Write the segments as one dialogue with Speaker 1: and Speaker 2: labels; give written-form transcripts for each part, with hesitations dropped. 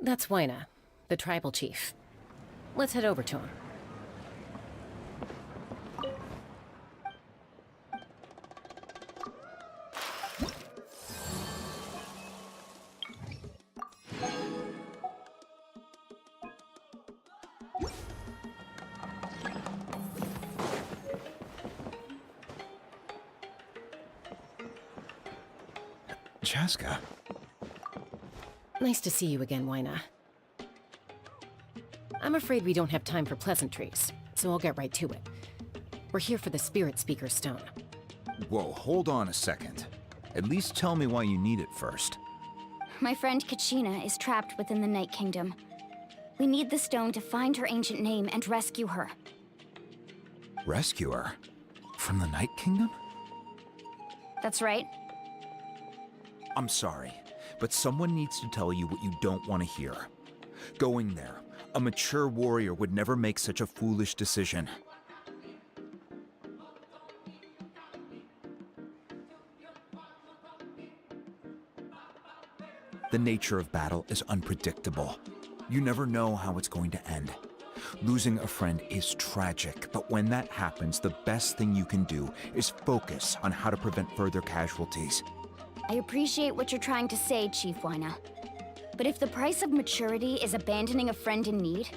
Speaker 1: That's Wyna, the tribal chief. Let's head over to him.
Speaker 2: Chaska.
Speaker 1: Nice to see you again, Wyna. I'm afraid we don't have time for pleasantries, so I'll get right to it. We're here for the Spirit Speaker's Stone.
Speaker 2: Whoa, hold on a second. At least tell me why you need it first.
Speaker 3: My friend Kachina is trapped within the Night Kingdom. We need the stone to find her ancient name and rescue her.
Speaker 2: Rescue her? From the Night Kingdom?
Speaker 3: That's right.
Speaker 2: I'm sorry, but someone needs to tell you what you don't want to hear. Going there, a mature warrior would never make such a foolish decision. The nature of battle is unpredictable. You never know how it's going to end. Losing a friend is tragic, but when that happens, the best thing you can do is focus on how to prevent further casualties.
Speaker 3: I appreciate what you're trying to say, Chief Wyna. But if the price of maturity is abandoning a friend in need,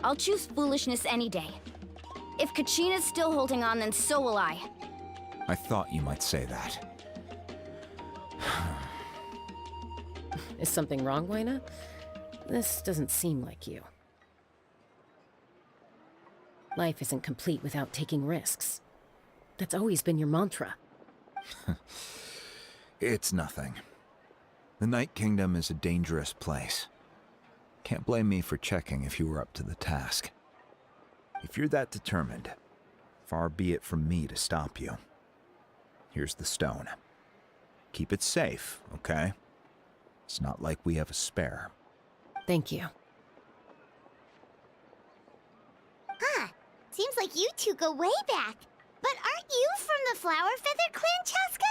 Speaker 3: I'll choose foolishness any day. If Kachina's still holding on, then so will I.
Speaker 2: I thought you might say that.
Speaker 1: Is something wrong, Wyna? This doesn't seem like you. Life isn't complete without taking risks. That's always been your mantra.
Speaker 2: It's nothing. The Night Kingdom is a dangerous place. Can't blame me for checking if you were up to the task. If you're that determined, far be it from me to stop you. Here's the stone. Keep it safe, okay? It's not like we have a spare.
Speaker 1: Thank you.
Speaker 4: Huh. Seems like you two go way back. But aren't you from the Flower Feather Clan, Chaska?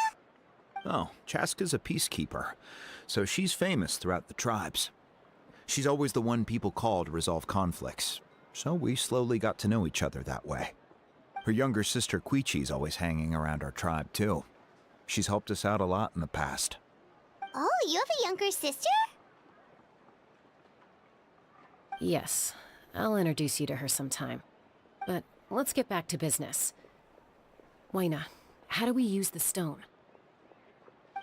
Speaker 2: Oh, Chaska's a peacekeeper, so she's famous throughout the tribes. She's always the one people call to resolve conflicts, so we slowly got to know each other that way. Her younger sister Quichi's always hanging around our tribe, too. She's helped us out a lot in the past.
Speaker 4: Oh, you have a younger sister?
Speaker 1: Yes, I'll introduce you to her sometime. But let's get back to business. Wyna, how do we use the stone?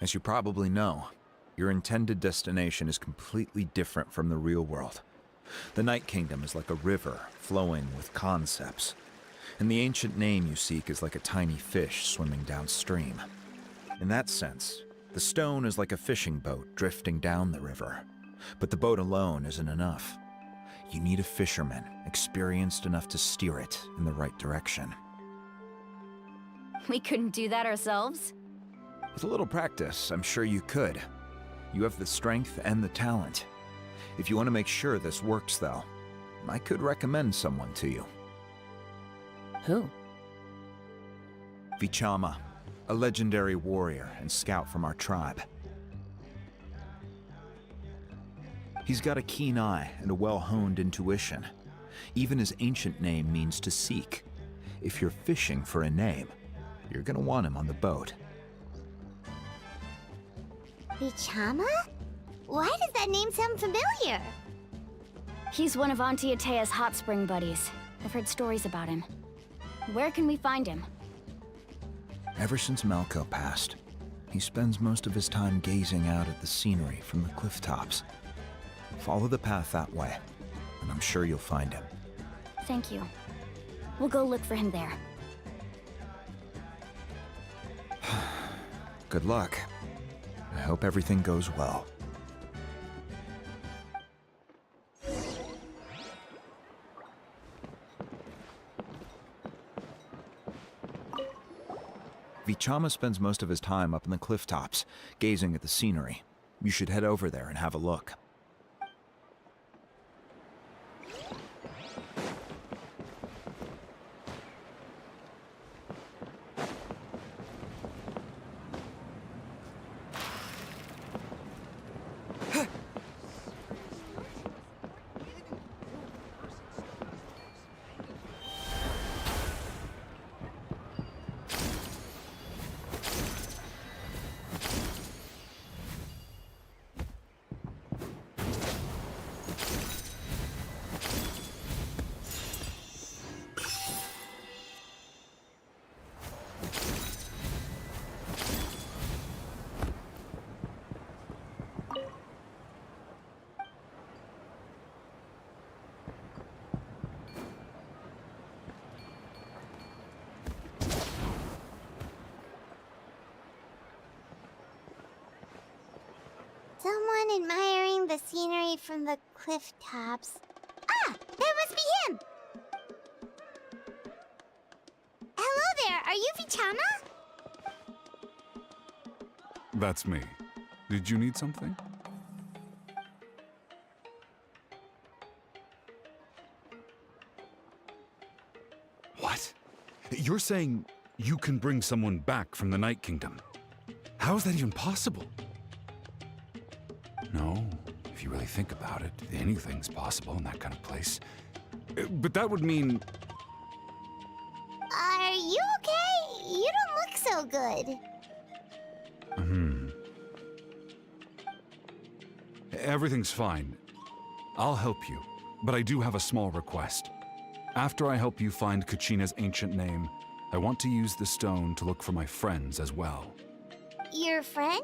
Speaker 2: As you probably know, your intended destination is completely different from the real world. The Night Kingdom is like a river flowing with concepts, and the ancient name you seek is like a tiny fish swimming downstream. In that sense, the stone is like a fishing boat drifting down the river, but the boat alone isn't enough. You need a fisherman experienced enough to steer it in the right direction.
Speaker 3: We couldn't do that ourselves?
Speaker 2: With a little practice, I'm sure you could. You have the strength and the talent. If you want to make sure this works, though, I could recommend someone to you.
Speaker 1: Who?
Speaker 2: Vichama, a legendary warrior and scout from our tribe. He's got a keen eye and a well-honed intuition. Even his ancient name means to seek. If you're fishing for a name, you're gonna want him on the boat.
Speaker 4: Vichama? Why does that name sound familiar?
Speaker 3: He's one of Auntie Atea's hot spring buddies. I've heard stories about him. Where can we find him?
Speaker 2: Ever since Malco passed, he spends most of his time gazing out at the scenery from the cliff tops. Follow the path that way, and I'm sure you'll find him.
Speaker 3: Thank you. We'll go look for him there.
Speaker 2: Good luck. I hope everything goes well. Vichama spends most of his time up in the cliff tops, gazing at the scenery. You should head over there and have a look.
Speaker 4: Everyone admiring the scenery from the cliff tops. Ah! That must be him! Hello there, are you Vichama?
Speaker 5: That's me. Did you need something? What? You're saying you can bring someone back from the Night Kingdom? How is that even possible? No, if you really think about it, anything's possible in that kind of place. But that would mean...
Speaker 4: Are you okay? You don't look so good.
Speaker 5: Everything's fine. I'll help you, but I do have a small request. After I help you find Kachina's ancient name, I want to use the stone to look for my friends as well.
Speaker 4: Your friend?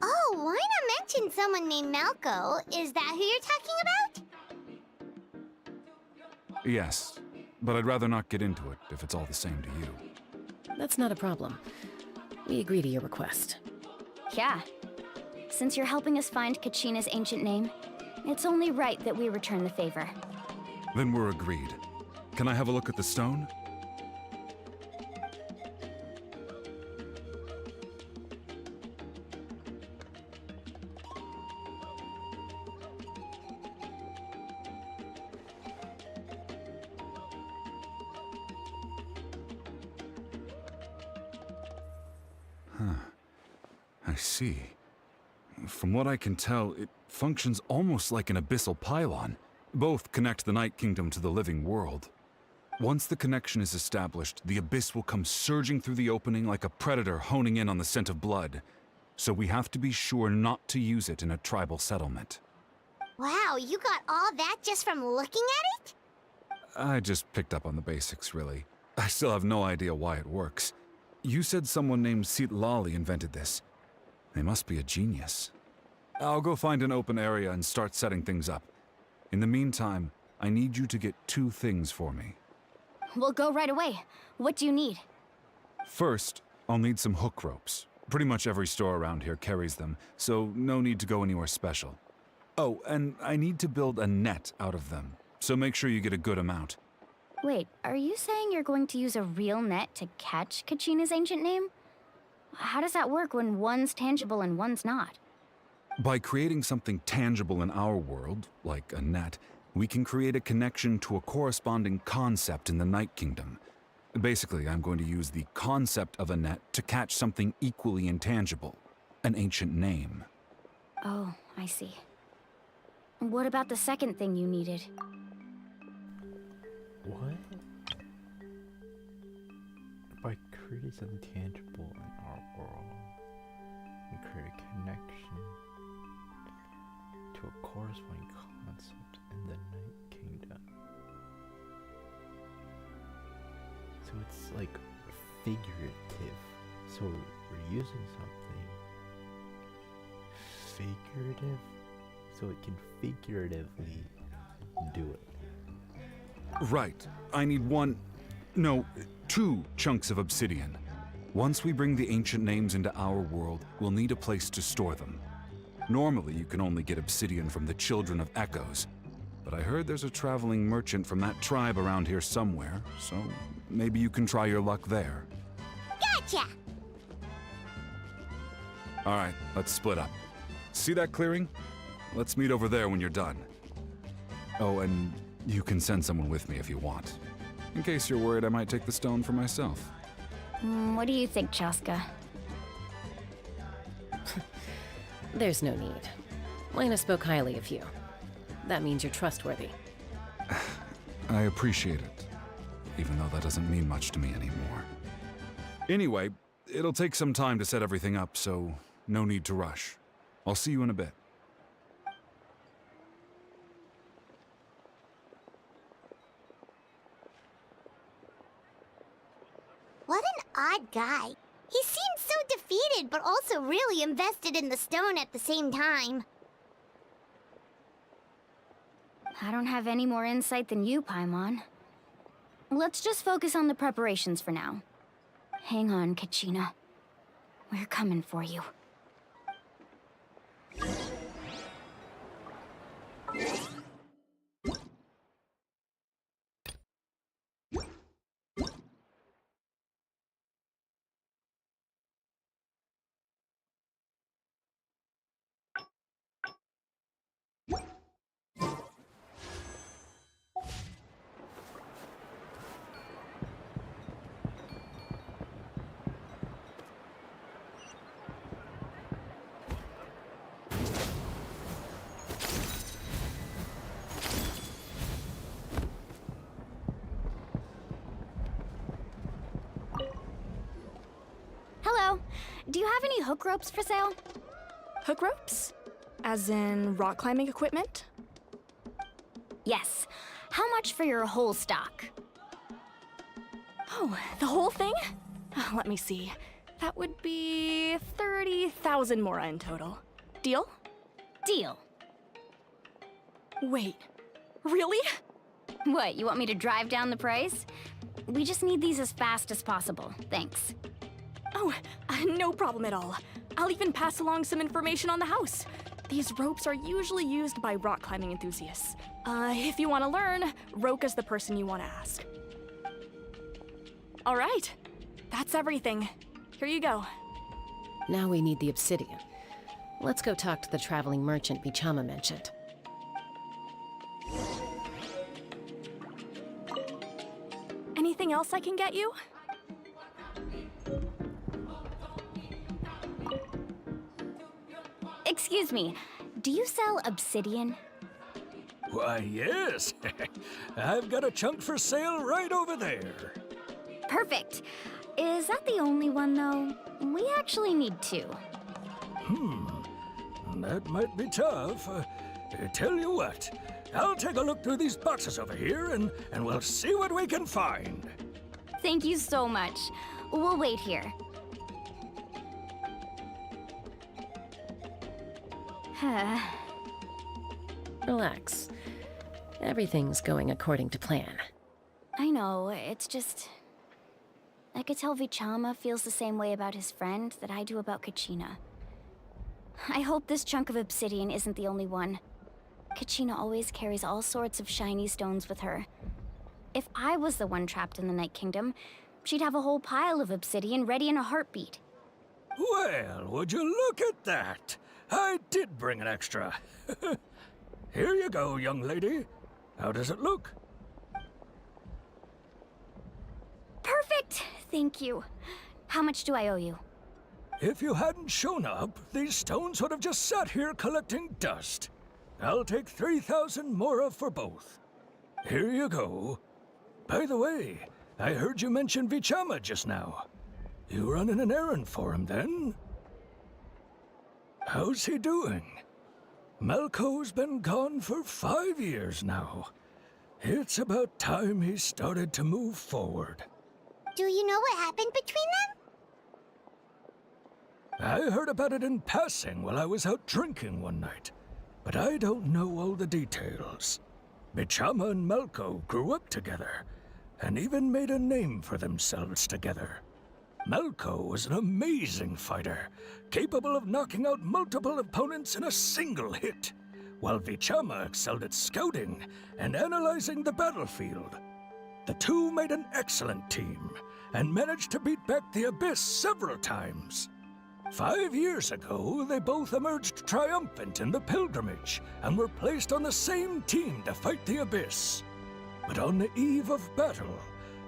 Speaker 4: Oh, why not mention someone named Malco? Is that who you're talking about?
Speaker 5: Yes, but I'd rather not get into it if it's all the same to you.
Speaker 1: That's not a problem. We agree to your request.
Speaker 3: Yeah. Since you're helping us find Kachina's ancient name, it's only right that we return the favor.
Speaker 5: Then we're agreed. Can I have a look at the stone? I see. From what I can tell, it functions almost like an abyssal pylon. Both connect the Night Kingdom to the living world. Once the connection is established, the abyss will come surging through the opening like a predator honing in on the scent of blood. So we have to be sure not to use it in a tribal settlement.
Speaker 4: Wow, you got all that just from looking at it?
Speaker 5: I just picked up on the basics, really. I still have no idea why it works. You said someone named Lali invented this. They must be a genius. I'll go find an open area and start setting things up. In the meantime, I need you to get 2 things for me.
Speaker 3: We'll go right away. What do you need?
Speaker 5: First, I'll need some hook ropes. Pretty much every store around here carries them, so no need to go anywhere special. Oh, and I need to build a net out of them, so make sure you get a good amount.
Speaker 3: Wait, are you saying you're going to use a real net to catch Kachina's ancient name? How does that work when one's tangible and one's not?
Speaker 5: By creating something tangible in our world, like a net, we can create a connection to a corresponding concept in the Night Kingdom. Basically, I'm going to use the concept of a net to catch something equally intangible, an ancient name.
Speaker 3: Oh, I see. What about the second thing you needed?
Speaker 6: What? By creating something tangible in our world, and create a connection to a corresponding concept in the Night Kingdom. So it's like figurative. So we're using something figurative, so it can figuratively do it.
Speaker 5: Right. I need 2 chunks of obsidian. Once we bring the ancient names into our world, we'll need a place to store them. Normally, you can only get obsidian from the Children of Echoes, but I heard there's a traveling merchant from that tribe around here somewhere, so maybe you can try your luck there.
Speaker 4: Gotcha!
Speaker 5: All right, let's split up. See that clearing? Let's meet over there when you're done. Oh, and you can send someone with me if you want. In case you're worried I might take the stone for myself.
Speaker 3: What do you think, Chaska?
Speaker 1: There's no need. Lena spoke highly of you. That means you're trustworthy.
Speaker 5: I appreciate it, even though that doesn't mean much to me anymore. Anyway, it'll take some time to set everything up, so no need to rush. I'll see you in a bit.
Speaker 4: What an odd guy. He seems so defeated, but also really invested in the stone at the same time.
Speaker 3: I don't have any more insight than you, Paimon. Let's just focus on the preparations for now. Hang on, Kachina. We're coming for you. do you have any hook ropes for sale?
Speaker 7: Hook ropes? As in rock climbing equipment?
Speaker 3: Yes. How much for your whole stock?
Speaker 7: Oh, the whole thing? Let me see. That would be 30,000 mora in total. Deal?
Speaker 3: Deal.
Speaker 7: Wait, really?
Speaker 3: What, you want me to drive down the price? We just need these as fast as possible. Thanks.
Speaker 7: Oh, no problem at all. I'll even pass along some information on the house. These ropes are usually used by rock climbing enthusiasts. If you want to learn, Roka's the person you want to ask. All right, that's everything. Here you go.
Speaker 1: Now we need the obsidian. Let's go talk to the traveling merchant Vichama mentioned.
Speaker 7: Anything else I can get you?
Speaker 3: Excuse me, do you sell obsidian?
Speaker 8: Why, yes. I've got a chunk for sale right over there.
Speaker 3: Perfect. Is that the only one, though? We actually need two.
Speaker 8: That might be tough. Tell you what, I'll take a look through these boxes over here and we'll see what we can find.
Speaker 3: Thank you so much. We'll wait here.
Speaker 1: Relax. Everything's going according to plan.
Speaker 3: I know, it's just... I could tell Vichama feels the same way about his friend that I do about Kachina. I hope this chunk of obsidian isn't the only one. Kachina always carries all sorts of shiny stones with her. If I was the one trapped in the Night Kingdom, she'd have a whole pile of obsidian ready in a heartbeat.
Speaker 8: Well, would you look at that? I did bring an extra. Here you go, young lady. How does it look?
Speaker 3: Perfect! Thank you. How much do I owe you?
Speaker 8: If you hadn't shown up, these stones would have just sat here collecting dust. I'll take 3,000 mora for both. Here you go. By the way, I heard you mention Vichama just now. You running an errand for him, then? How's he doing? Malco's been gone for 5 years now. It's about time he started to move forward.
Speaker 4: Do you know what happened between them?
Speaker 8: I heard about it in passing while I was out drinking one night, but I don't know all the details. Vichama and Malco grew up together, and even made a name for themselves together. Malco was an amazing fighter, capable of knocking out multiple opponents in a single hit, while Vichama excelled at scouting and analyzing the battlefield. The two made an excellent team, and managed to beat back the Abyss several times. 5 years ago, they both emerged triumphant in the pilgrimage, and were placed on the same team to fight the Abyss. But on the eve of battle,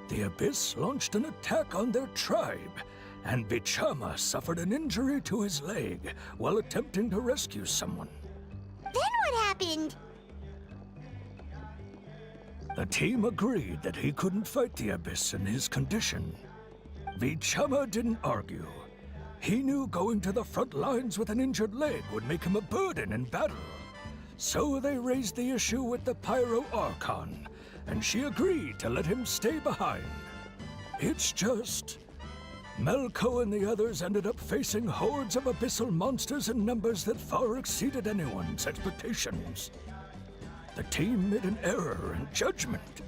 Speaker 8: the Abyss launched an attack on their tribe, and Vichama suffered an injury to his leg while attempting to rescue someone.
Speaker 4: Then what happened?
Speaker 8: The team agreed that he couldn't fight the Abyss in his condition. Vichama didn't argue. He knew going to the front lines with an injured leg would make him a burden in battle. So they raised the issue with the Pyro Archon, and she agreed to let him stay behind. It's just... Malco and the others ended up facing hordes of abyssal monsters in numbers that far exceeded anyone's expectations. The team made an error in judgment,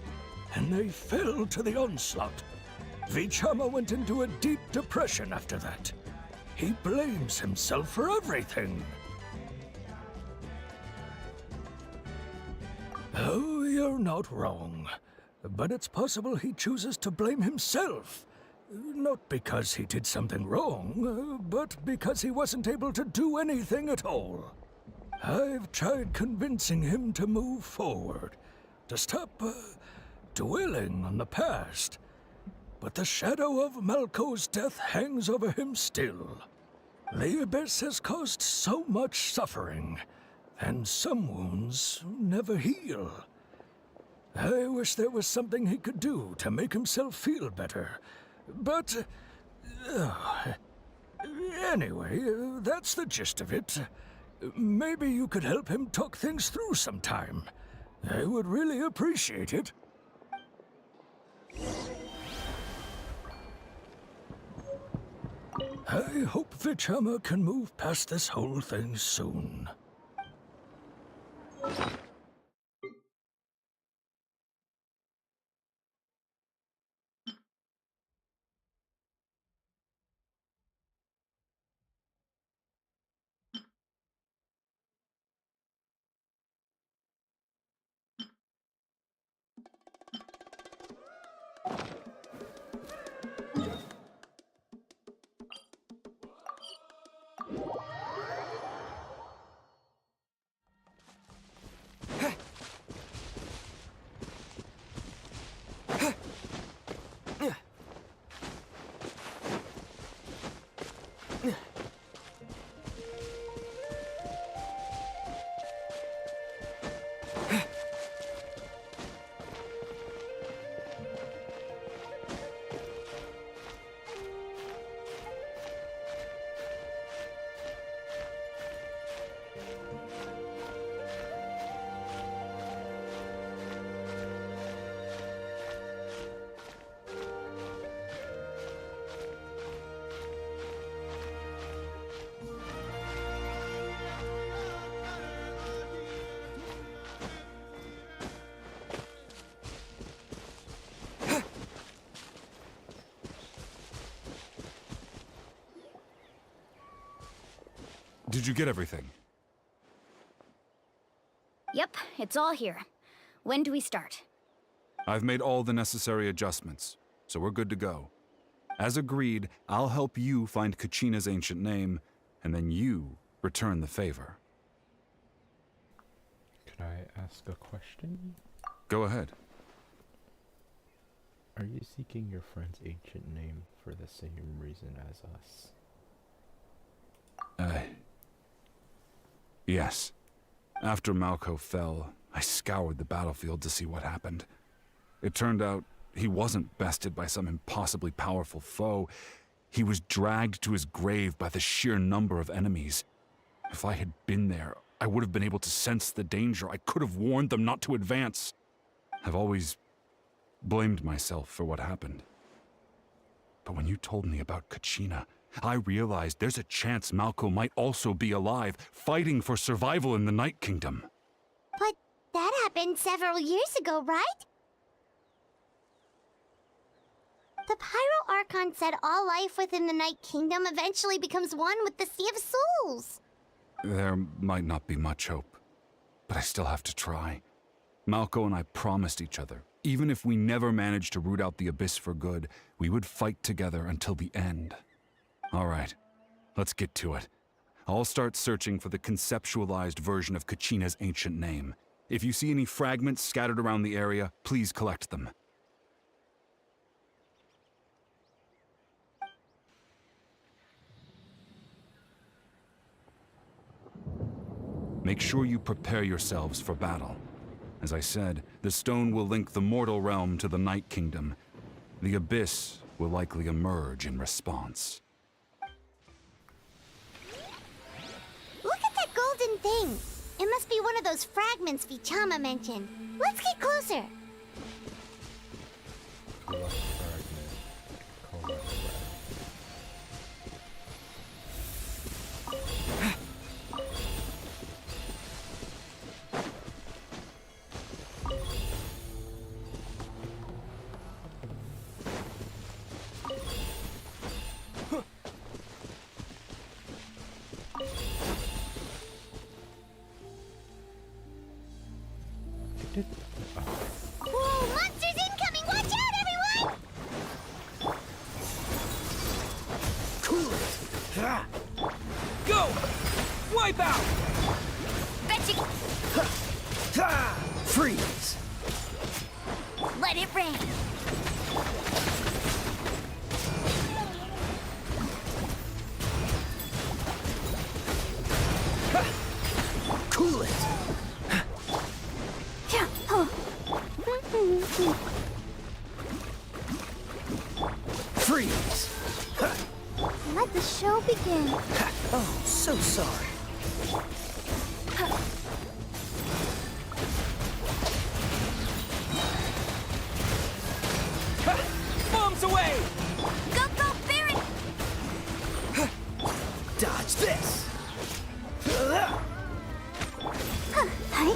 Speaker 8: and they fell to the onslaught. Vichama went into a deep depression after that. He blames himself for everything. Oh, you're not wrong. But it's possible he chooses to blame himself. Not because he did something wrong, but because he wasn't able to do anything at all. I've tried convincing him to move forward, to stop dwelling on the past. But the shadow of Malco's death hangs over him still. The Abyss has caused so much suffering, and some wounds never heal. I wish there was something he could do to make himself feel better, but Anyway, that's the gist of it. Maybe you could help him talk things through sometime. I would really appreciate it. I hope Vichama can move past this whole thing soon.
Speaker 5: Did you get everything?
Speaker 3: Yep, it's all here. When do we start?
Speaker 5: I've made all the necessary adjustments, so we're good to go. As agreed, I'll help you find Kachina's ancient name, and then you return the favor.
Speaker 6: Could I ask a question?
Speaker 5: Go ahead.
Speaker 6: Are you seeking your friend's ancient name for the same reason as us?
Speaker 5: Yes. After Malco fell, I scoured the battlefield to see what happened. It turned out he wasn't bested by some impossibly powerful foe. He was dragged to his grave by the sheer number of enemies. If I had been there, I would have been able to sense the danger. I could have warned them not to advance. I've always blamed myself for what happened. But when you told me about Kachina, I realized there's a chance Malco might also be alive, fighting for survival in the Night Kingdom.
Speaker 4: But that happened several years ago, right? The Pyro Archon said all life within the Night Kingdom eventually becomes one with the Sea of Souls.
Speaker 5: There might not be much hope, but I still have to try. Malco and I promised each other, even if we never managed to root out the Abyss for good, we would fight together until the end. All right, let's get to it. I'll start searching for the conceptualized version of Kachina's ancient name. If you see any fragments scattered around the area, please collect them. Make sure you prepare yourselves for battle. As I said, the stone will link the mortal realm to the Night Kingdom. The Abyss will likely emerge in response.
Speaker 4: Look at that golden thing. It must be one of those fragments Vichama mentioned. Let's get closer.
Speaker 6: Collect fragment. Collect fragment.
Speaker 4: Whoa, monsters incoming! Watch out, everyone!
Speaker 8: Cool it! Go! Wipe out!
Speaker 3: Betcha!
Speaker 8: Freeze!
Speaker 3: Let it rain!
Speaker 8: Cool it!
Speaker 4: Freeze! Let the show begin.
Speaker 8: Oh, so sorry.
Speaker 9: Bombs away!
Speaker 3: Go, go, Baron!
Speaker 9: Dodge this!
Speaker 4: Hi.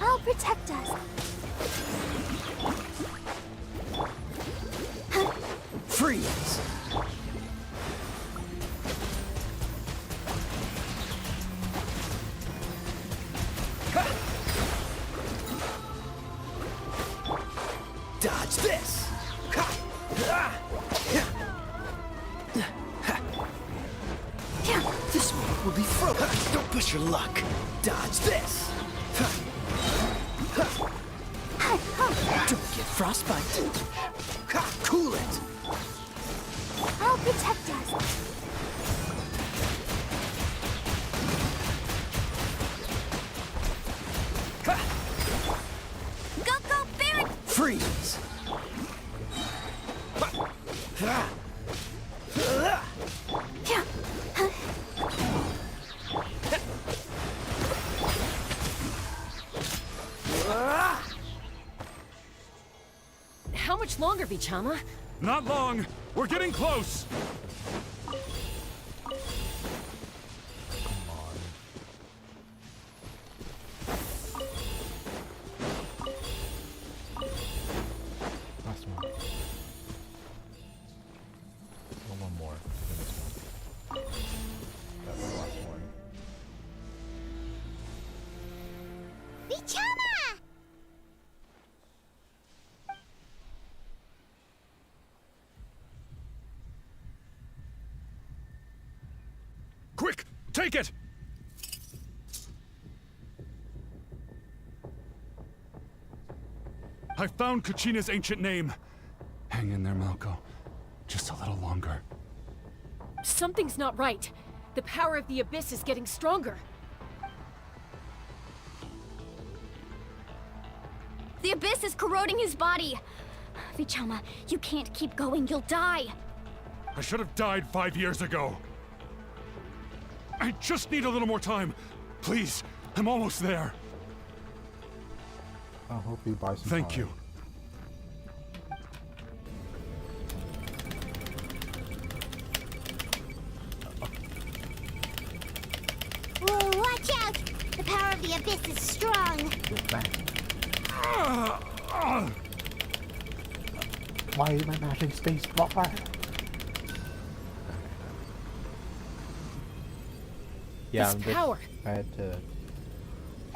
Speaker 4: I'll protect us.
Speaker 9: Freeze! Dodge this! This one will be frozen. Don't push your luck. Dodge this! Don't get frostbite. Cool it!
Speaker 4: I'll protect us.
Speaker 3: Go, go, Baron!
Speaker 9: Freeze!
Speaker 1: How much longer, Vichama?
Speaker 5: Not long. We're getting close.
Speaker 6: Last one. One more than this one. That's the last one.
Speaker 4: Vichama!
Speaker 5: Quick, take it! I found Kachina's ancient name. Hang in there, Malco. Just a little longer.
Speaker 1: Something's not right. The power of the Abyss is getting stronger.
Speaker 3: The Abyss is corroding his body. Vichama, you can't keep going. You'll die.
Speaker 5: I should have died 5 years ago. I just need a little more time. Please, I'm almost there.
Speaker 6: I hope you buy some
Speaker 5: Thank
Speaker 6: time.
Speaker 5: you.
Speaker 4: Whoa, watch out! The power of the Abyss is strong.
Speaker 6: You're back. Why am I mashing space bar? Yeah,
Speaker 1: This
Speaker 6: I'm just,
Speaker 1: power.
Speaker 6: I had to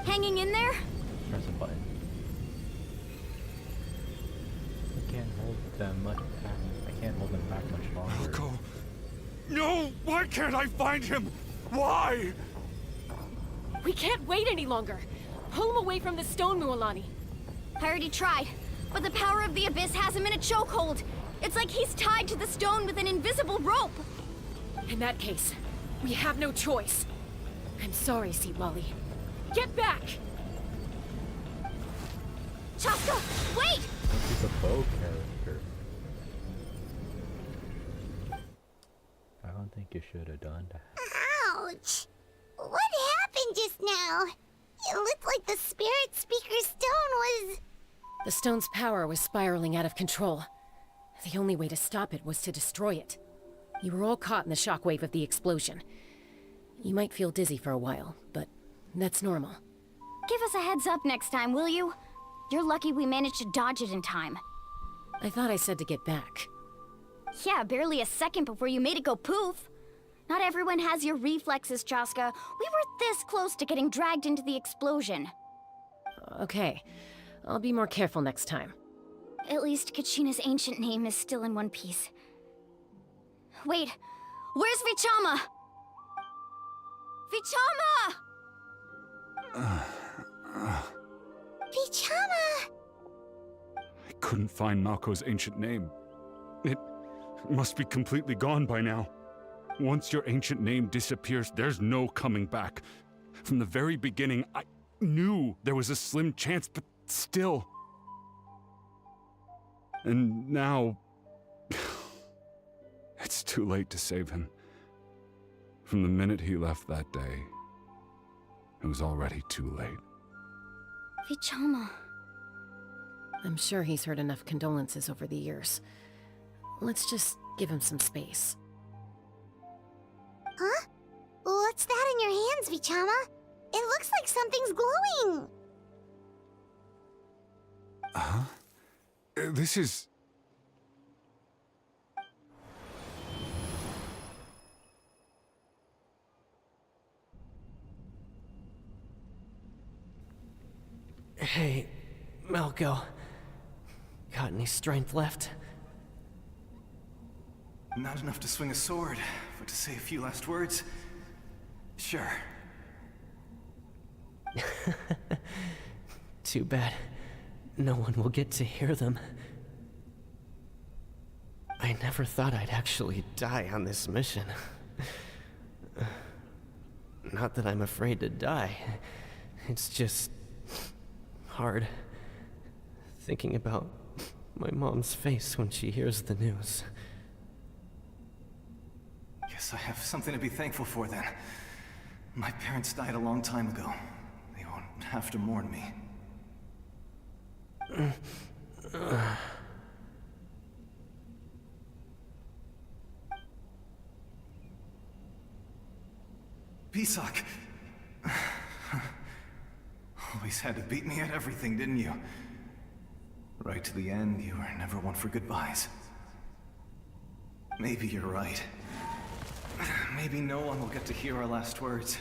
Speaker 3: Hanging in there?
Speaker 6: press a button. I can't hold them much back. I can't hold them back much longer.
Speaker 5: Malco. No! Why can't I find him? Why?
Speaker 1: We can't wait any longer. Pull him away from the stone, Mualani.
Speaker 3: I already tried, but the power of the Abyss has him in a chokehold. It's like he's tied to the stone with an invisible rope.
Speaker 1: In that case, we have no choice. I'm sorry, Seatwally. Get back!
Speaker 3: Chaska, wait!
Speaker 6: She's a bow character. I don't think you should have done that.
Speaker 4: Ouch! What happened just now? It looked like the Spirit Speaker's stone was...
Speaker 1: The stone's power was spiraling out of control. The only way to stop it was to destroy it. You were all caught in the shockwave of the explosion. You might feel dizzy for a while, but that's normal.
Speaker 3: Give us a heads up next time, will you? You're lucky we managed to dodge it in time.
Speaker 1: I thought I said to get back.
Speaker 3: Yeah, barely a second before you made it go poof. Not everyone has your reflexes, Chaska. We were this close to getting dragged into the explosion.
Speaker 1: Okay, I'll be more careful next time.
Speaker 3: At least Kachina's ancient name is still in one piece. Wait, where's Vichama? Vichama!
Speaker 4: Vichama!
Speaker 5: I couldn't find Malco's ancient name. It must be completely gone by now. Once your ancient name disappears, there's no coming back. From the very beginning, knew there was a slim chance, but still. And now... it's too late to save him. From the minute he left that day, it was already too late.
Speaker 3: Vichama.
Speaker 1: I'm sure he's heard enough condolences over the years. Let's just give him some space.
Speaker 4: Huh? What's that in your hands, Vichama? It looks like something's glowing!
Speaker 5: Huh? This is...
Speaker 9: Hey, Malco. Got any strength left?
Speaker 10: Not enough to swing a sword, but to say a few last words? Sure.
Speaker 9: Too bad. No one will get to hear them. I never thought I'd actually die on this mission. Not that I'm afraid to die. It's just... hard. Thinking about my mom's face when she hears the news.
Speaker 10: Guess I have something to be thankful for then. My parents died a long time ago. They won't have to mourn me. Pisak! Always had to beat me at everything, didn't you? Right to the end, you were never one for goodbyes. Maybe you're right. Maybe no one will get to hear our last words.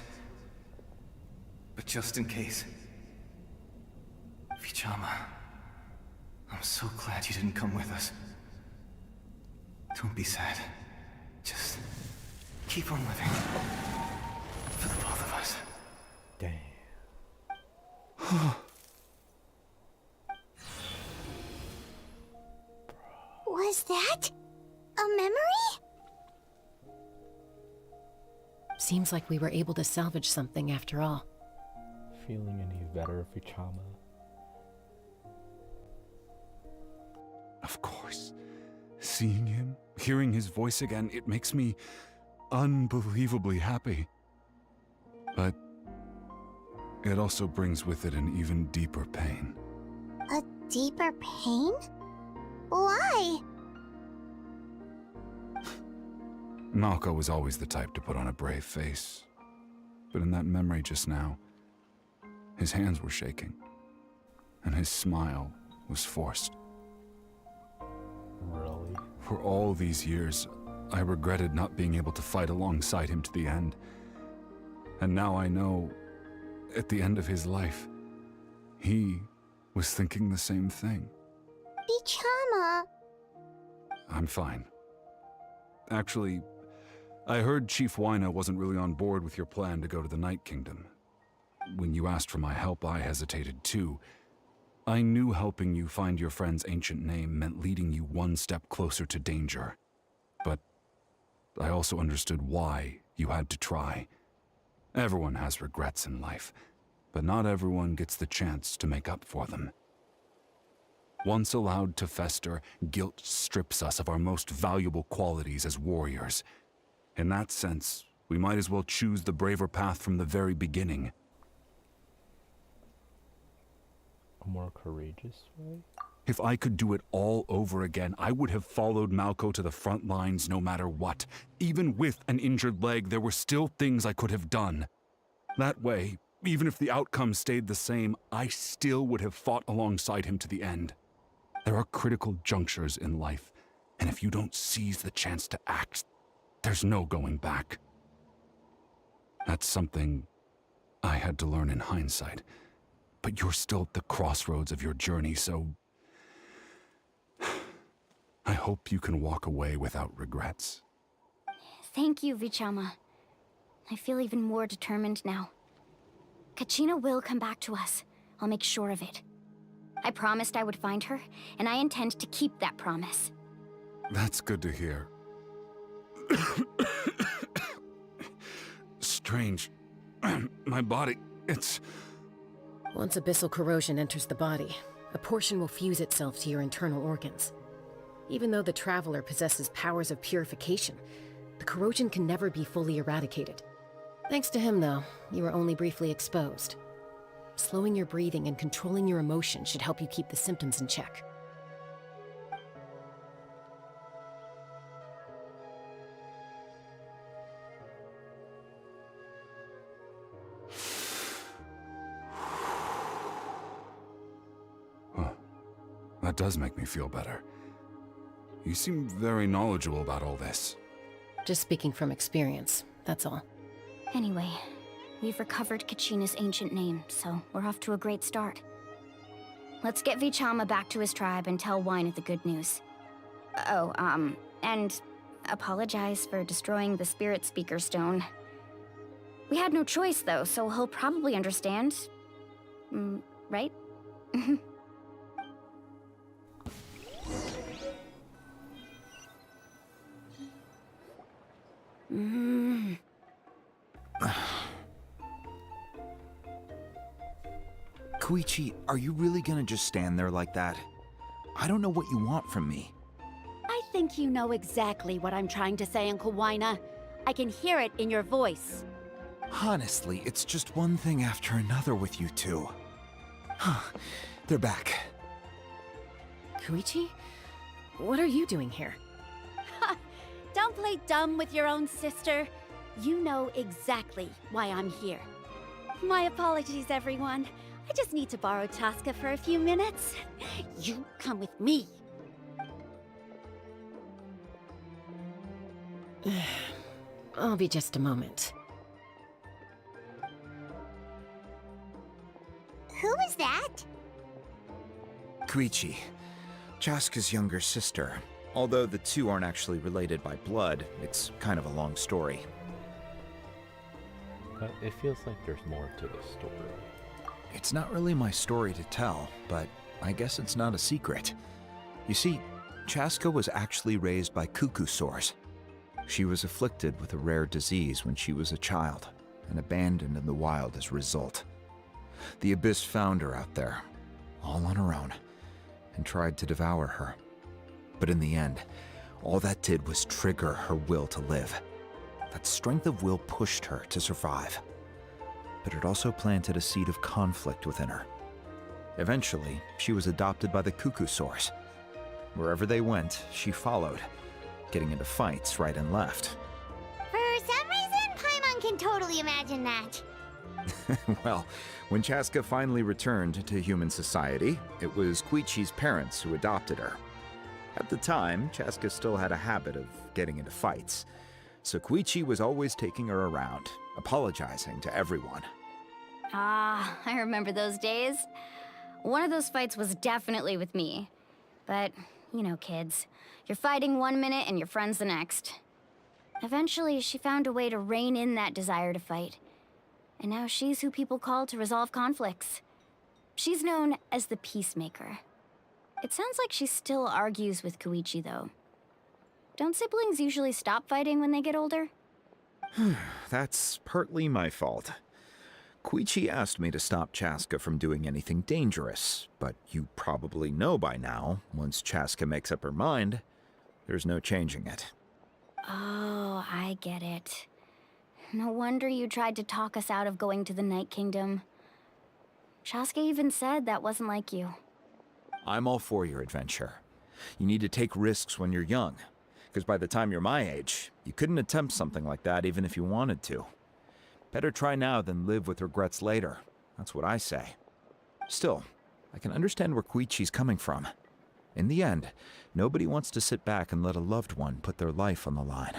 Speaker 10: But just in case... Vichama, I'm so glad you didn't come with us. Don't be sad. Just keep on living. For the both of us.
Speaker 6: Damn.
Speaker 4: Was that a memory?
Speaker 1: Seems like we were able to salvage something after all.
Speaker 6: Feeling any better, Vichama?
Speaker 5: Of course. Seeing him, hearing his voice again, it makes me unbelievably happy. But it also brings with it an even deeper pain.
Speaker 4: A deeper pain? Why?
Speaker 5: Malco was always the type to put on a brave face. But in that memory just now, his hands were shaking, and his smile was forced.
Speaker 6: Really?
Speaker 5: For all these years, I regretted not being able to fight alongside him to the end. And now I know, at the end of his life, he was thinking the same thing.
Speaker 4: Vichama.
Speaker 5: I'm fine. Actually, I heard Chief Wyna wasn't really on board with your plan to go to the Night Kingdom. When you asked for my help, I hesitated too. I knew helping you find your friend's ancient name meant leading you one step closer to danger. But I also understood why you had to try. Everyone has regrets in life, but not everyone gets the chance to make up for them. Once allowed to fester, guilt strips us of our most valuable qualities as warriors. In that sense, we might as well choose the braver path from the very beginning.
Speaker 6: A more courageous way?
Speaker 5: If I could do it all over again, I would have followed Malco to the front lines no matter what. Even with an injured leg, there were still things I could have done. That way, even if the outcome stayed the same, I still would have fought alongside him to the end. There are critical junctures in life, and if you don't seize the chance to act, there's no going back. That's something I had to learn in hindsight. But you're still at the crossroads of your journey, so... I hope you can walk away without regrets.
Speaker 3: Thank you, Vichama. I feel even more determined now. Kachina will come back to us. I'll make sure of it. I promised I would find her, and I intend to keep that promise.
Speaker 5: That's good to hear. Strange. My body, it's...
Speaker 1: Once abyssal corrosion enters the body, a portion will fuse itself to your internal organs. Even though the Traveler possesses powers of purification, the corrosion can never be fully eradicated. Thanks to him, though, you were only briefly exposed. Slowing your breathing and controlling your emotions should help you keep the symptoms in check.
Speaker 5: That does make me feel better. You seem very knowledgeable about all this.
Speaker 1: Just speaking from experience, that's all.
Speaker 3: Anyway, we've recovered Kachina's ancient name, so we're off to a great start. Let's get Vichama back to his tribe and tell Wina the good news. And apologize for destroying the Spirit Speaker Stone. We had no choice, though, so he'll probably understand. Right?
Speaker 2: Koichi, are you really gonna just stand there like that? I don't know what you want from me.
Speaker 11: I think you know exactly what I'm trying to say, Uncle Wina. I can hear it in your voice.
Speaker 2: Honestly, it's just one thing after another with you two. They're back.
Speaker 1: Koichi? What are you doing here?
Speaker 11: Don't play dumb with your own sister. You know exactly why I'm here. My apologies, everyone. I just need to borrow Chaska for a few minutes. You come with me.
Speaker 1: I'll be just a moment.
Speaker 4: Who is that?
Speaker 2: Koichi, Chaska's younger sister. Although the two aren't actually related by blood, it's kind of a long story.
Speaker 6: But it feels like there's more to the story.
Speaker 2: It's not really my story to tell, but I guess it's not a secret. You see, Chaska was actually raised by cuckoo sores. She was afflicted with a rare disease when she was a child, and abandoned in the wild as a result. The Abyss found her out there, all on her own, and tried to devour her. But in the end, all that did was trigger her will to live. That strength of will pushed her to survive. But it also planted a seed of conflict within her. Eventually, she was adopted by the cuckoo sores. Wherever they went, she followed, getting into fights right and left.
Speaker 4: For some reason, Paimon can totally imagine that.
Speaker 2: Well, when Chaska finally returned to human society, it was Koichi's parents who adopted her. At the time, Chaska still had a habit of getting into fights, so Koichi was always taking her around, apologizing to everyone.
Speaker 3: Ah, I remember those days. One of those fights was definitely with me. But, you know, kids. You're fighting one minute and your friends the next. Eventually, she found a way to rein in that desire to fight. And now she's who people call to resolve conflicts. She's known as the Peacemaker. It sounds like she still argues with Koichi, though. Don't siblings usually stop fighting when they get older?
Speaker 2: That's partly my fault. Koichi asked me to stop Chaska from doing anything dangerous, but you probably know by now, once Chaska makes up her mind, there's no changing it.
Speaker 3: Oh, I get it. No wonder you tried to talk us out of going to the Night Kingdom. Chaska even said that wasn't like you.
Speaker 2: I'm all for your adventure. You need to take risks when you're young, because by the time you're my age, you couldn't attempt something like that even if you wanted to. Better try now than live with regrets later. That's what I say. Still, I can understand where Koichi's coming from. In the end, nobody wants to sit back and let a loved one put their life on the line.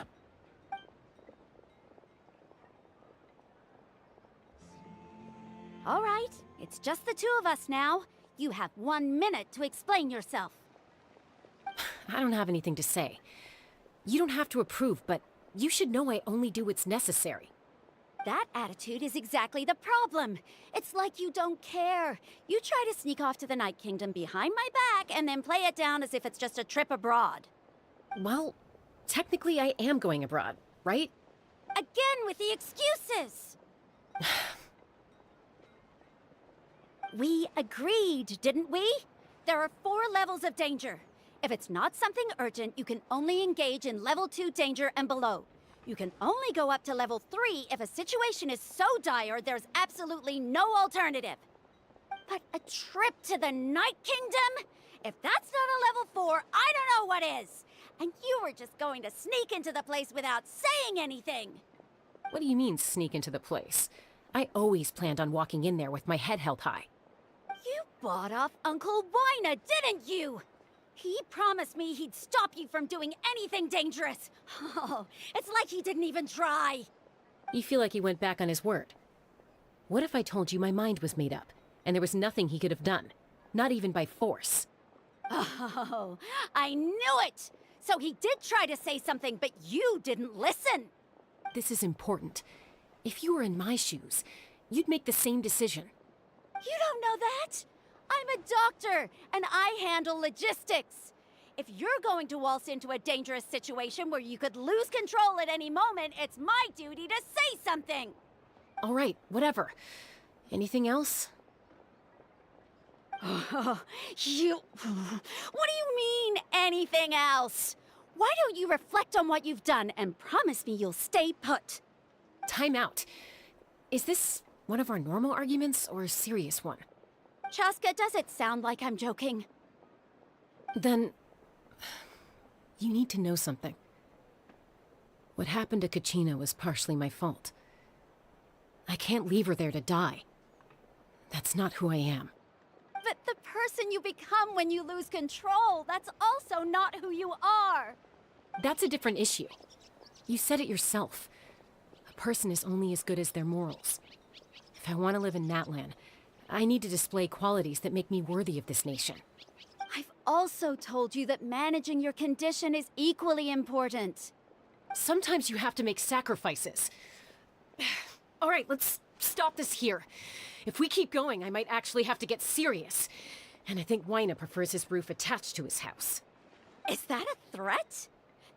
Speaker 11: All right, it's just the two of us now. You have 1 minute to explain yourself.
Speaker 1: I don't have anything to say. You don't have to approve, but you should know I only do what's necessary.
Speaker 11: That attitude is exactly the problem. It's like you don't care. You try to sneak off to the Night Kingdom behind my back and then play it down as if it's just a trip abroad.
Speaker 1: Well, technically I am going abroad, right?
Speaker 11: Again with the excuses! We agreed, didn't we? There are 4 levels of danger. If it's not something urgent, you can only engage in level 2 danger and below. You can only go up to level 3 if a situation is so dire there's absolutely no alternative. But a trip to the Night Kingdom? If that's not a level 4, I don't know what is. And you were just going to sneak into the place without saying anything.
Speaker 1: What do you mean, sneak into the place? I always planned on walking in there with my head held high.
Speaker 11: You bought off Uncle Wina, didn't you? He promised me he'd stop you from doing anything dangerous. Oh, it's like he didn't even try.
Speaker 1: You feel like he went back on his word. What if I told you my mind was made up, and there was nothing he could have done? Not even by force.
Speaker 11: Oh, I knew it! So he did try to say something, but you didn't listen.
Speaker 1: This is important. If you were in my shoes, you'd make the same decision.
Speaker 11: You don't know that? I'm a doctor, and I handle logistics. If you're going to waltz into a dangerous situation where you could lose control at any moment, it's my duty to say something.
Speaker 1: All right, whatever. Anything else?
Speaker 11: What do you mean, anything else? Why don't you reflect on what you've done and promise me you'll stay put?
Speaker 1: Time out. Is this one of our normal arguments or a serious one?
Speaker 11: Chaska, does it sound like I'm joking?
Speaker 1: Then, you need to know something. What happened to Kachina was partially my fault. I can't leave her there to die. That's not who I am.
Speaker 11: But the person you become when you lose control, that's also not who you are.
Speaker 1: That's a different issue. You said it yourself. A person is only as good as their morals. If I want to live in Natlan, I need to display qualities that make me worthy of this nation.
Speaker 11: I've also told you that managing your condition is equally important.
Speaker 1: Sometimes you have to make sacrifices. All right, let's stop this here. If we keep going, I might actually have to get serious. And I think Wina prefers his roof attached to his house.
Speaker 11: Is that a threat?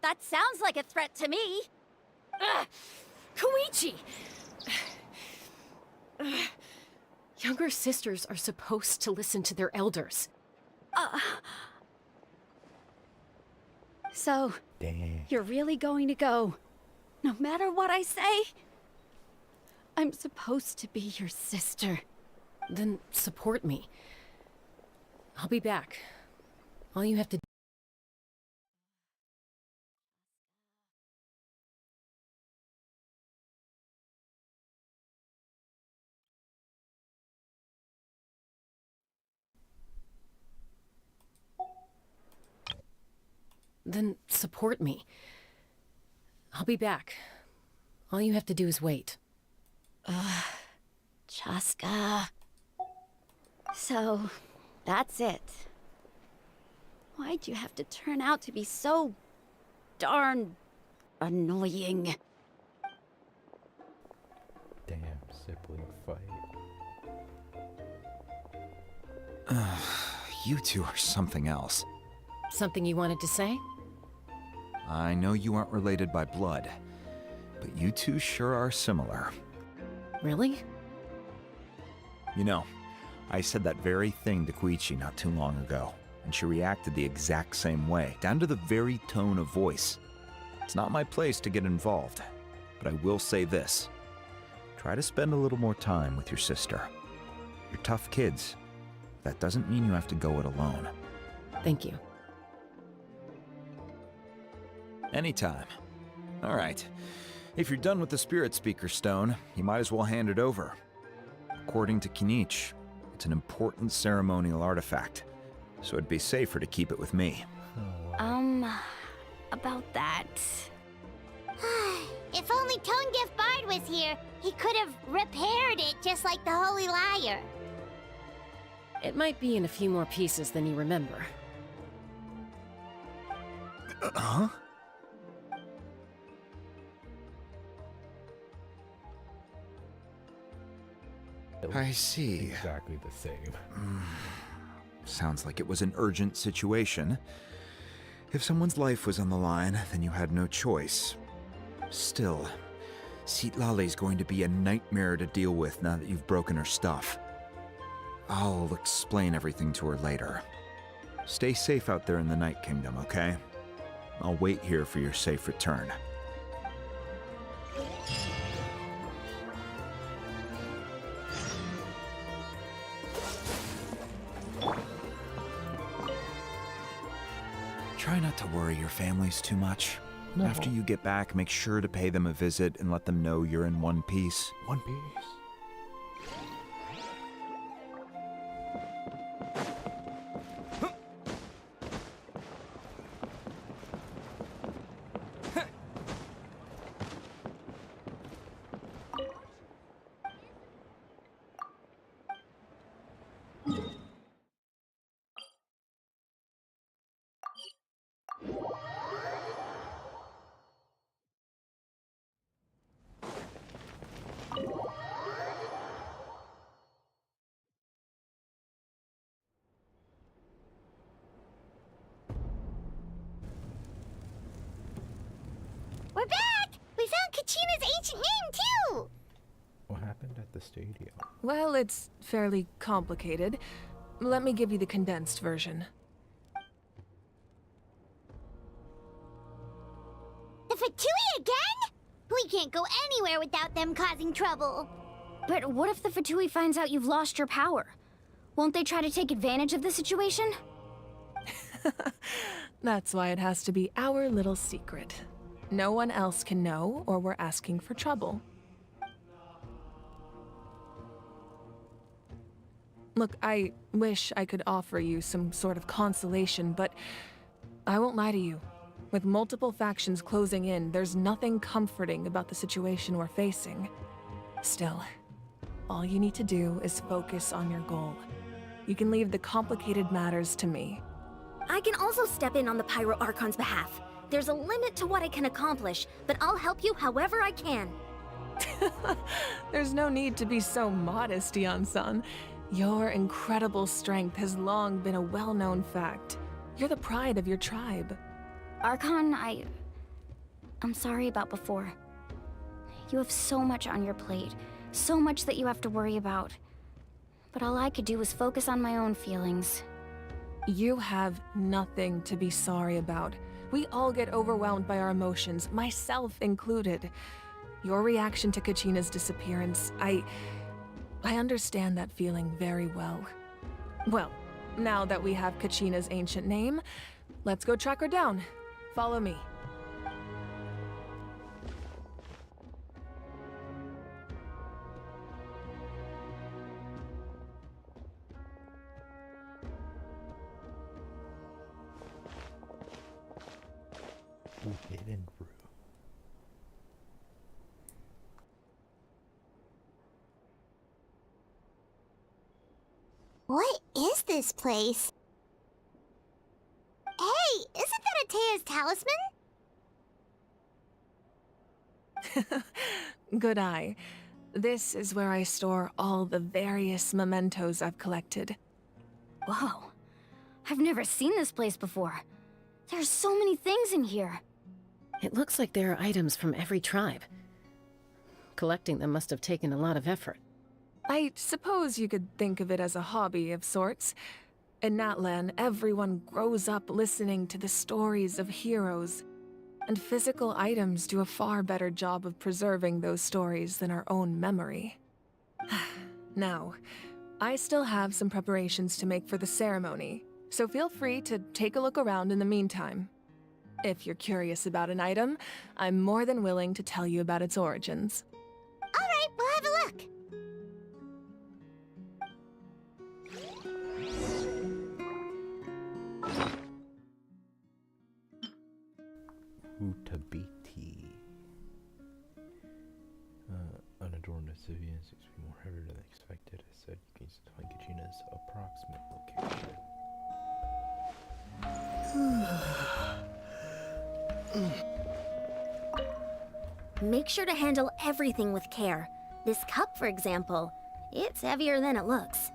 Speaker 11: That sounds like a threat to me.
Speaker 1: Koichi! Younger sisters are supposed to listen to their elders.
Speaker 11: So,
Speaker 6: Damn.
Speaker 11: you're really going to go, no matter what I say? I'm supposed to be your sister.
Speaker 1: Then support me. I'll be back. All you have to do. Then support me. I'll be back. All you have to do is wait.
Speaker 11: Chaska. So, that's it. Why'd you have to turn out to be so darn annoying?
Speaker 6: Damn sibling fight.
Speaker 2: You two are something else.
Speaker 1: Something you wanted to say?
Speaker 2: I know you aren't related by blood, but you two sure are similar.
Speaker 1: Really?
Speaker 2: You know, I said that very thing to Koichi not too long ago, and she reacted the exact same way, down to the very tone of voice. It's not my place to get involved, but I will say this. Try to spend a little more time with your sister. You're tough kids. That doesn't mean you have to go it alone.
Speaker 1: Thank you.
Speaker 2: Anytime. All right. If you're done with the Spirit Speaker Stone, you might as well hand it over. According to Kinich, it's an important ceremonial artifact, so it'd be safer to keep it with me.
Speaker 3: About that.
Speaker 4: If only Tonegif Bard was here, he could have repaired it just like the Holy Liar.
Speaker 1: It might be in a few more pieces than you remember.
Speaker 2: Huh? I see.
Speaker 6: Exactly the same.
Speaker 2: Sounds like it was an urgent situation. If someone's life was on the line, then you had no choice. Still, Citlali's going to be a nightmare to deal with now that you've broken her stuff. I'll explain everything to her later. Stay safe out there in the Night Kingdom, okay? I'll wait here for your safe return. Try not to worry your families too much.
Speaker 6: No.
Speaker 2: After you get back, make sure to pay them a visit and let them know you're in one piece.
Speaker 6: One Piece.
Speaker 4: We're back! We found Kachina's ancient name, too!
Speaker 6: What happened at the stadium?
Speaker 12: Well, it's fairly complicated. Let me give you the condensed version.
Speaker 4: The Fatui again? We can't go anywhere without them causing trouble.
Speaker 3: But what if the Fatui finds out you've lost your power? Won't they try to take advantage of the situation?
Speaker 12: That's why it has to be our little secret. No one else can know, or we're asking for trouble. Look, I wish I could offer you some sort of consolation, but I won't lie to you. With multiple factions closing in, there's nothing comforting about the situation we're facing. Still, all you need to do is focus on your goal. You can leave the complicated matters to me.
Speaker 13: I can also step in on the Pyro Archon's behalf. There's a limit to what I can accomplish, but I'll help you however I can.
Speaker 12: There's no need to be so modest, Yan-san. Your incredible strength has long been a well-known fact. You're the pride of your tribe.
Speaker 3: Archon, I'm sorry about before. You have so much on your plate, so much that you have to worry about. But all I could do was focus on my own feelings.
Speaker 12: You have nothing to be sorry about. We all get overwhelmed by our emotions, myself included. Your reaction to Kachina's disappearance, I understand that feeling very well. Well, now that we have Kachina's ancient name, let's go track her down. Follow me.
Speaker 6: Hidden room.
Speaker 4: What is this place? Hey, isn't that Atea's talisman?
Speaker 12: Good eye. This is where I store all the various mementos I've collected.
Speaker 3: Whoa. I've never seen this place before. There's so many things in here.
Speaker 1: It looks like there are items from every tribe. Collecting them must have taken a lot of effort.
Speaker 12: I suppose you could think of it as a hobby of sorts. In Natlan, everyone grows up listening to the stories of heroes, and physical items do a far better job of preserving those stories than our own memory. Now, I still have some preparations to make for the ceremony, so feel free to take a look around in the meantime. If you're curious about an item, I'm more than willing to tell you about its origins.
Speaker 4: All right, we'll have a look.
Speaker 6: Utabiti. Unadorned civilians seems to be more heavier than expected. I said you can find Kachina's approximate location.
Speaker 13: Make sure to handle everything with care. This cup, for example, it's heavier than it looks.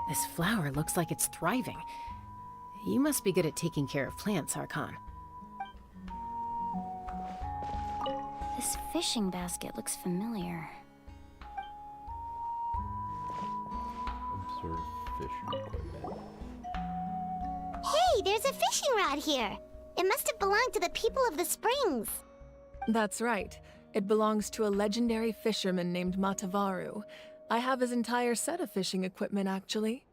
Speaker 1: This flower looks like it's thriving. You must be good at taking care of plants, Archon.
Speaker 3: This fishing basket looks familiar.
Speaker 6: other fishing equipment.
Speaker 4: Hey, there's a fishing rod here. It must have belonged to the people of the springs.
Speaker 12: That's right. It belongs to a legendary fisherman named Matavaru. I have his entire set of fishing equipment, actually.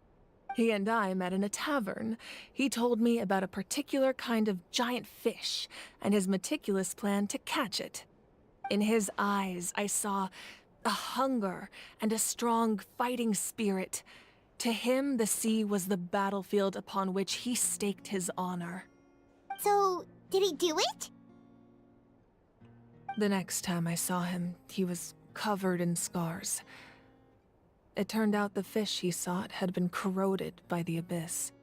Speaker 12: He and I met in a tavern. He told me about a particular kind of giant fish and his meticulous plan to catch it. In his eyes, I saw a hunger and a strong fighting spirit. To him, the sea was the battlefield upon which he staked his honor.
Speaker 4: So, did he do it?
Speaker 12: The next time I saw him, he was covered in scars. It turned out the fish he sought had been corroded by the abyss.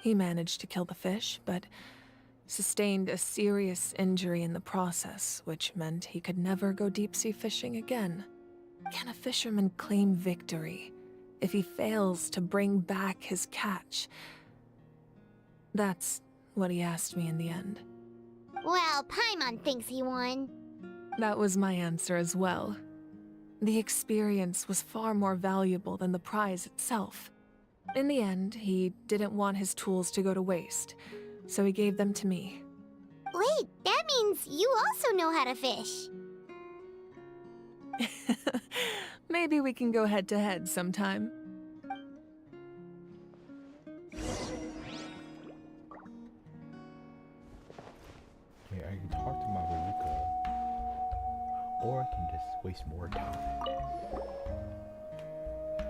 Speaker 12: He managed to kill the fish, but sustained a serious injury in the process, which meant he could never go deep-sea fishing again. Can a fisherman claim victory if he fails to bring back his catch? That's what he asked me in the end.
Speaker 4: Well, Paimon thinks he won.
Speaker 12: That was my answer as well. The experience was far more valuable than the prize itself. In the end, he didn't want his tools to go to waste, so he gave them to me.
Speaker 4: Wait, that means you also know how to fish.
Speaker 12: Maybe we can go head-to-head sometime.
Speaker 6: Yeah, I can talk to Maruka, or I can just waste more time.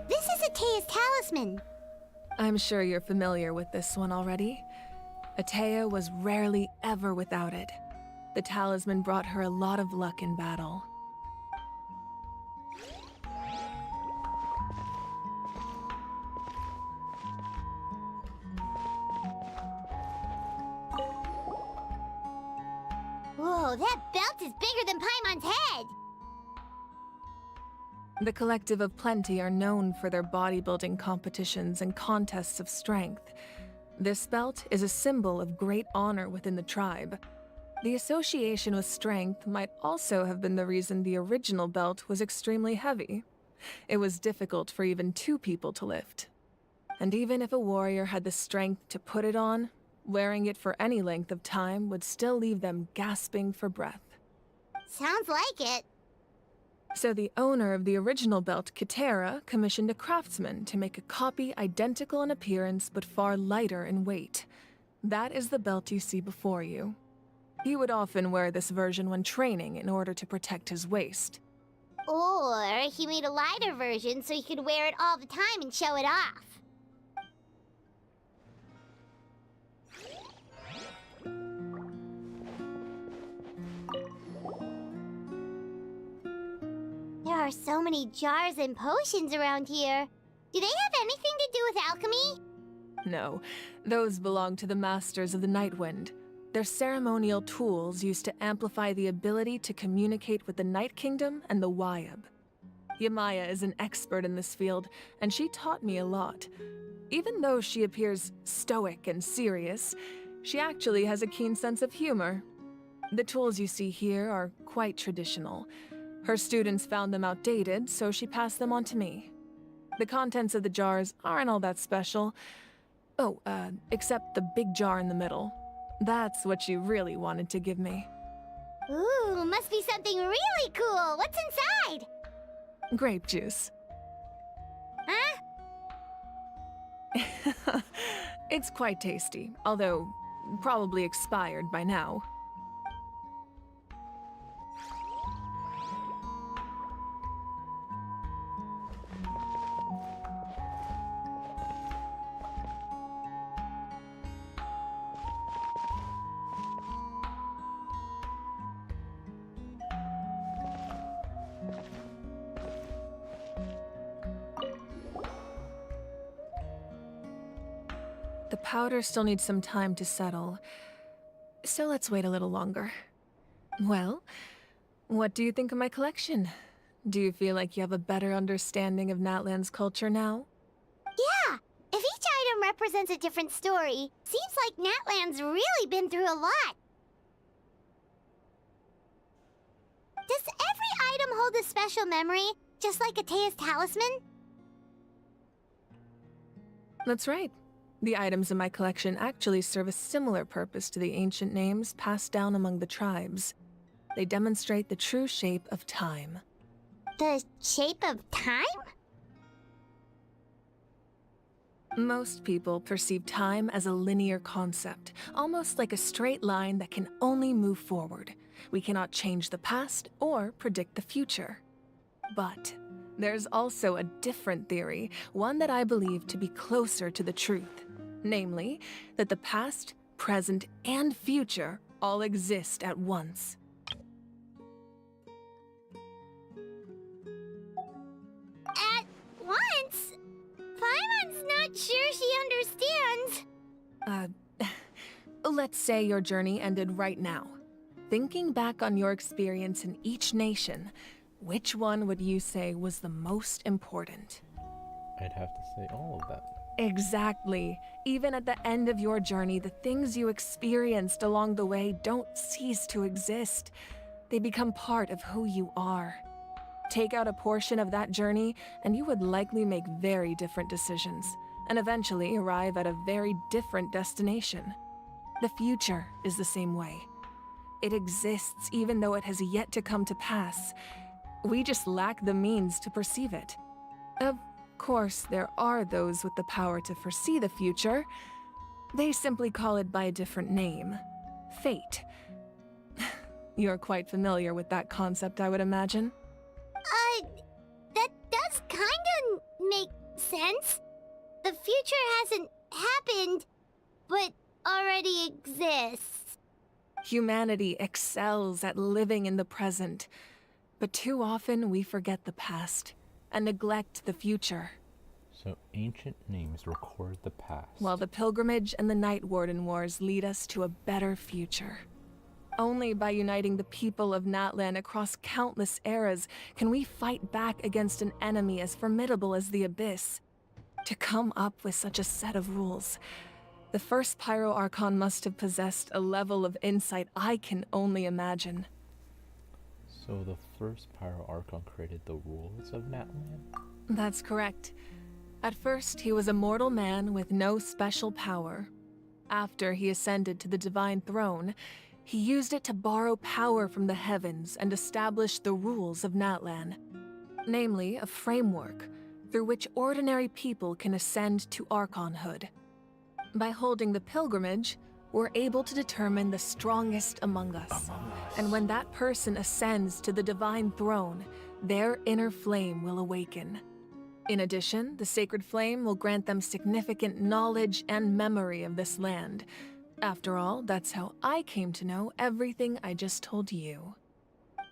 Speaker 4: This is Atea's talisman.
Speaker 12: I'm sure you're familiar with this one already. Atea was rarely ever without it. The talisman brought her a lot of luck in battle.
Speaker 4: Whoa, that belt is bigger than Paimon's head!
Speaker 12: The Collective of Plenty are known for their bodybuilding competitions and contests of strength. This belt is a symbol of great honor within the tribe. The association with strength might also have been the reason the original belt was extremely heavy. It was difficult for even two people to lift. And even if a warrior had the strength to put it on, wearing it for any length of time would still leave them gasping for breath.
Speaker 4: Sounds like it.
Speaker 12: So the owner of the original belt, Kitera, commissioned a craftsman to make a copy identical in appearance but far lighter in weight. That is the belt you see before you. He would often wear this version when training in order to protect his waist.
Speaker 4: Or he made a lighter version so he could wear it all the time and show it off. There are so many jars and potions around here. Do they have anything to do with alchemy?
Speaker 12: No, those belong to the Masters of the Nightwind. They're ceremonial tools used to amplify the ability to communicate with the Night Kingdom and the Wyab. Yamaya is an expert in this field, and she taught me a lot. Even though she appears stoic and serious, she actually has a keen sense of humor. The tools you see here are quite traditional. Her students found them outdated, so she passed them on to me. The contents of the jars aren't all that special. Oh, except the big jar in the middle. That's what she really wanted to give me.
Speaker 4: Ooh, must be something really cool. What's inside?
Speaker 12: Grape juice.
Speaker 4: Huh?
Speaker 12: It's quite tasty, although probably expired by now. The powder still needs some time to settle, so let's wait a little longer. Well, what do you think of my collection? Do you feel like you have a better understanding of Natlan's culture now?
Speaker 4: Yeah! If each item represents a different story, seems like Natlan's really been through a lot. Does every item hold a special memory, just like Atea's talisman?
Speaker 12: That's right. The items in my collection actually serve a similar purpose to the ancient names passed down among the tribes. They demonstrate the true shape of time.
Speaker 4: The shape of time?
Speaker 12: Most people perceive time as a linear concept, almost like a straight line that can only move forward. We cannot change the past or predict the future. But there's also a different theory, one that I believe to be closer to the truth. Namely, that the past, present, and future all exist at once.
Speaker 4: At once? Paimon's not sure she understands.
Speaker 12: Let's say your journey ended right now. Thinking back on your experience in each nation, which one would you say was the most important?
Speaker 6: I'd have to say all of them.
Speaker 12: Exactly. Even at the end of your journey, the things you experienced along the way don't cease to exist. They become part of who you are. Take out a portion of that journey, and you would likely make very different decisions, and eventually arrive at a very different destination. The future is the same way. It exists even though it has yet to come to pass. We just lack the means to perceive it. Of course, there are those with the power to foresee the future. They simply call it by a different name. Fate. You're quite familiar with that concept, I would imagine.
Speaker 4: That does kinda make sense. The future hasn't happened, but already exists.
Speaker 12: Humanity excels at living in the present, but too often we forget the past and neglect the future.
Speaker 6: So ancient names record the past.
Speaker 12: While the pilgrimage and the Night Warden Wars lead us to a better future. Only by uniting the people of Natlan across countless eras can we fight back against an enemy as formidable as the Abyss. To come up with such a set of rules, the first Pyro Archon must have possessed a level of insight I can only imagine.
Speaker 6: So the first Pyro Archon created the rules of Natlan?
Speaker 12: That's correct. At first, he was a mortal man with no special power. After he ascended to the Divine Throne, he used it to borrow power from the heavens and establish the rules of Natlan. Namely, a framework through which ordinary people can ascend to Archonhood. By holding the pilgrimage, we're able to determine the strongest among us. And when that person ascends to the Divine Throne, their inner flame will awaken. In addition, the sacred flame will grant them significant knowledge and memory of this land. After all, that's how I came to know everything I just told you.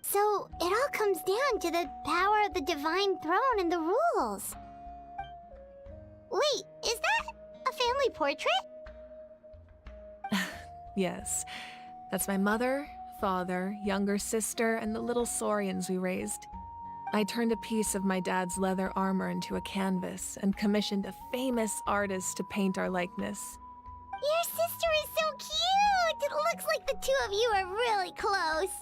Speaker 4: So, it all comes down to the power of the Divine Throne and the rules. Wait, is that a family portrait?
Speaker 12: Yes, that's my mother, father, younger sister, and the little saurians we raised. I turned a piece of my dad's leather armor into a canvas and commissioned a famous artist to paint our likeness.
Speaker 4: Your sister is so cute! It looks like the two of you are really close.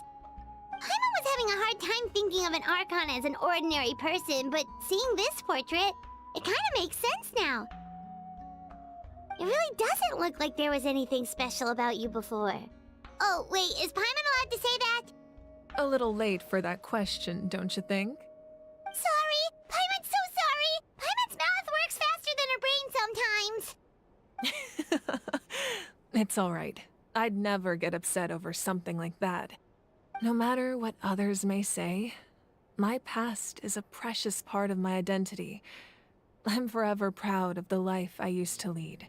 Speaker 4: Paimon was having a hard time thinking of an Archon as an ordinary person, but seeing this portrait, it kind of makes sense now. It really doesn't look like there was anything special about you before. Oh, wait, is Paimon allowed to say that?
Speaker 12: A little late for that question, don't you think?
Speaker 4: Sorry! Paimon's so sorry! Paimon's mouth works faster than her brain sometimes!
Speaker 12: It's all right. I'd never get upset over something like that. No matter what others may say, my past is a precious part of my identity. I'm forever proud of the life I used to lead.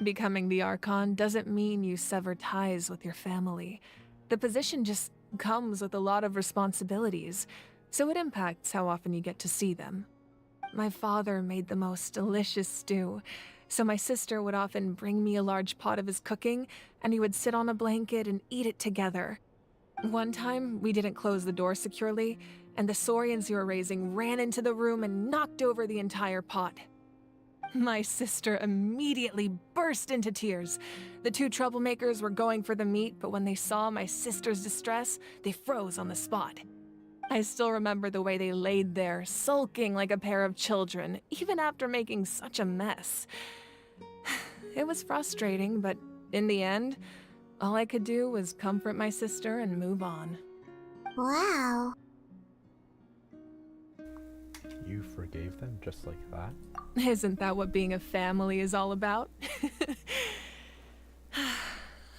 Speaker 12: Becoming the Archon doesn't mean you sever ties with your family. The position just comes with a lot of responsibilities, so it impacts how often you get to see them. My father made the most delicious stew, so my sister would often bring me a large pot of his cooking, and we would sit on a blanket and eat it together. One time, we didn't close the door securely, and the saurians we were raising ran into the room and knocked over the entire pot. My sister immediately burst into tears. The two troublemakers were going for the meat, but when they saw my sister's distress, they froze on the spot. I still remember the way they laid there, sulking like a pair of children, even after making such a mess. It was frustrating, but in the end, all I could do was comfort my sister and move on.
Speaker 4: Wow.
Speaker 6: You forgave them just like that?
Speaker 12: Isn't that what being a family is all about?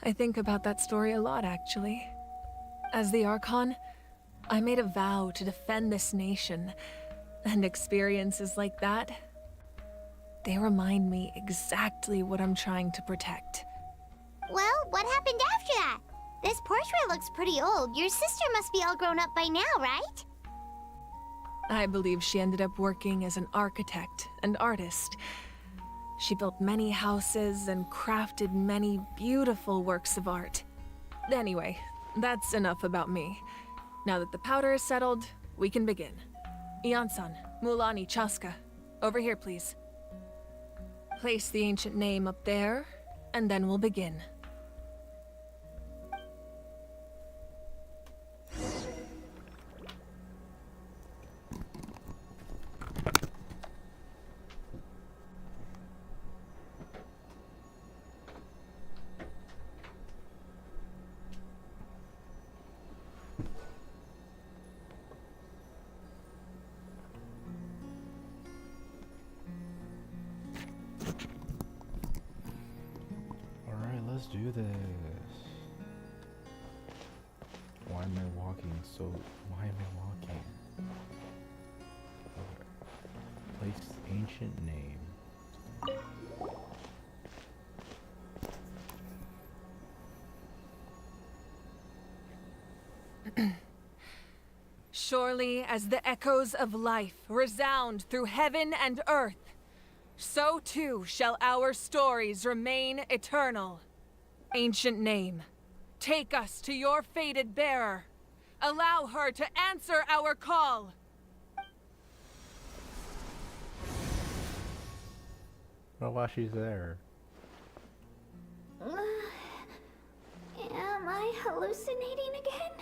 Speaker 12: I think about that story a lot, actually. As the Archon, I made a vow to defend this nation, and experiences like that, they remind me exactly what I'm trying to protect.
Speaker 4: Well, what happened after that? This portrait looks pretty old. Your sister must be all grown up by now, right?
Speaker 12: I believe she ended up working as an architect and artist. She built many houses and crafted many beautiful works of art. Anyway, that's enough about me. Now that the powder is settled, we can begin. Ian-san, Mulani, Chaska, over here, please. Place the ancient name up there, and then we'll begin.
Speaker 6: Let's do this. Why am I walking so... Why am I walking? Okay. Place ancient name.
Speaker 12: Surely as the echoes of life resound through heaven and earth, so too shall our stories remain eternal. Ancient name, take us to your fated bearer. Allow her to answer our call.
Speaker 6: Well, while she's there.
Speaker 4: Am I hallucinating again?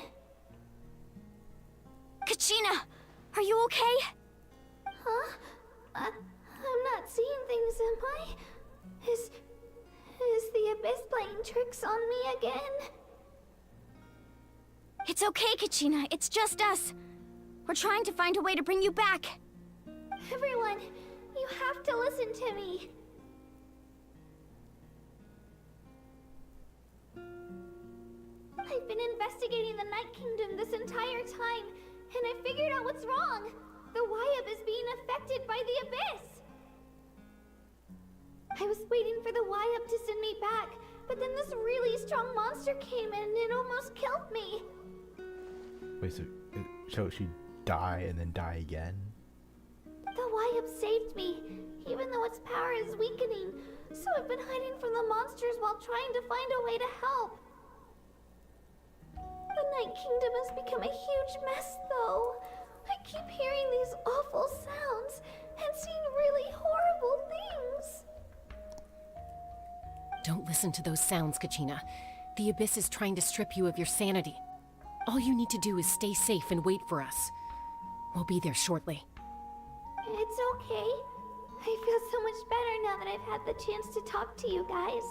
Speaker 3: Kachina, are you okay?
Speaker 4: Huh? I'm not seeing things, am I? Is the Abyss playing tricks on me again?
Speaker 3: It's okay, Kachina. It's just us. We're trying to find a way to bring you back.
Speaker 4: Everyone, you have to listen to me. I've been investigating the Night Kingdom this entire time, and I figured out what's wrong. The Wyab is being affected by the Abyss. I was waiting for the Wyab to send me back, but then this really strong monster came in and it almost killed me.
Speaker 6: Wait, so she die and then die again?
Speaker 4: The Wyab saved me, even though its power is weakening, so I've been hiding from the monsters while trying to find a way to help. The Night Kingdom has become a huge mess, though. I keep hearing these awful sounds and seeing really horrible things.
Speaker 1: Don't listen to those sounds, Kachina. The Abyss is trying to strip you of your sanity. All you need to do is stay safe and wait for us. We'll be there shortly.
Speaker 4: It's okay. I feel so much better now that I've had the chance to talk to you guys.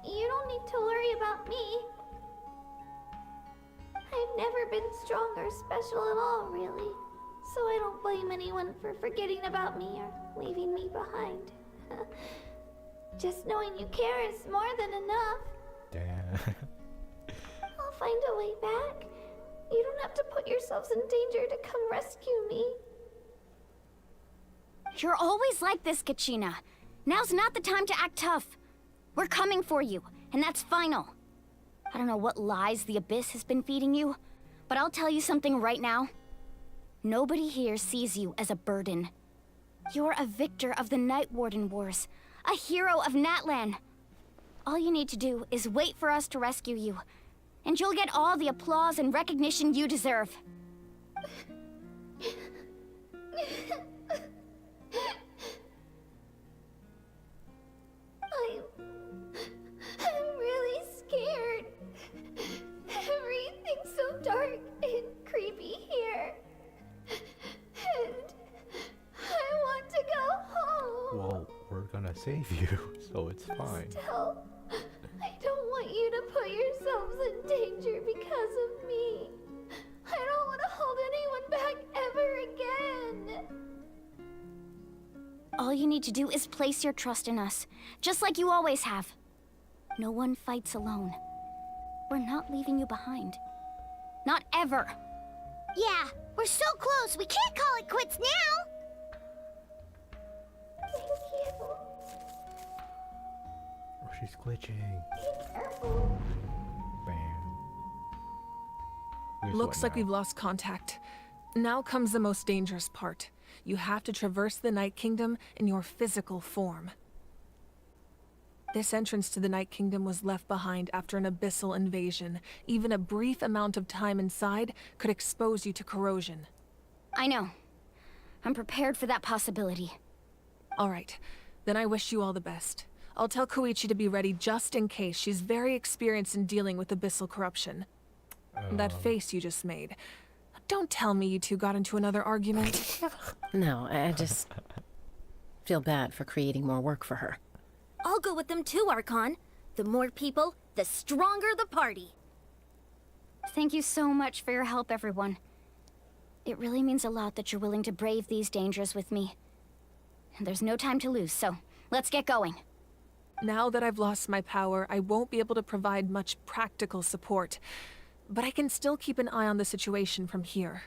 Speaker 4: You don't need to worry about me. I've never been strong or special at all, really. So I don't blame anyone for forgetting about me or leaving me behind. Just knowing you care is more than enough.
Speaker 6: Damn.
Speaker 4: I'll find a way back. You don't have to put yourselves in danger to come rescue me.
Speaker 3: You're always like this, Kachina. Now's not the time to act tough. We're coming for you, and that's final. I don't know what lies the Abyss has been feeding you, but I'll tell you something right now. Nobody here sees you as a burden. You're a victor of the Night Warden Wars, a hero of Natlan. All you need to do is wait for us to rescue you, and you'll get all the applause and recognition you deserve.
Speaker 4: I'm really scared. Everything's so dark and creepy here. And I want to go home.
Speaker 6: Well, we're gonna save you, so it's fine.
Speaker 4: Still, I don't want you to put yourselves in danger because of me. I don't want to hold anyone back ever again.
Speaker 3: All you need to do is place your trust in us, just like you always have. No one fights alone. We're not leaving you behind. Not ever.
Speaker 4: Yeah, we're so close. We can't call it quits now. Thank you.
Speaker 6: Oh, she's glitching.
Speaker 4: Be careful.
Speaker 6: Bam. Here's
Speaker 12: Looks
Speaker 6: what
Speaker 12: like
Speaker 6: now?
Speaker 12: we've lost contact. Now comes the most dangerous part. You have to traverse the Night Kingdom in your physical form. This entrance to the Night Kingdom was left behind after an abyssal invasion. Even a brief amount of time inside could expose you to corrosion.
Speaker 3: I know. I'm prepared for that possibility.
Speaker 12: All right, then I wish you all the best. I'll tell Koichi to be ready just in case. She's very experienced in dealing with abyssal corruption. That face you just made. Don't tell me you two got into another argument.
Speaker 1: No, I just feel bad for creating more work for her.
Speaker 13: I'll go with them too, Archon. The more people, the stronger the party.
Speaker 3: Thank you so much for your help, everyone. It really means a lot that you're willing to brave these dangers with me. And there's no time to lose, so let's get going.
Speaker 12: Now that I've lost my power, I won't be able to provide much practical support. But I can still keep an eye on the situation from here.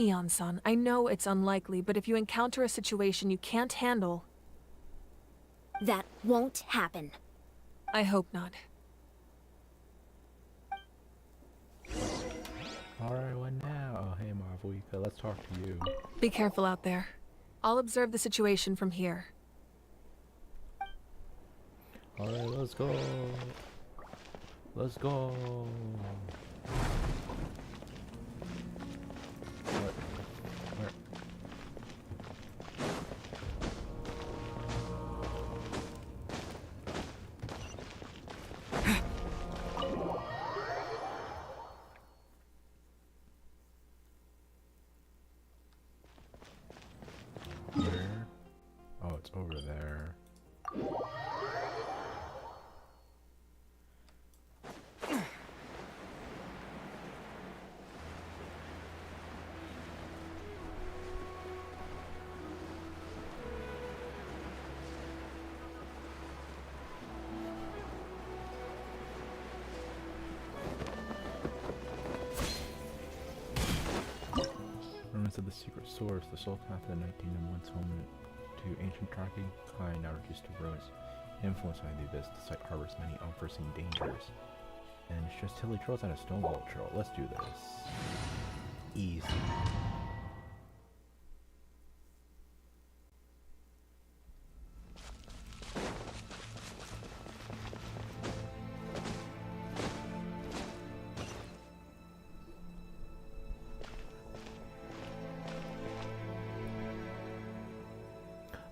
Speaker 12: Eon-san, I know it's unlikely, but if you encounter a situation you can't handle...
Speaker 13: That won't happen.
Speaker 12: I hope not.
Speaker 6: Alright, what now? Oh, hey Marvelika, let's talk to you.
Speaker 12: Be careful out there. I'll observe the situation from here.
Speaker 6: Alright, let's go. Let's go. What? Where? Where? Oh, it's over there. Remnants of the secret source, the Soul Path of the Night Kingdom once home to ancient dragon kind now reduced to ruins. Influenced by the abyss, the site harbors many unforeseen dangers. And it's just hilly trails and a stone wall trail. Let's do this. Easy.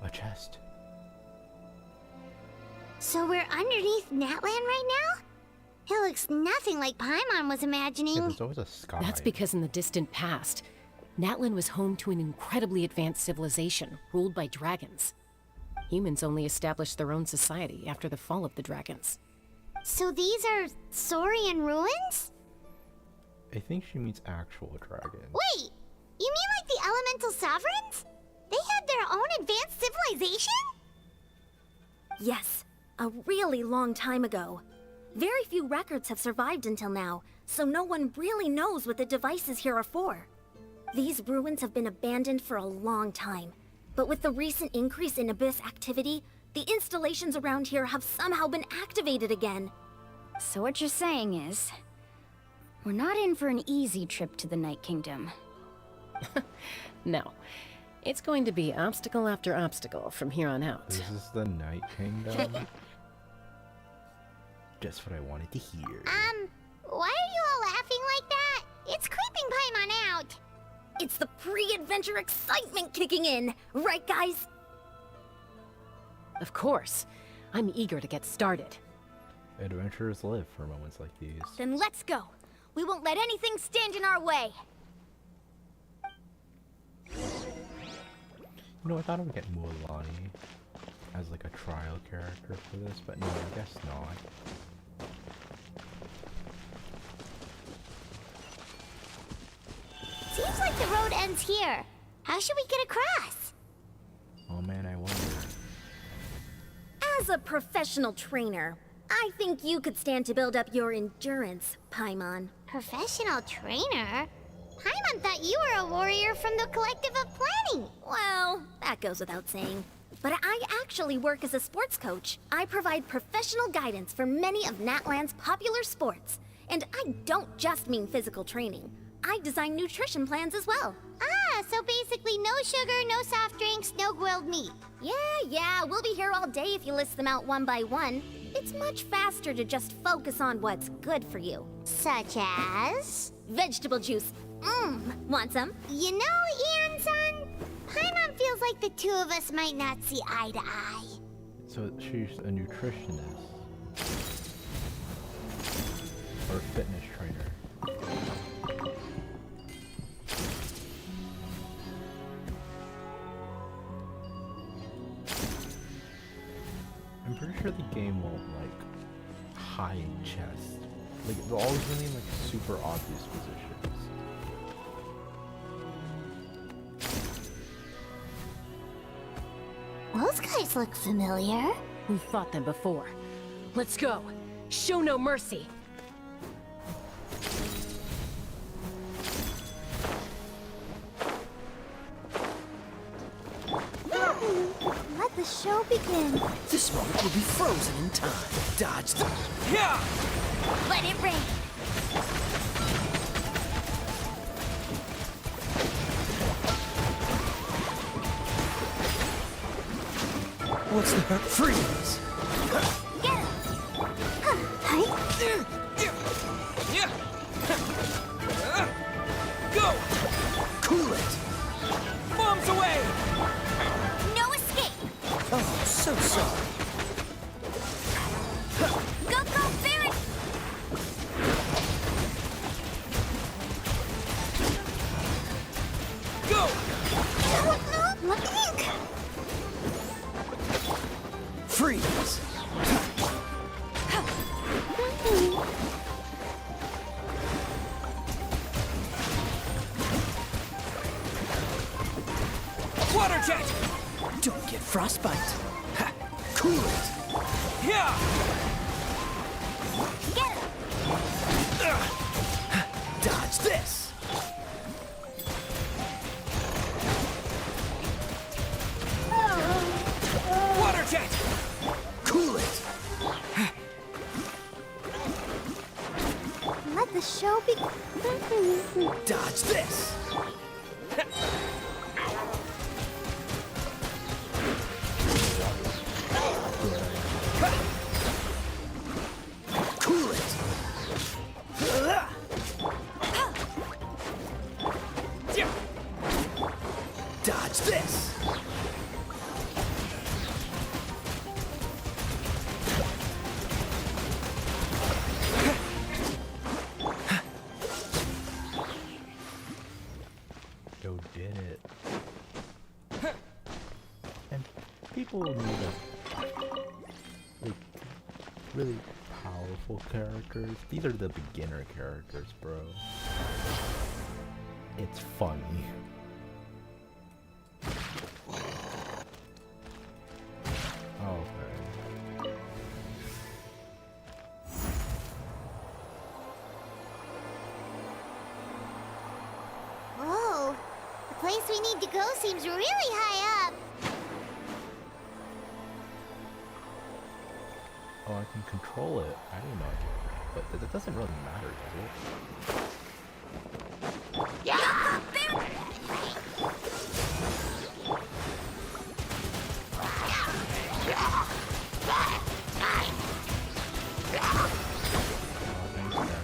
Speaker 6: A chest.
Speaker 4: So we're underneath Natlan right now? It looks nothing like Paimon was imagining.
Speaker 6: Yeah, there's always a sky.
Speaker 1: That's because in the distant past, Natlan was home to an incredibly advanced civilization ruled by dragons. Humans only established their own society after the fall of the dragons.
Speaker 4: So these are Saurian ruins?
Speaker 6: I think she means actual dragons.
Speaker 4: Wait, you mean like the elemental sovereigns? They had their own advanced civilization?
Speaker 13: Yes, a really long time ago. Very few records have survived until now, so no one really knows what the devices here are for. These ruins have been abandoned for a long time, but with the recent increase in Abyss activity, the installations around here have somehow been activated again.
Speaker 3: So what you're saying is, we're not in for an easy trip to the Night Kingdom.
Speaker 1: No. It's going to be obstacle after obstacle from here on out.
Speaker 6: This is the Night Kingdom. Just what I wanted to hear.
Speaker 4: Why are you all laughing like that? It's creeping Paimon out.
Speaker 13: It's the pre-adventure excitement kicking in, right guys?
Speaker 1: Of course. I'm eager to get started.
Speaker 6: Adventurers live for moments like these.
Speaker 3: Then let's go. We won't let anything stand in our way.
Speaker 6: You know, I thought I would get Mualani. as like a trial character for this, but no, I guess not.
Speaker 4: Seems like the road ends here. How should we get across?
Speaker 6: Oh man, I wonder.
Speaker 13: As a professional trainer, I think you could stand to build up your endurance, Paimon.
Speaker 4: Professional trainer? Paimon thought you were a warrior from the Collective of Planning.
Speaker 13: Well, that goes without saying. But I actually work as a sports coach. I provide professional guidance for many of Natlan's popular sports. And I don't just mean physical training. I design nutrition plans as well.
Speaker 4: Ah, so basically no sugar, no soft drinks, no grilled meat.
Speaker 13: Yeah, we'll be here all day if you list them out one by one. It's much faster to just focus on what's good for you.
Speaker 4: Such as?
Speaker 13: Vegetable juice. Want some?
Speaker 4: You know, Ian-san, Paimon feels like the two of us might not see eye to eye.
Speaker 6: So she's a nutritionist. Or fitness trainer. I'm pretty sure the game won't like hide chest. Like they're always gonna be in like super obvious positions.
Speaker 4: Those guys look familiar.
Speaker 1: We've fought them before. Let's go. Show no mercy.
Speaker 4: Let the show begin.
Speaker 14: This moment will be frozen in time. Dodge the... Yeah!
Speaker 4: Let it rain.
Speaker 14: What's the hurt? Freeze!
Speaker 4: Get him!
Speaker 14: Go! Cool it! Bombs away!
Speaker 4: No escape!
Speaker 14: Oh, so sorry.
Speaker 4: Go, Barret!
Speaker 14: Go! Freeze! Water jet! Don't get frostbite. Ha. Cool it. Yeah!
Speaker 4: Get him!
Speaker 14: Dodge this! Water jet! Cool it!
Speaker 4: Let the show begin.
Speaker 14: Dodge this! Cool it! Dodge this!
Speaker 6: Yo, did it. And people need like really powerful characters. These are the beginner characters, bro. It's funny. Okay.
Speaker 4: Whoa, the place we need to go seems really high up.
Speaker 6: Oh, I can control it. I didn't know I could. But that doesn't really matter, does it?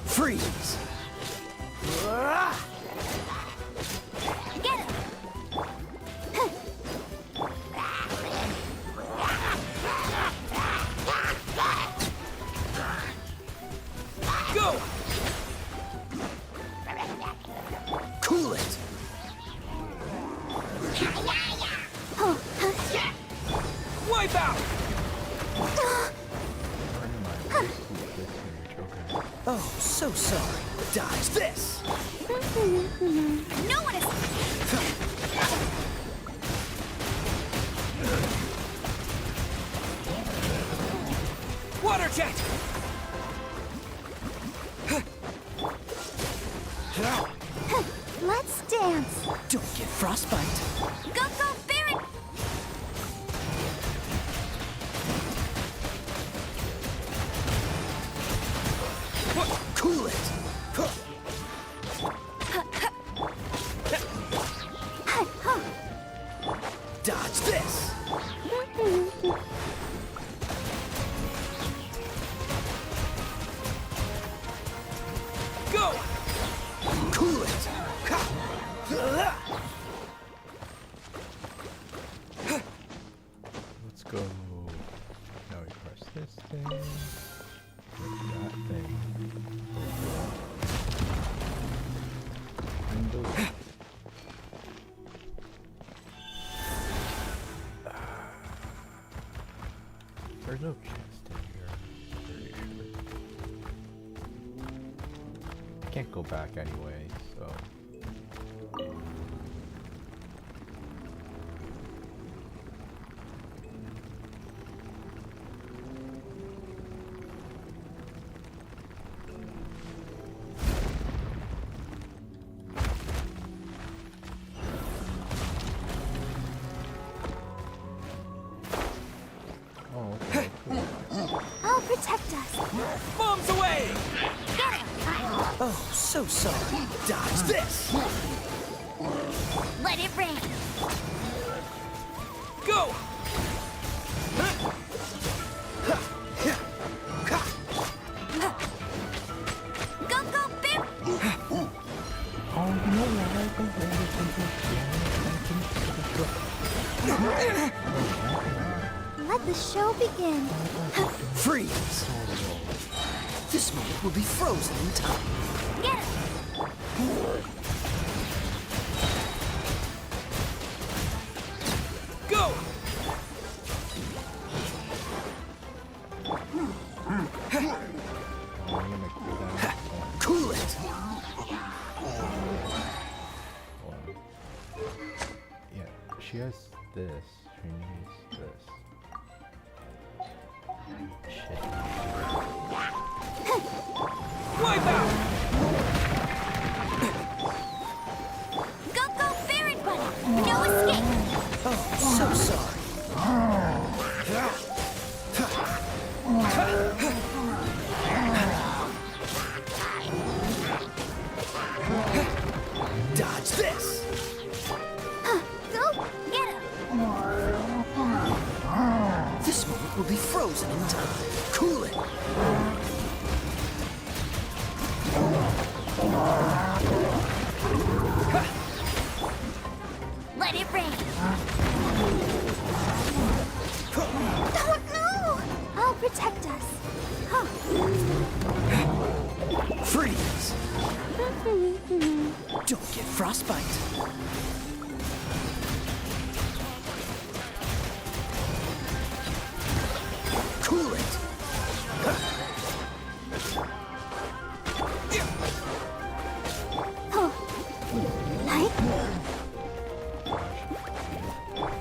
Speaker 14: Freeze!
Speaker 4: Get him!
Speaker 14: Go! Cool it! Wipe out! so sorry. Dodge this!
Speaker 3: No one is...
Speaker 14: Water jet!
Speaker 4: Let's dance.
Speaker 14: Don't get frostbite.
Speaker 3: Go, Baron!
Speaker 14: Cool it! Dodge this! Go! Cool it!
Speaker 6: Let's go. Now we press this thing. That thing. And those. There's no chest in here. Pretty sure. Can't go back anyway, so.
Speaker 4: I'll protect us.
Speaker 14: Bombs away!
Speaker 4: Get him!
Speaker 14: Oh, so sorry. Dodge this!
Speaker 3: Let it rain!
Speaker 14: Go!
Speaker 3: Go, Baron!
Speaker 6: Oh, you know
Speaker 4: Let the show begin.
Speaker 14: Freeze! This moment will be frozen in time.
Speaker 3: Get him!
Speaker 14: Go! Cool it!
Speaker 6: Yeah, she has this. She needs this. Shit.
Speaker 14: Wipe out!
Speaker 3: Go, Baron, buddy! No escape!
Speaker 14: Oh, so sorry. Dodge this!
Speaker 4: Go!
Speaker 3: Get him!
Speaker 14: This moment will be frozen in time. Cool it!
Speaker 3: Let it rain!
Speaker 4: Oh, no! I'll protect us. Huh.
Speaker 14: Freeze! Don't get frostbite. Cool it!
Speaker 4: Oh. Like?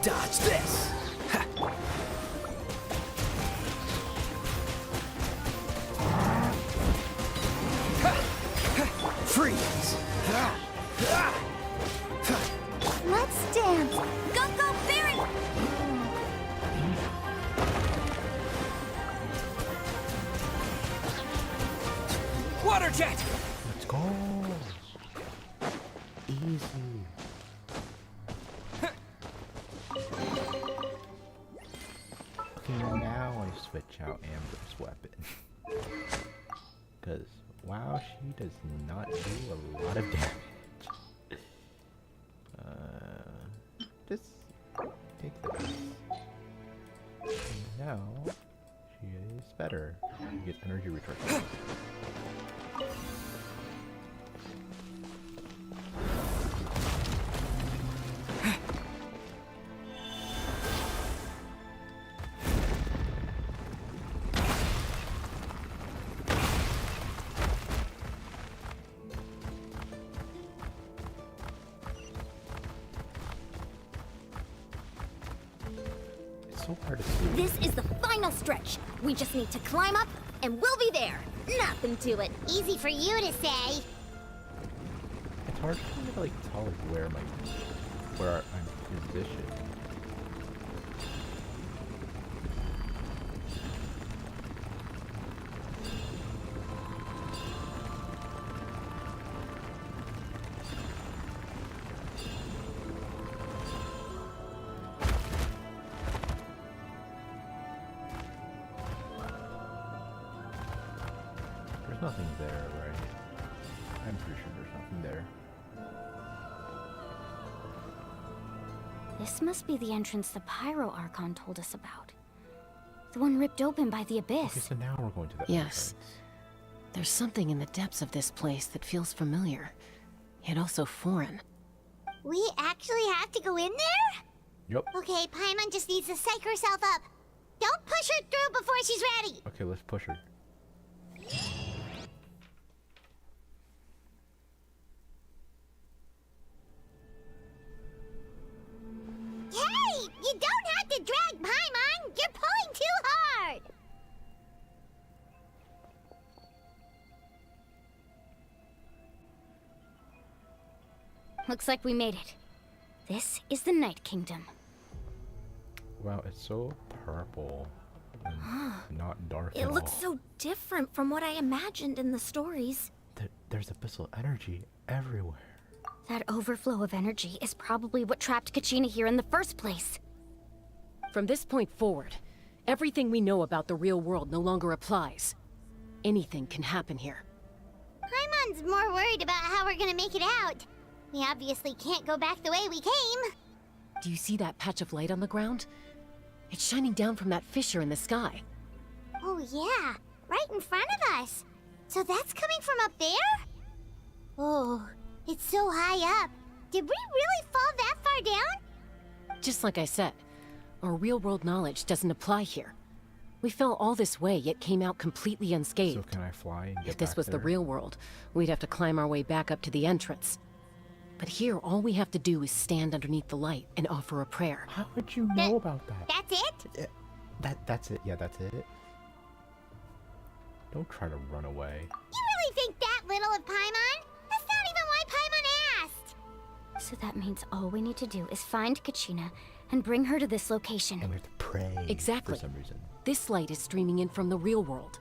Speaker 14: Dodge this! Freeze!
Speaker 4: Let's dance.
Speaker 3: Go, Baron!
Speaker 14: Water jet!
Speaker 6: Let's go. Easy. Okay, now I switch out Amber's weapon. Because, wow, she does not do a lot of damage. Just take this. And now, she is better. You get energy return. It's so hard to see.
Speaker 13: This is the final stretch. We just need to climb up, and we'll be there. Nothing to it.
Speaker 4: Easy for you to say.
Speaker 6: It's hard for me to like tell like where I'm positioned. There's nothing there, right? I'm pretty sure there's nothing there.
Speaker 3: This must be the entrance the Pyro Archon told us about. The one ripped open by the Abyss.
Speaker 6: Okay, so now we're going to the
Speaker 1: Yes. There's something in the depths of this place that feels familiar, yet also foreign.
Speaker 4: We actually have to go in there?
Speaker 6: Yep.
Speaker 4: Okay, Paimon just needs to psych herself up. Don't push her through before she's ready.
Speaker 6: Okay, let's push her.
Speaker 4: Hey! You don't have to drag Paimon! You're pulling too hard!
Speaker 3: Looks like we made it. This is the Night Kingdom.
Speaker 6: Wow, it's so purple and not dark
Speaker 13: It
Speaker 6: at
Speaker 13: looks
Speaker 6: all.
Speaker 13: so different from what I imagined in the stories.
Speaker 6: There's abyssal energy everywhere.
Speaker 3: That overflow of energy is probably what trapped Kachina here in the first place.
Speaker 1: From this point forward, everything we know about the real world no longer applies. Anything can happen here.
Speaker 4: Paimon's more worried about how we're gonna make it out. We obviously can't go back the way we came.
Speaker 1: Do you see that patch of light on the ground? It's shining down from that fissure in the sky.
Speaker 4: Oh yeah, right in front of us. So that's coming from up there? Oh, it's so high up. Did we really fall that far down?
Speaker 1: Just like I said, our real-world knowledge doesn't apply here. We fell all this way, yet came out completely unscathed.
Speaker 6: So can I fly and get
Speaker 1: If this
Speaker 6: back
Speaker 1: was
Speaker 6: there?
Speaker 1: the real world, we'd have to climb our way back up to the entrance. But here, all we have to do is stand underneath the light and offer a prayer.
Speaker 6: How would you know about that?
Speaker 4: That's it?
Speaker 6: That's it. Yeah, that's it. Don't try to run away.
Speaker 4: You really think that little of Paimon? That's not even why Paimon asked.
Speaker 3: So that means all we need to do is find Kachina and bring her to this location.
Speaker 6: And we have to pray
Speaker 1: Exactly.
Speaker 6: for some reason.
Speaker 1: This light is streaming in from the real world.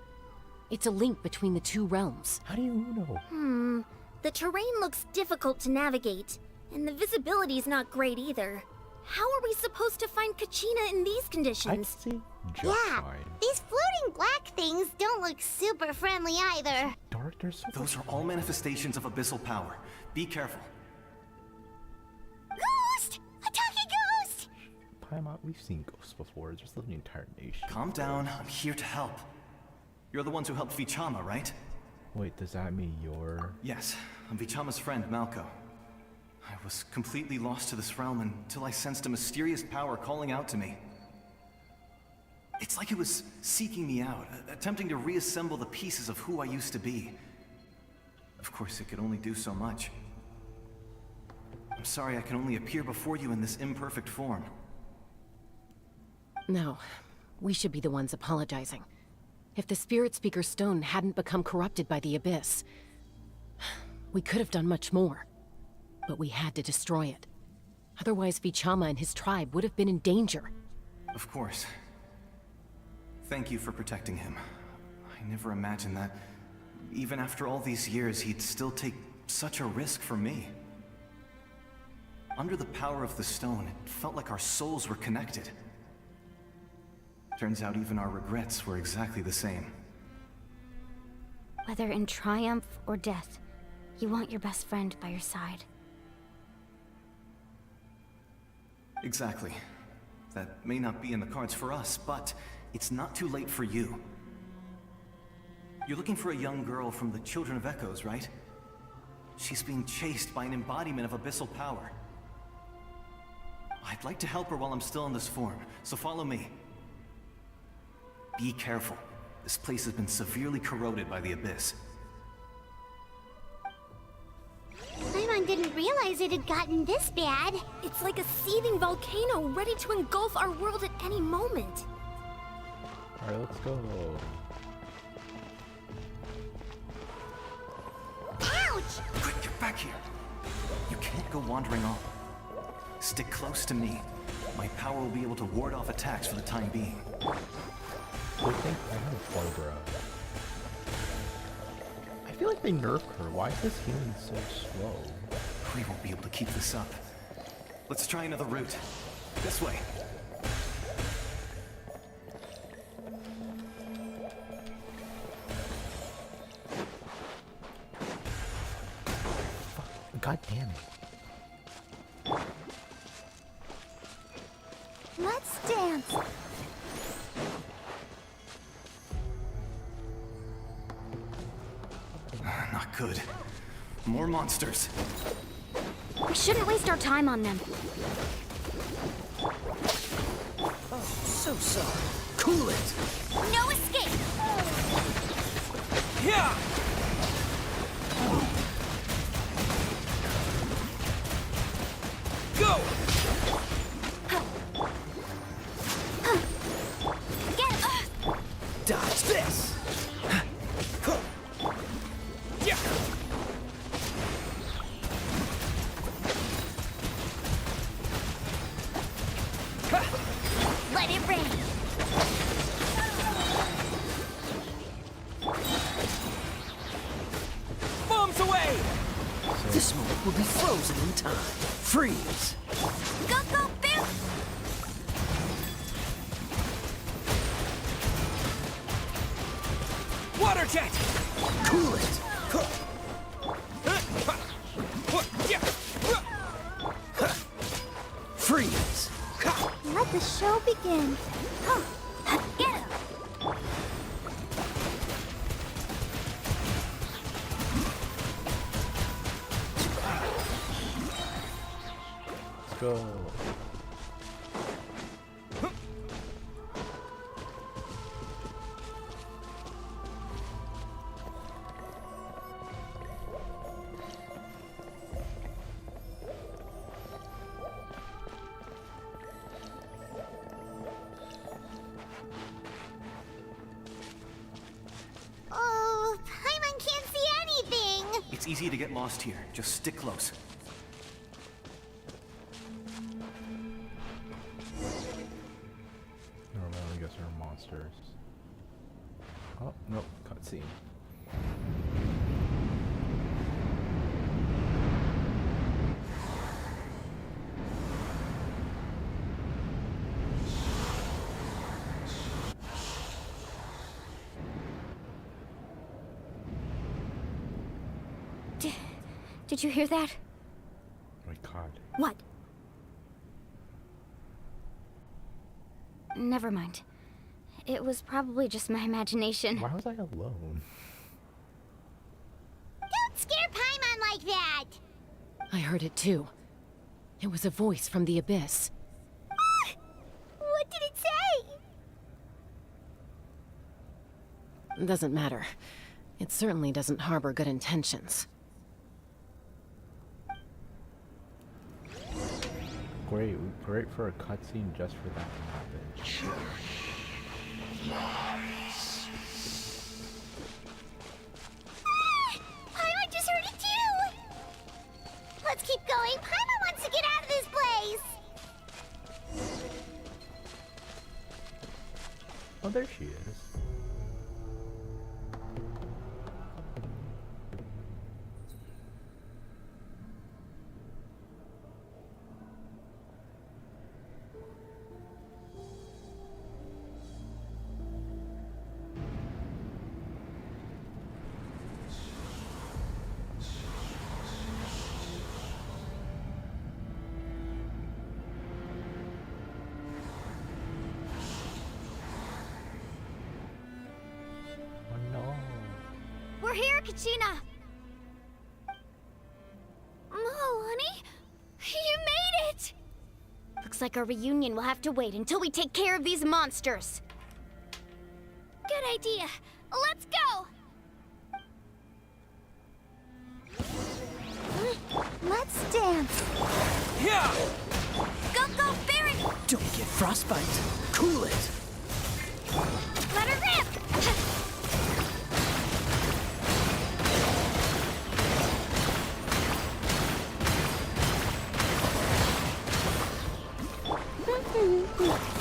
Speaker 1: It's a link between the two realms.
Speaker 6: How do you know?
Speaker 13: The terrain looks difficult to navigate, and the visibility's not great either. How are we supposed to find Kachina in these
Speaker 6: I can
Speaker 13: conditions?
Speaker 6: see just
Speaker 4: Yeah,
Speaker 6: fine.
Speaker 4: these floating black things don't look super friendly either.
Speaker 6: Dark, there's so
Speaker 10: Those are all manifestations of abyssal power. Be careful.
Speaker 4: Ghost! A talking ghost!
Speaker 6: Paimon, we've seen ghosts before. There's the entire nation.
Speaker 10: Calm down, I'm here to help. You're the ones who helped Vichama, right?
Speaker 6: Wait, does that mean you're...
Speaker 10: Yes, I'm Vichama's friend, Malco. I was completely lost to this realm until I sensed a mysterious power calling out to me. It's like it was seeking me out, attempting to reassemble the pieces of who I used to be. Of course, it could only do so much. I'm sorry I can only appear before you in this imperfect form.
Speaker 1: No, we should be the ones apologizing. If the Spirit Speaker Stone hadn't become corrupted by the Abyss, we could have done much more. But we had to destroy it. Otherwise, Vichama and his tribe would have been in danger.
Speaker 10: Of course. Thank you for protecting him. I never imagined that, even after all these years, he'd still take such a risk for me. Under the power of the stone, it felt like our souls were connected. Turns out even our regrets were exactly the same.
Speaker 3: Whether in triumph or death, you want your best friend by your side.
Speaker 10: Exactly. That may not be in the cards for us, but it's not too late for you. You're looking for a young girl from the Children of Echoes, right? She's being chased by an embodiment of abyssal power. I'd like to help her while I'm still in this form, so follow me. Be careful. This place has been severely corroded by the Abyss.
Speaker 4: Paimon didn't realize it had gotten this bad.
Speaker 13: It's like a seething volcano ready to engulf our world at any moment.
Speaker 6: Alright, let's go.
Speaker 4: Ouch!
Speaker 10: Quick, get back here. You can't go wandering off. Stick close to me. My power will be able to ward off attacks for the time being.
Speaker 6: I think I have Barbara. I feel like they nerfed her. Why is this healing so slow?
Speaker 10: We won't be able to keep this up. Let's try another route. This way.
Speaker 6: God damn it.
Speaker 4: Let's dance.
Speaker 10: Not good. More monsters.
Speaker 3: We shouldn't waste our time on them.
Speaker 14: Oh, so sorry. Cool it.
Speaker 4: No escape.
Speaker 14: Yeah. Go.
Speaker 4: Get it.
Speaker 14: Dodge this. Yeah.
Speaker 4: Let it rain.
Speaker 14: Bombs away. This moment will be frozen in time. Freeze.
Speaker 4: Go, go, Bill!
Speaker 14: Water jet. Cool it. Freeze.
Speaker 4: Let the show begin. Get him!
Speaker 6: Let's go.
Speaker 4: Oh, Paimon can't see anything.
Speaker 10: It's easy to get lost here. Just stick close.
Speaker 6: Normally, I guess are monsters. Oh, nope, cutscene.
Speaker 3: Did you hear that?
Speaker 6: Oh my god.
Speaker 3: What? Never mind. It was probably just my imagination.
Speaker 6: Why was I alone?
Speaker 4: Don't scare Paimon like that.
Speaker 1: I heard it too. It was a voice from the abyss.
Speaker 4: What did it say?
Speaker 1: Doesn't matter. It certainly doesn't harbor good intentions.
Speaker 6: Great for a cutscene just for that to happen.
Speaker 4: Paimon just heard it too. Let's keep going. Paimon wants to get out of this place.
Speaker 6: Oh, there she is.
Speaker 3: We're here, Kachina! Oh, honey? You made it! Looks like our reunion will have to wait until we take care of these monsters. Good idea. Let's go!
Speaker 4: Let's
Speaker 13: Let's dance.
Speaker 14: Yeah!
Speaker 13: Go, go, Barry!
Speaker 14: Don't get frostbite. Cool it.
Speaker 4: Let her rip!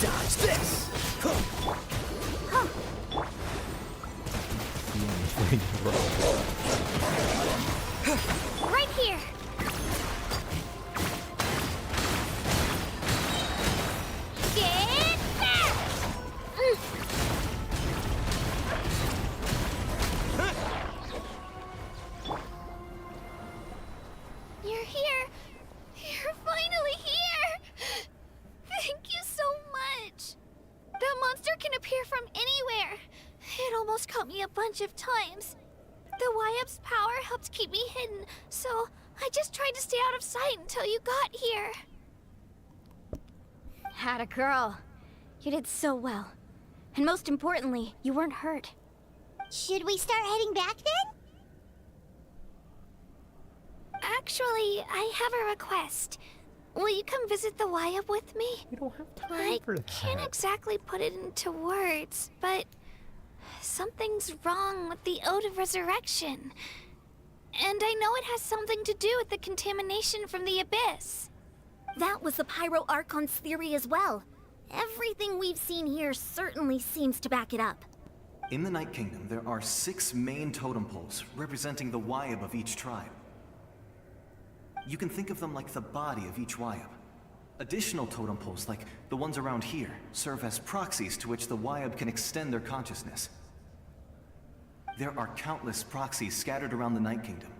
Speaker 14: Dodge this.
Speaker 4: Right here! Get back! You're here! You're finally here! Thank you so much! That monster can appear from anywhere! It almost caught me a bunch of times. The Wyap's power helped keep me hidden, so I just tried to stay out of sight until you got here.
Speaker 3: Had a girl. You did so well. And most importantly, you weren't hurt.
Speaker 4: Should we start heading back then? Actually, I have a request. Will you come visit the Wyap with me?
Speaker 6: We don't have time
Speaker 4: I
Speaker 6: for that.
Speaker 4: can't exactly put it into words, but something's wrong with the Ode of Resurrection. And I know it has something to do with the contamination from the Abyss.
Speaker 13: That was the Pyro Archon's theory as well. Everything we've seen here certainly seems to back it up.
Speaker 10: In the Night Kingdom, there are 6 main totem poles representing the Wyap of each tribe. You can think of them like the body of each Wyap. Additional totem poles, like the ones around here, serve as proxies to which the Wyap can extend their consciousness. There are countless proxies scattered around the Night Kingdom.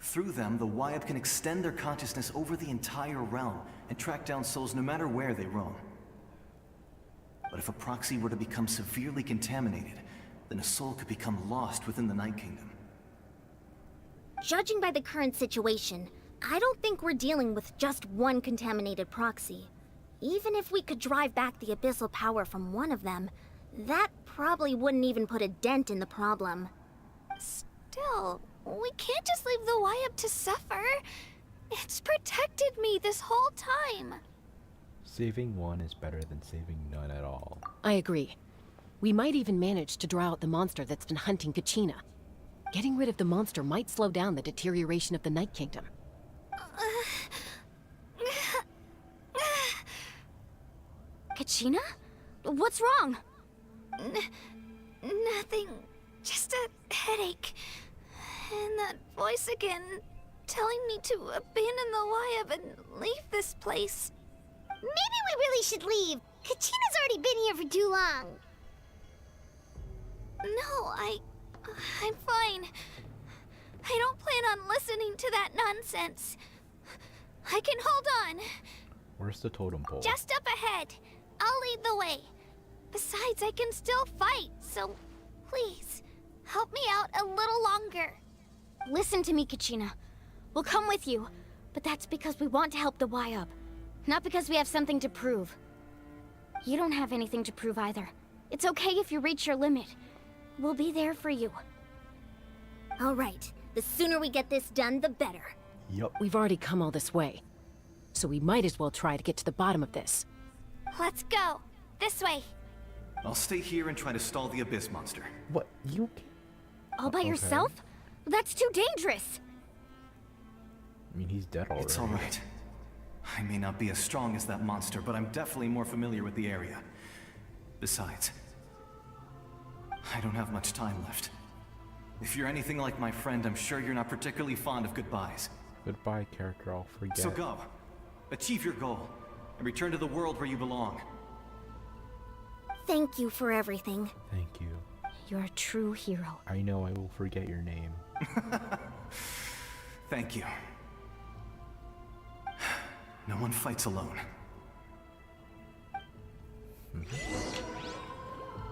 Speaker 10: Through them, the Wyap can extend their consciousness over the entire realm and track down souls no matter where they roam. But if a proxy were to become severely contaminated, then a soul could become lost within the Night Kingdom.
Speaker 13: Judging by the current situation, I don't think we're dealing with just one contaminated proxy. Even if we could drive back the abyssal power from one of them, that probably wouldn't even put a dent in the problem.
Speaker 4: Still, we can't just leave the Wyap to suffer. It's protected me this whole time.
Speaker 6: Saving one is better than saving none at all.
Speaker 1: I agree. We might even manage to draw out the monster that's been hunting Kachina. Getting rid of the monster might slow down the deterioration of the Night Kingdom.
Speaker 3: Kachina? What's wrong?
Speaker 4: Nothing. Just a headache. And that voice again, telling me to abandon the Wyap and leave this place. Maybe we really should leave. Kachina's already been here for too long. No, I'm fine. I don't plan on listening to that nonsense. I can hold on.
Speaker 6: Where's the totem pole?
Speaker 4: Just up ahead. I'll lead the way. Besides, I can still fight, so please, help me out a little longer.
Speaker 3: Listen to me, Kachina. We'll come with you, but that's because we want to help the Wyap, not because we have something to prove. You don't have anything to prove either. It's okay if you reach your limit. We'll be there for you.
Speaker 13: All right, the sooner we get this done, the better.
Speaker 6: Yup.
Speaker 1: We've already come all this way, so we might as well try to get to the bottom of this.
Speaker 4: Let's go. This way.
Speaker 10: I'll stay here and try to stall the Abyss monster.
Speaker 6: What? You can...
Speaker 3: All by yourself? That's too dangerous.
Speaker 6: I mean, he's dead already.
Speaker 10: It's all right. I may not be as strong as that monster, but I'm definitely more familiar with the area. Besides, I don't have much time left. If you're anything like my friend, I'm sure you're not particularly fond of goodbyes.
Speaker 6: Goodbye, character. I'll forget.
Speaker 10: So go. Achieve your goal, and return to the world where you belong.
Speaker 13: Thank you for everything.
Speaker 6: Thank you.
Speaker 3: You're a true hero.
Speaker 6: I know I will forget your name.
Speaker 10: Thank you. No one fights alone.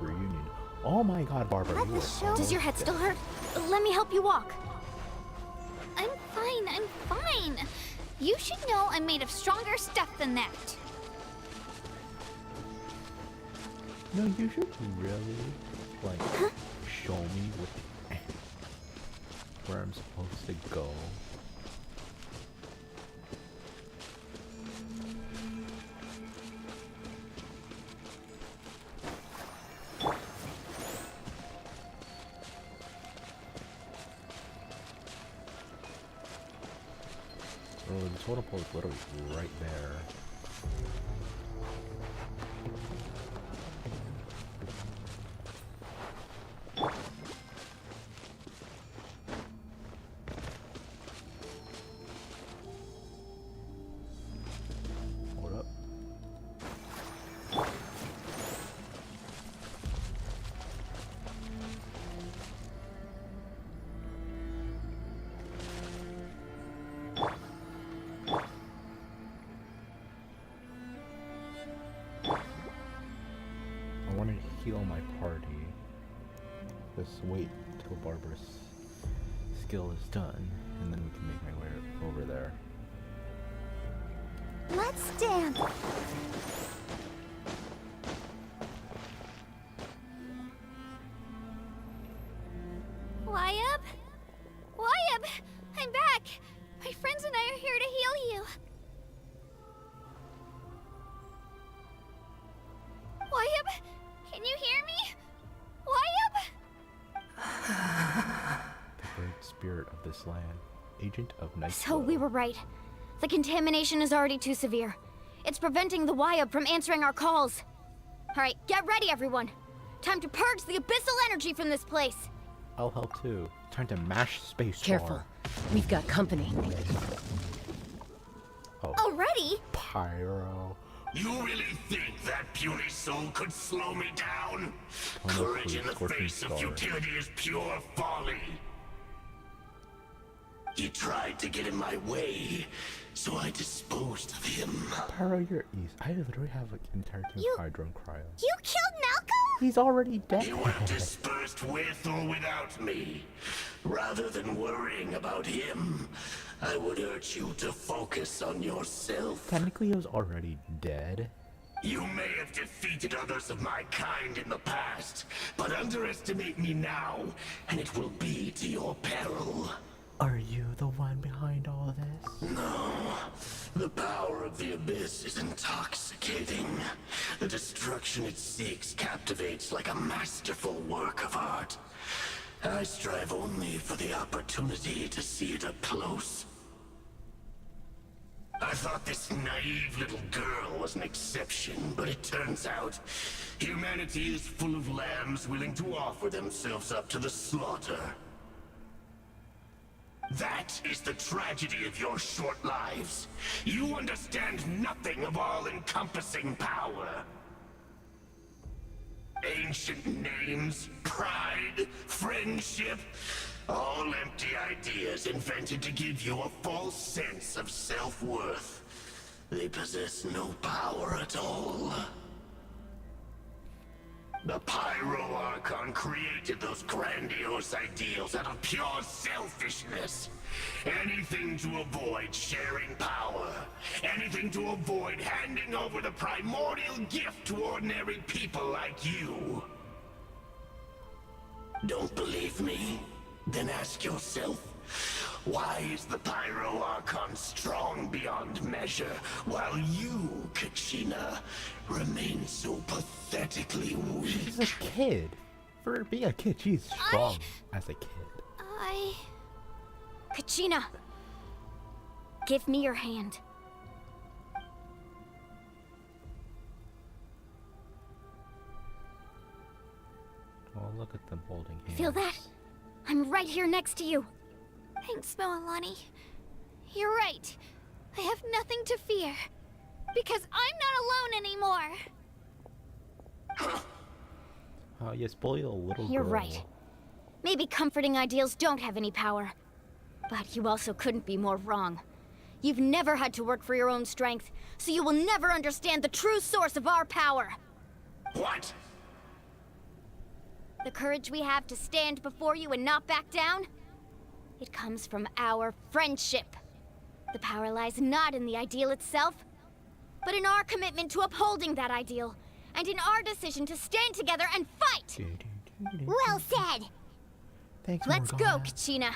Speaker 6: Reunion. Oh my god, Barbara. You are
Speaker 3: Does your head still hurt? Let me help you walk.
Speaker 4: I'm fine. You should know I'm made of stronger stuff than that.
Speaker 6: No, you should really, like, show me where I'm supposed to go. Oh, the totem pole is literally right there. Hold up. I want to heal my party. Just wait till Barbara's skill is done, and then we can make my way over there.
Speaker 4: Let's dance.
Speaker 3: Wyab? Wyab! I'm back! My friends and I are here to heal you. Wyab? Can you hear me? Wyab?
Speaker 6: The bird spirit of this land, agent of night.
Speaker 3: So we were right. The contamination is already too severe. It's preventing the Wyab from answering our calls. Alright, get ready everyone. Time to purge the abyssal energy from this place.
Speaker 6: I'll help too. Time to mash space.
Speaker 1: Careful. We've got company.
Speaker 6: Oh.
Speaker 3: Already?
Speaker 6: Pyro.
Speaker 15: You really think that puny soul could slow me down? Courage in the face of futility is pure folly. He tried to get in my way, so I disposed of him.
Speaker 6: Pyro, you're easy. I literally have like entire team of Hydro and Cryo.
Speaker 4: You killed Malcolm?
Speaker 6: He's already dead.
Speaker 15: He would have dispersed with or without me. Rather than worrying about him, I would urge you to focus on yourself.
Speaker 6: Technically, he was already dead.
Speaker 15: You may have defeated others of my kind in the past, but underestimate me now, and it will be to your peril.
Speaker 6: Are you the one behind all this?
Speaker 15: No. The power of the Abyss is intoxicating. The destruction it seeks captivates like a masterful work of art. I strive only for the opportunity to see it up close. I thought this naive little girl was an exception, but it turns out humanity is full of lambs willing to offer themselves up to the slaughter. That is the tragedy of your short lives. You understand nothing of all-encompassing power. Ancient names, pride, friendship, all empty ideas invented to give you a false sense of self-worth. They possess no power at all. The Pyro Archon created those grandiose ideals out of pure selfishness. Anything to avoid sharing power. Anything to avoid handing over the primordial gift to ordinary people like you. Don't believe me? Then ask yourself, why is the Pyro Archon strong beyond measure, while you, Kachina, remain so pathetically weak?
Speaker 6: She's a kid. For being a kid, she's strong as a kid.
Speaker 3: Kachina! Give me your hand.
Speaker 6: Oh, look at them holding hands.
Speaker 3: Feel that? I'm right here next to you.
Speaker 4: Thanks, Moalani. You're right. I have nothing to fear. Because I'm not alone anymore.
Speaker 6: Oh, you spoiled a little
Speaker 3: You're
Speaker 6: girl.
Speaker 3: right. Maybe comforting ideals don't have any power. But you also couldn't be more wrong. You've never had to work for your own strength, so you will never understand the true source of our power.
Speaker 15: What?
Speaker 3: The courage we have to stand before you and not back down? It comes from our friendship. The power lies not in the ideal itself, but in our commitment to upholding that ideal, and in our decision to stand together and fight!
Speaker 4: Well said!
Speaker 6: Thanks,
Speaker 3: Let's go,
Speaker 6: Morgana.
Speaker 3: Kachina.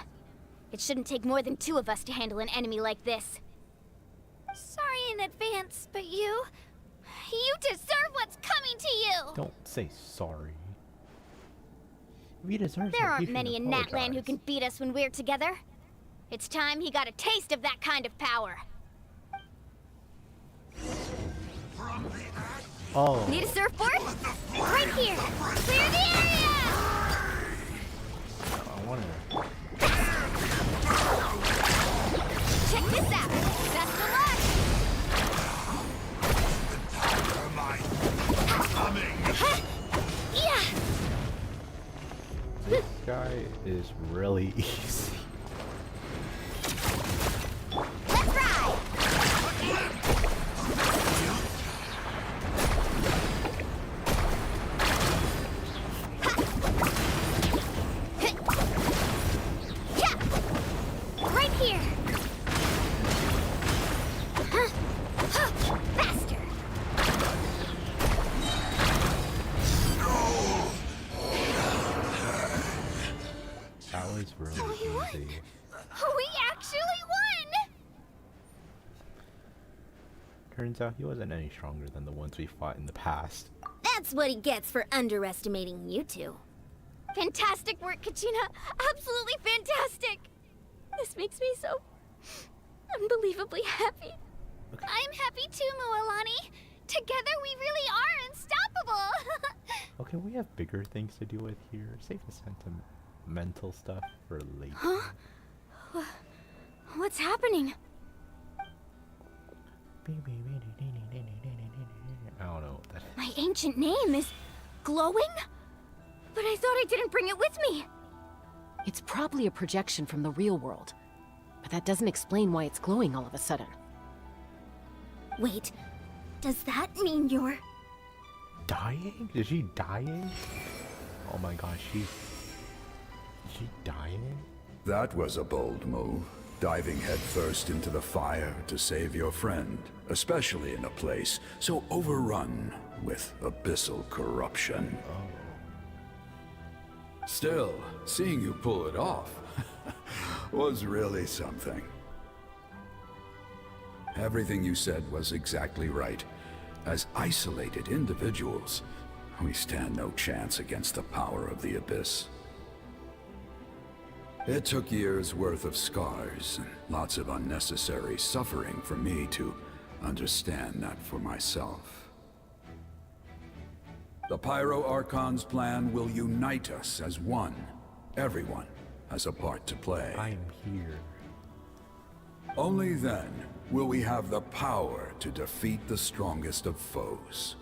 Speaker 3: It shouldn't take more than 2 of us to handle an enemy like this.
Speaker 4: Sorry in advance, but you deserve what's coming to you!
Speaker 6: Don't say sorry. If you deserve
Speaker 3: There
Speaker 6: it, you
Speaker 3: aren't
Speaker 6: should
Speaker 3: many in Natlan who
Speaker 6: apologize.
Speaker 3: can beat us when we're together. It's time he got a taste of that kind of power.
Speaker 6: Oh.
Speaker 3: Need a surfboard? Right here! Clear the area!
Speaker 6: I wonder.
Speaker 3: Check this out! Best of luck! Yeah!
Speaker 6: This guy is really easy.
Speaker 3: Let's ride! Right here! Faster!
Speaker 6: That was really easy.
Speaker 3: We actually won!
Speaker 6: Turns out he wasn't any stronger than the ones we fought in the past.
Speaker 13: That's what he gets for underestimating you two.
Speaker 3: Fantastic work, Kachina! Absolutely fantastic! This makes me so unbelievably happy.
Speaker 6: Okay.
Speaker 3: I'm happy too, Mualani. Together we really are unstoppable.
Speaker 6: Okay, we have bigger things to deal with here. Save the sentimental stuff for later.
Speaker 3: Huh? What's happening?
Speaker 6: I don't know what that is.
Speaker 3: My ancient name is glowing? But I thought I didn't bring it with me.
Speaker 1: It's probably a projection from the real world. But that doesn't explain why it's glowing all of a sudden.
Speaker 13: Wait, does that mean you're...
Speaker 6: Dying? Is she dying? Oh my gosh, Is she dying?
Speaker 16: That was a bold move. Diving headfirst into the fire to save your friend, especially in a place so overrun with abyssal corruption. Still, seeing you pull it off was really something. Everything you said was exactly right. As isolated individuals, we stand no chance against the power of the Abyss. It took years' worth of scars and lots of unnecessary suffering for me to understand that for myself. The Pyro Archon's plan will unite us as one. Everyone has a part to play.
Speaker 6: I'm here.
Speaker 16: Only then will we have the power to defeat the strongest of foes.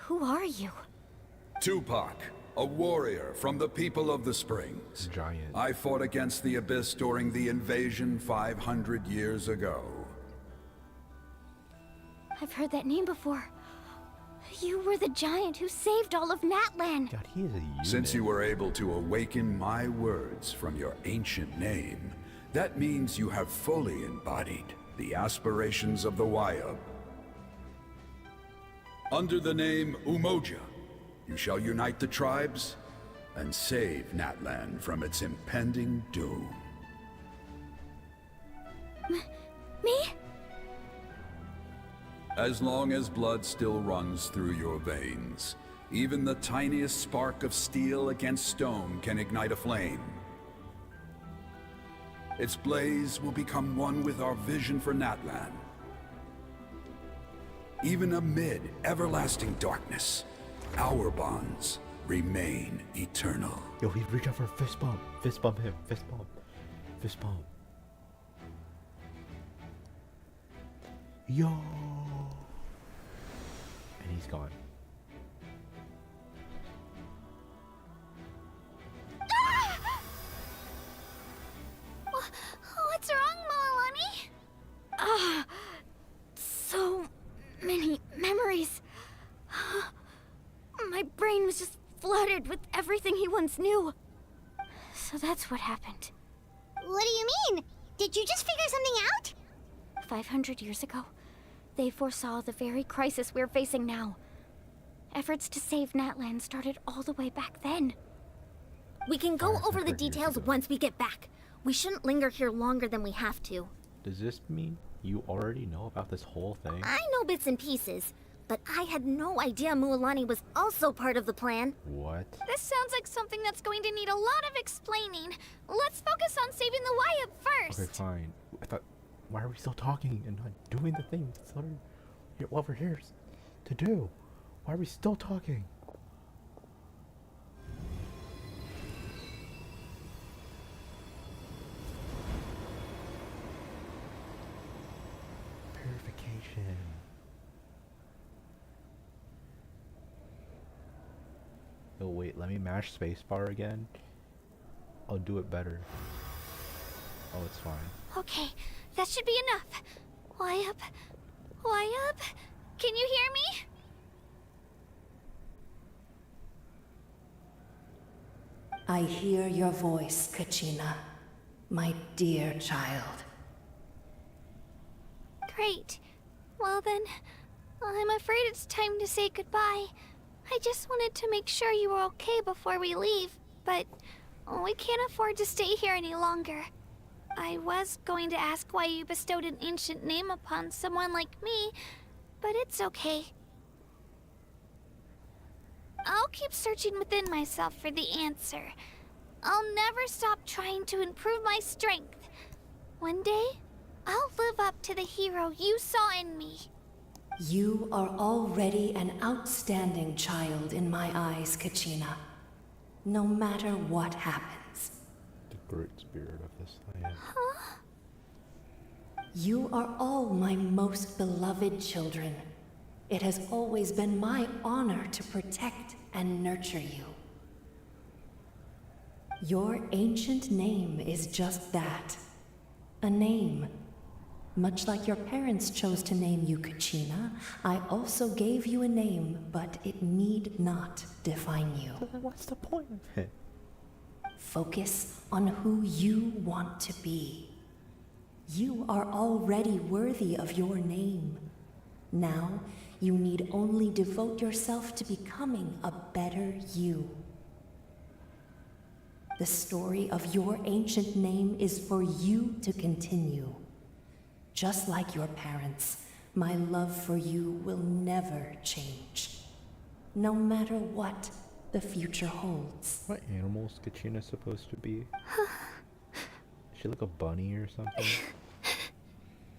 Speaker 3: Who are you?
Speaker 16: Tupac, a warrior from the people of the Springs.
Speaker 6: Giant.
Speaker 16: I fought against the Abyss during the invasion 500 years ago.
Speaker 3: I've heard that name before. You were the giant who saved all of Natlan.
Speaker 6: God, he is a unit.
Speaker 16: Since you were able to awaken my words from your ancient name, that means you have fully embodied the aspirations of the Wayub. Under the name Umoja, you shall unite the tribes and save Natlan from its impending doom.
Speaker 3: Me?
Speaker 16: As long as blood still runs through your veins, even the tiniest spark of steel against stone can ignite a flame. Its blaze will become one with our vision for Natlan. Even amid everlasting darkness, our bonds remain eternal.
Speaker 6: Yo, we reach out for a fist bump. Fist bump him. Fist bump. Fist bump. Yo. And he's gone.
Speaker 3: What's wrong, Moalani? So many memories. My brain was just flooded with everything he once knew. So that's what happened.
Speaker 4: What do you mean? Did you just figure something out?
Speaker 3: 500 years ago, they foresaw the very crisis we're facing now. Efforts to save Natlan started all the way back then.
Speaker 13: We can go over the details once we get back. We shouldn't linger here longer than we have to.
Speaker 6: Does this mean you already know about this whole thing?
Speaker 13: I know bits and pieces. but I had no idea Mualani was also part of the plan.
Speaker 6: What?
Speaker 4: This sounds like something that's going to need a lot of explaining. Let's focus on saving the Wyab first.
Speaker 6: Okay, fine. I thought, why are we still talking and not doing the thing that's literally what we're here to do? Why are we still talking? Purification. Oh wait, let me mash spacebar again. I'll do it better. Oh, it's fine.
Speaker 4: Okay, that should be enough. Wyab? Wyab? Can you hear me?
Speaker 17: I hear your voice, Kachina, my dear child.
Speaker 4: Great. Well then, I'm afraid it's time to say goodbye. I just wanted to make sure you were okay before we leave, but we can't afford to stay here any longer. I was going to ask why you bestowed an ancient name upon someone like me, but it's okay. I'll keep searching within myself for the answer. I'll never stop trying to improve my strength. One day, I'll live up to the hero you saw in me.
Speaker 17: You are already an outstanding child in my eyes, Kachina. No matter what happens.
Speaker 6: The great spirit of this land.
Speaker 4: Huh?
Speaker 17: You are all my most beloved children. It has always been my honor to protect and nurture you. Your ancient name is just that. A name. Much like your parents chose to name you Kachina, I also gave you a name, but it need not define you.
Speaker 6: What's the point of it?
Speaker 17: Focus on who you want to be. You are already worthy of your name. Now, you need only devote yourself to becoming a better you. The story of your ancient name is for you to continue. Just like your parents, my love for you will never change. No matter what the future holds.
Speaker 6: What animal is Kachina supposed to be? Is she like a bunny or something?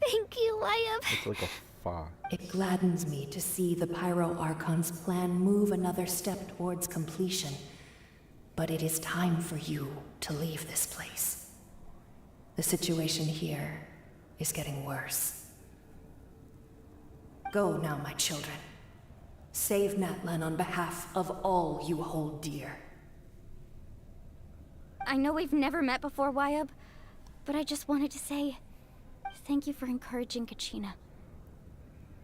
Speaker 4: Thank you, Wyab.
Speaker 6: It's like a fox.
Speaker 17: It gladdens me to see the Pyro Archon's plan move another step towards completion. But it is time for you to leave this place. The situation here is getting worse. Go now, my children. Save Natlan on behalf of all you hold dear.
Speaker 3: I know we've never met before, Wyab, but I just wanted to say thank you for encouraging Kachina.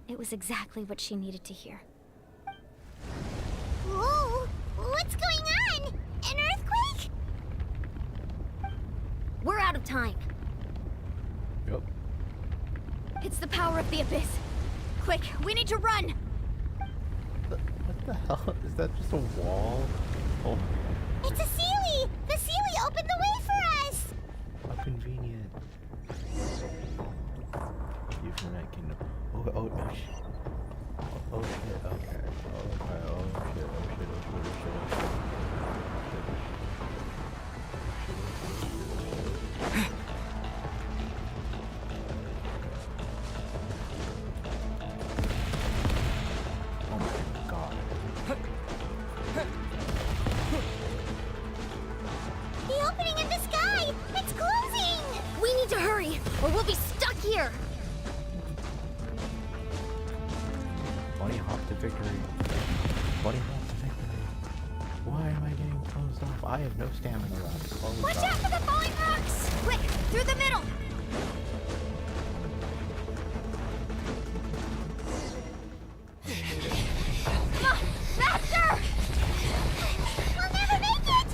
Speaker 3: It was exactly what she needed to hear.
Speaker 4: Whoa! What's going on? An earthquake?
Speaker 13: We're out of time.
Speaker 6: Yep.
Speaker 3: It's the power of the Abyss. Quick, we need to run!
Speaker 6: What the hell? Is that just a wall? Oh,
Speaker 4: It's a Sealy! The Sealy opened the way for us!
Speaker 6: how convenient. You from that kingdom. Oh shit. Oh shit, okay. Oh shit. Oh my god.
Speaker 4: The opening in the sky! It's closing!
Speaker 13: We need to hurry, or we'll be stuck here.
Speaker 6: Bunny hop to victory. Bunny hop to victory. Why am I getting closed off? I have no stamina left. Oh,
Speaker 4: Watch
Speaker 6: God.
Speaker 4: out for the falling rocks!
Speaker 3: Quick, through the middle!
Speaker 4: Come on! Faster! We'll never make it!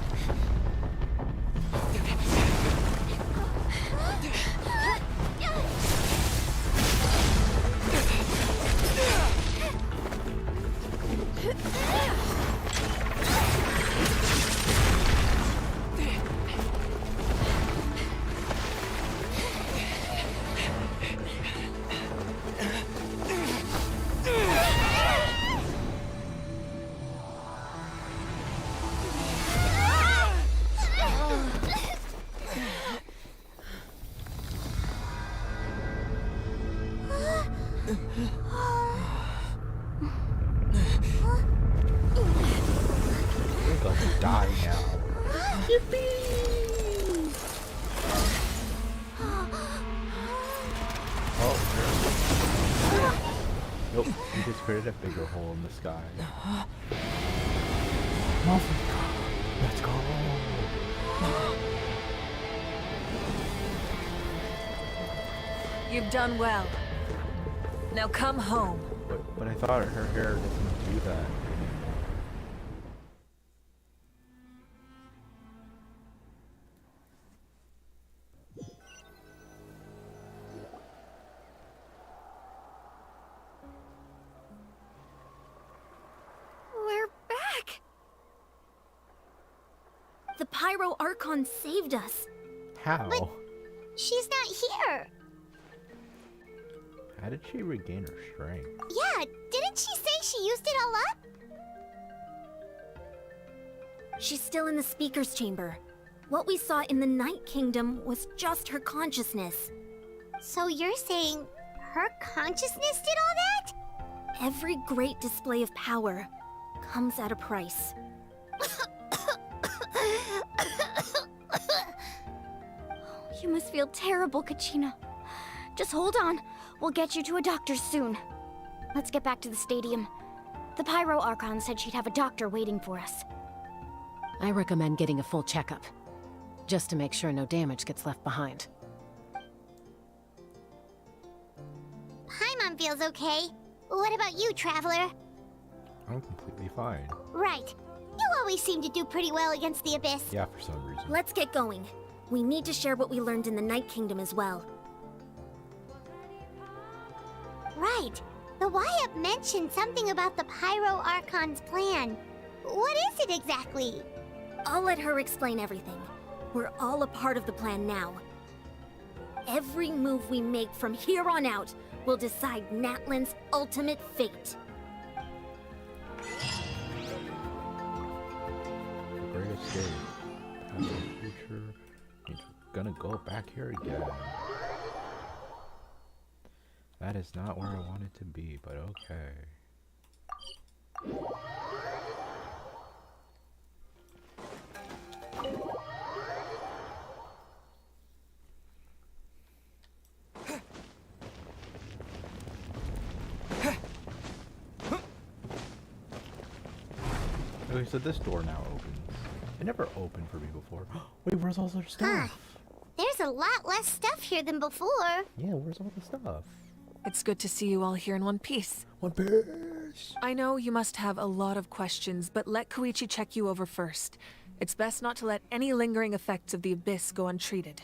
Speaker 6: created a bigger hole in the sky. Let's go.
Speaker 12: You've done well. Now come home.
Speaker 6: But I thought her hair doesn't do that.
Speaker 13: We're back! The Pyro Archon saved us.
Speaker 6: How?
Speaker 4: But she's not here.
Speaker 6: How did she regain her strength?
Speaker 4: Yeah, didn't she say she used it all up?
Speaker 13: She's still in the speaker's chamber. What we saw in the Night Kingdom was just her consciousness.
Speaker 4: So you're saying her consciousness did all that?
Speaker 13: Every great display of power comes at a price.
Speaker 3: You must feel terrible, Kachina. Just hold on. We'll get you to a doctor soon. Let's get back to the stadium. The Pyro Archon said she'd have a doctor waiting for us.
Speaker 1: I recommend getting a full checkup, just to make sure no damage gets left behind.
Speaker 4: Paimon feels okay. What about you, Traveler?
Speaker 6: I'm completely fine.
Speaker 4: Right. You always seem to do pretty well against the Abyss.
Speaker 6: Yeah, for some reason.
Speaker 13: Let's get going. We need to share what we learned in the Night Kingdom as well.
Speaker 4: Right. The YUP mentioned something about the Pyro Archon's plan. What is it exactly?
Speaker 13: I'll let her explain everything. We're all a part of the plan now. Every move we make from here on out will decide Natlan's ultimate fate.
Speaker 6: The great escape. Past and future. Means we're gonna go back here again. That is not where I wanted to be, but okay. Okay, so this door now opens. It never opened for me before. Wait, where's all their stuff?
Speaker 4: There's a lot less stuff here than before.
Speaker 6: Yeah, where's all the stuff?
Speaker 12: It's good to see you all here in one piece.
Speaker 6: One piece.
Speaker 12: I know you must have a lot of questions, but let Koichi check you over first. It's best not to let any lingering effects of the Abyss go untreated.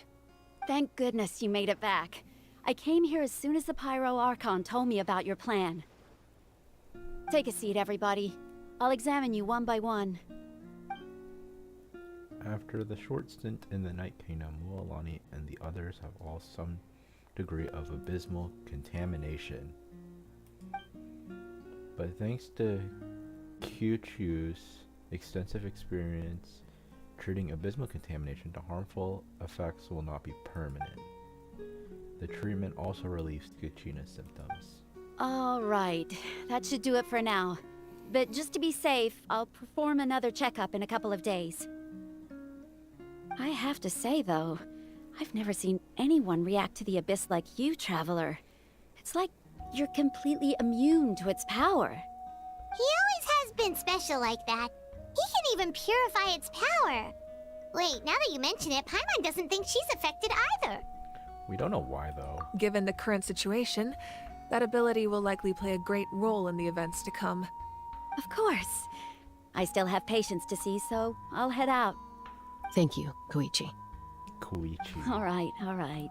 Speaker 11: Thank goodness you made it back. I came here as soon as the Pyro Archon told me about your plan. Take a seat, everybody. I'll examine you one by one.
Speaker 6: After the short stint in the Night Kingdom, Lualani and the others have all some degree of abysmal contamination. But thanks to Kyuchu's extensive experience treating abysmal contamination, the harmful effects will not be permanent. The treatment also relieves Kachina's symptoms.
Speaker 11: Alright, that should do it for now. But just to be safe, I'll perform another checkup in a couple of days. I have to say, though, I've never seen anyone react to the Abyss like you, Traveler. It's like you're completely immune to its power.
Speaker 4: He always has been special like that. He can even purify its power. Wait, now that you mention it, Paimon doesn't think she's affected either.
Speaker 6: We don't know why, though.
Speaker 12: Given the current situation, that ability will likely play a great role in the events to come.
Speaker 11: Of course. I still have patients to see, so I'll head out.
Speaker 1: Thank you, Koichi.
Speaker 6: Koichi.
Speaker 11: All right.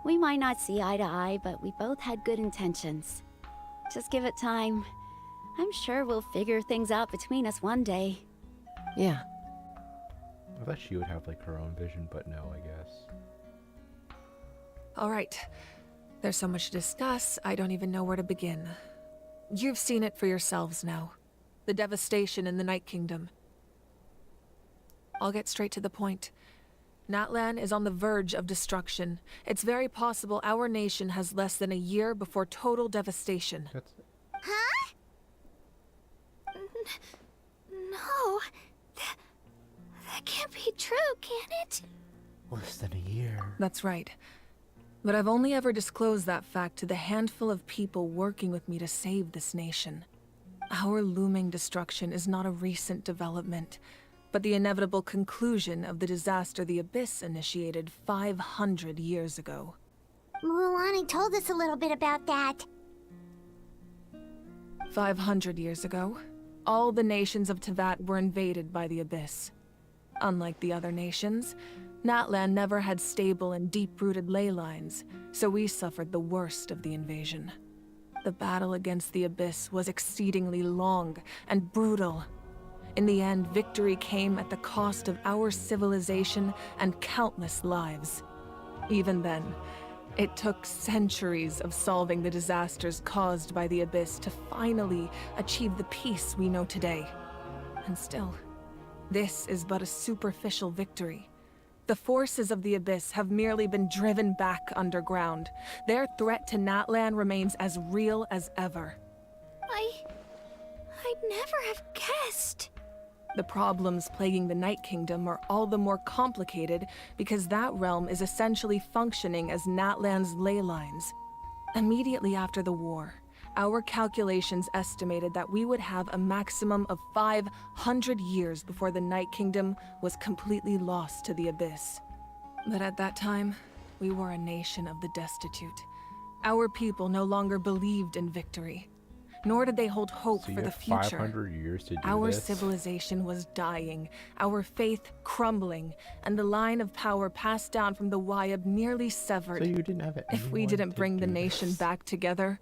Speaker 11: We might not see eye to eye, but we both had good intentions. Just give it time. I'm sure we'll figure things out between us one day.
Speaker 1: Yeah.
Speaker 6: I thought she would have like her own vision, but no, I guess.
Speaker 12: All right. There's so much to discuss, I don't even know where to begin. You've seen it for yourselves now. The devastation in the Night Kingdom. I'll get straight to the point. Natlan is on the verge of destruction. It's very possible our nation has less than a year before total devastation.
Speaker 4: Huh?
Speaker 3: No. That can't be true, can it?
Speaker 6: Less than a year.
Speaker 12: That's right. But I've only ever disclosed that fact to the handful of people working with me to save this nation. Our looming destruction is not a recent development, but the inevitable conclusion of the disaster the Abyss initiated 500 years ago.
Speaker 4: Mulan told us a little bit about that.
Speaker 12: 500 years ago, all the nations of Teyvat were invaded by the Abyss. Unlike the other nations, Natlan never had stable and deep-rooted ley lines, so we suffered the worst of the invasion. The battle against the Abyss was exceedingly long and brutal. In the end, victory came at the cost of our civilization and countless lives. Even then, it took centuries of solving the disasters caused by the Abyss to finally achieve the peace we know today. And still, this is but a superficial victory. The forces of the Abyss have merely been driven back underground. Their threat to Natlan remains as real as ever.
Speaker 13: I'd never have guessed.
Speaker 12: The problems plaguing the Night Kingdom are all the more complicated because that realm is essentially functioning as Natlan's ley lines. Immediately after the war, our calculations estimated that we would have a maximum of 500 years before the Night Kingdom was completely lost to the Abyss. But at that time, we were a nation of the destitute. Our people no longer believed in victory, nor did they hold hope
Speaker 6: So
Speaker 12: for
Speaker 6: you
Speaker 12: the
Speaker 6: have
Speaker 12: future.
Speaker 6: 500 years to do
Speaker 12: Our
Speaker 6: this?
Speaker 12: civilization was dying, our faith crumbling, and the line of power passed down from the Wayab nearly severed.
Speaker 6: So you didn't have
Speaker 12: If we
Speaker 6: anyone
Speaker 12: didn't
Speaker 6: to
Speaker 12: bring the
Speaker 6: do
Speaker 12: nation
Speaker 6: this?
Speaker 12: back together,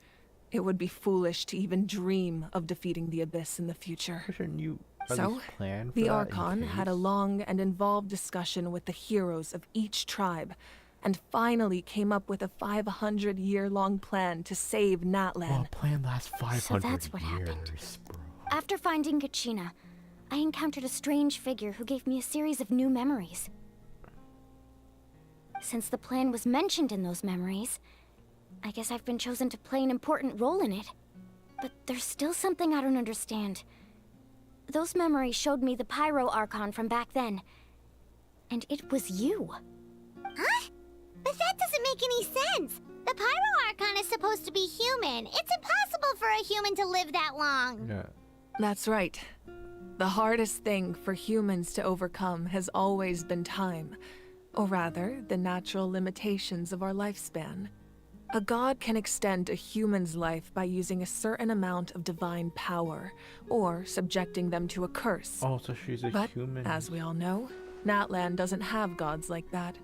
Speaker 12: it would be foolish to even dream of defeating the Abyss in the future.
Speaker 6: Shouldn't you at
Speaker 12: So,
Speaker 6: least plan for
Speaker 12: the
Speaker 6: that in
Speaker 12: Archon had a
Speaker 6: case?
Speaker 12: long and involved discussion with the heroes of each tribe, and finally came up with a 500-year-long plan to save Natlan.
Speaker 6: Well, a plan lasts 500
Speaker 3: So that's what happened.
Speaker 6: years, bro.
Speaker 3: After finding Kachina, I encountered a strange figure who gave me a series of new memories. Since the plan was mentioned in those memories, I guess I've been chosen to play an important role in it. But there's still something I don't understand. Those memories showed me the Pyro Archon from back then. And it was you.
Speaker 4: Huh? But that doesn't make any sense. The Pyro Archon is supposed to be human. It's impossible for a human to live that long.
Speaker 6: Yeah.
Speaker 12: That's right. The hardest thing for humans to overcome has always been time, or rather, the natural limitations of our lifespan. A god can extend a human's life by using a certain amount of divine power, or subjecting them to a curse.
Speaker 6: Oh, so she's a
Speaker 12: But,
Speaker 6: human.
Speaker 12: as we all know, Natlan doesn't have gods like that.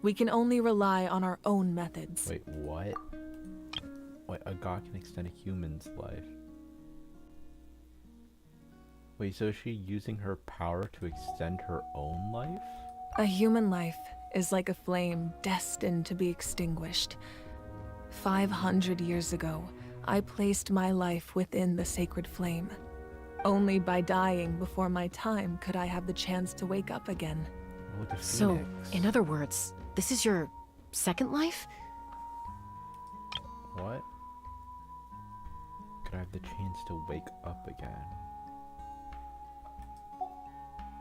Speaker 12: We can only rely on our own methods.
Speaker 6: Wait, what? Wait, a god can extend a human's life. Wait, so is she using her power to extend her own life?
Speaker 12: A human life is like a flame destined to be extinguished. 500 years ago, I placed my life within the sacred flame. Only by dying before my time could I have the chance to wake up again.
Speaker 6: Like a
Speaker 1: So,
Speaker 6: phoenix.
Speaker 1: in other words, this is your second life?
Speaker 6: What? Could I have the chance to wake up again?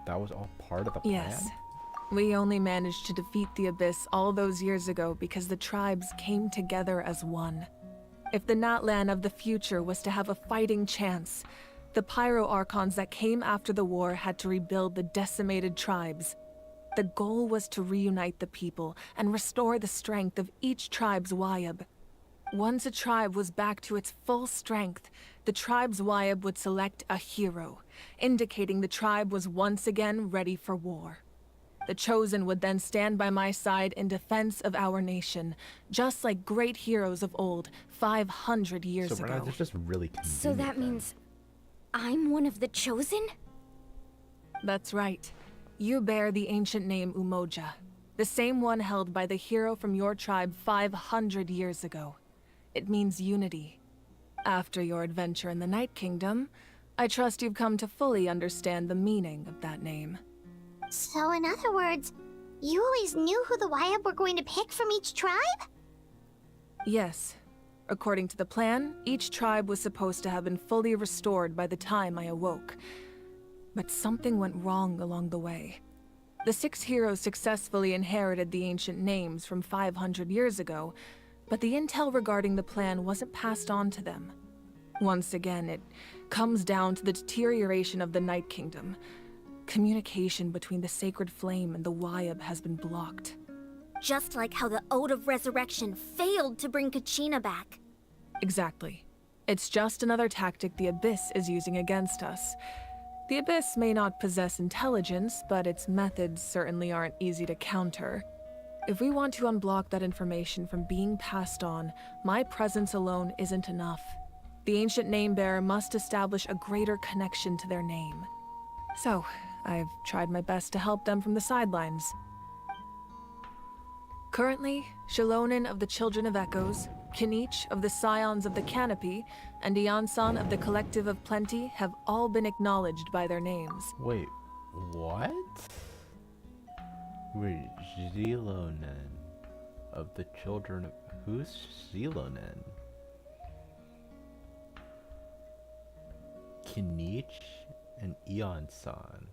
Speaker 6: That was all part of the plan?
Speaker 12: Yes. We only managed to defeat the Abyss all those years ago because the tribes came together as one. If the Natlan of the future was to have a fighting chance, the Pyro Archons that came after the war had to rebuild the decimated tribes. The goal was to reunite the people and restore the strength of each tribe's Wayab. Once a tribe was back to its full strength, the tribe's Wayab would select a hero, indicating the tribe was once again ready for war. The Chosen would then stand by my side in defense of our nation, just like great heroes of old 500 years
Speaker 6: So
Speaker 12: ago.
Speaker 6: Renata, that's just really convenient.
Speaker 3: So that means I'm one of the Chosen?
Speaker 12: That's right. You bear the ancient name Umoja, the same one held by the hero from your tribe 500 years ago. It means unity. After your adventure in the Night Kingdom, I trust you've come to fully understand the meaning of that name.
Speaker 4: So in other words, you always knew who the Wayab were going to pick from each tribe?
Speaker 12: Yes. According to the plan, each tribe was supposed to have been fully restored by the time I awoke. But something went wrong along the way. The 6 heroes successfully inherited the ancient names from 500 years ago, but the intel regarding the plan wasn't passed on to them. Once again, it comes down to the deterioration of the Night Kingdom. Communication between the Sacred Flame and the Wyab has been blocked.
Speaker 13: Just like how the Ode of Resurrection failed to bring Kachina back.
Speaker 12: Exactly. It's just another tactic the Abyss is using against us. The Abyss may not possess intelligence, but its methods certainly aren't easy to counter. If we want to unblock that information from being passed on, my presence alone isn't enough. The ancient name-bearer must establish a greater connection to their name. So, I've tried my best to help them from the sidelines. Currently, Shilonen of the Children of Echoes, Kinich of the Scions of the Canopy, and Iansan of the Collective of Plenty have all been acknowledged by their names.
Speaker 6: Wait, what? Wait, Zilonen of the Children of... Who's Zilonen? Kinich and Iansan.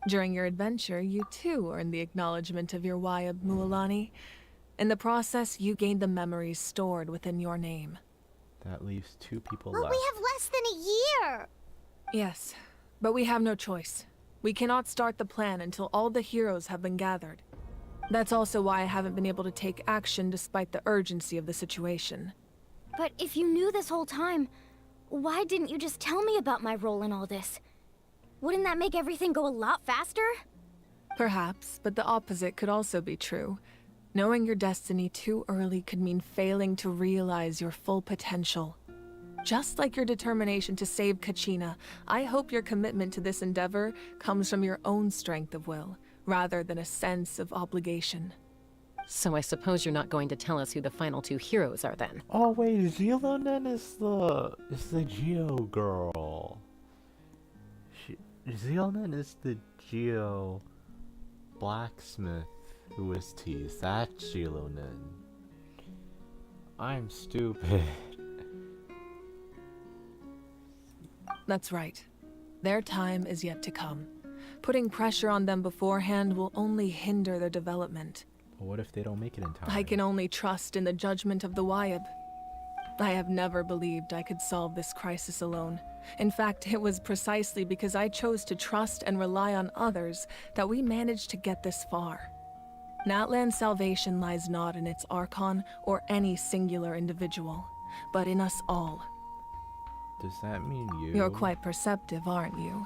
Speaker 12: During your adventure, you too earned the acknowledgement of your Wyab, Mualani. In the process, you gained the memories stored within your name.
Speaker 6: That leaves 2 people
Speaker 4: But
Speaker 6: left.
Speaker 4: we have less than a year!
Speaker 12: Yes, but we have no choice. We cannot start the plan until all the heroes have been gathered. That's also why I haven't been able to take action despite the urgency of the situation.
Speaker 3: But if you knew this whole time, why didn't you just tell me about my role in all this? Wouldn't that make everything go a lot faster?
Speaker 12: Perhaps, but the opposite could also be true. Knowing your destiny too early could mean failing to realize your full potential. Just like your determination to save Kachina, I hope your commitment to this endeavor comes from your own strength of will, rather than a sense of obligation.
Speaker 1: So I suppose you're not going to tell us who the final 2 heroes are then?
Speaker 6: Oh wait, Zilonen is the Geo girl. Zilonen is the Geo blacksmith who was teased. That's Zilonen. I'm stupid.
Speaker 12: That's right. Their time is yet to come. Putting pressure on them beforehand will only hinder their development.
Speaker 6: But what if they don't make it in time?
Speaker 12: I can only trust in the judgment of the Wyab. I have never believed I could solve this crisis alone. In fact, it was precisely because I chose to trust and rely on others that we managed to get this far. Natlan's salvation lies not in its Archon or any singular individual, but in us all.
Speaker 6: Does that mean you?
Speaker 12: You're quite perceptive, aren't you?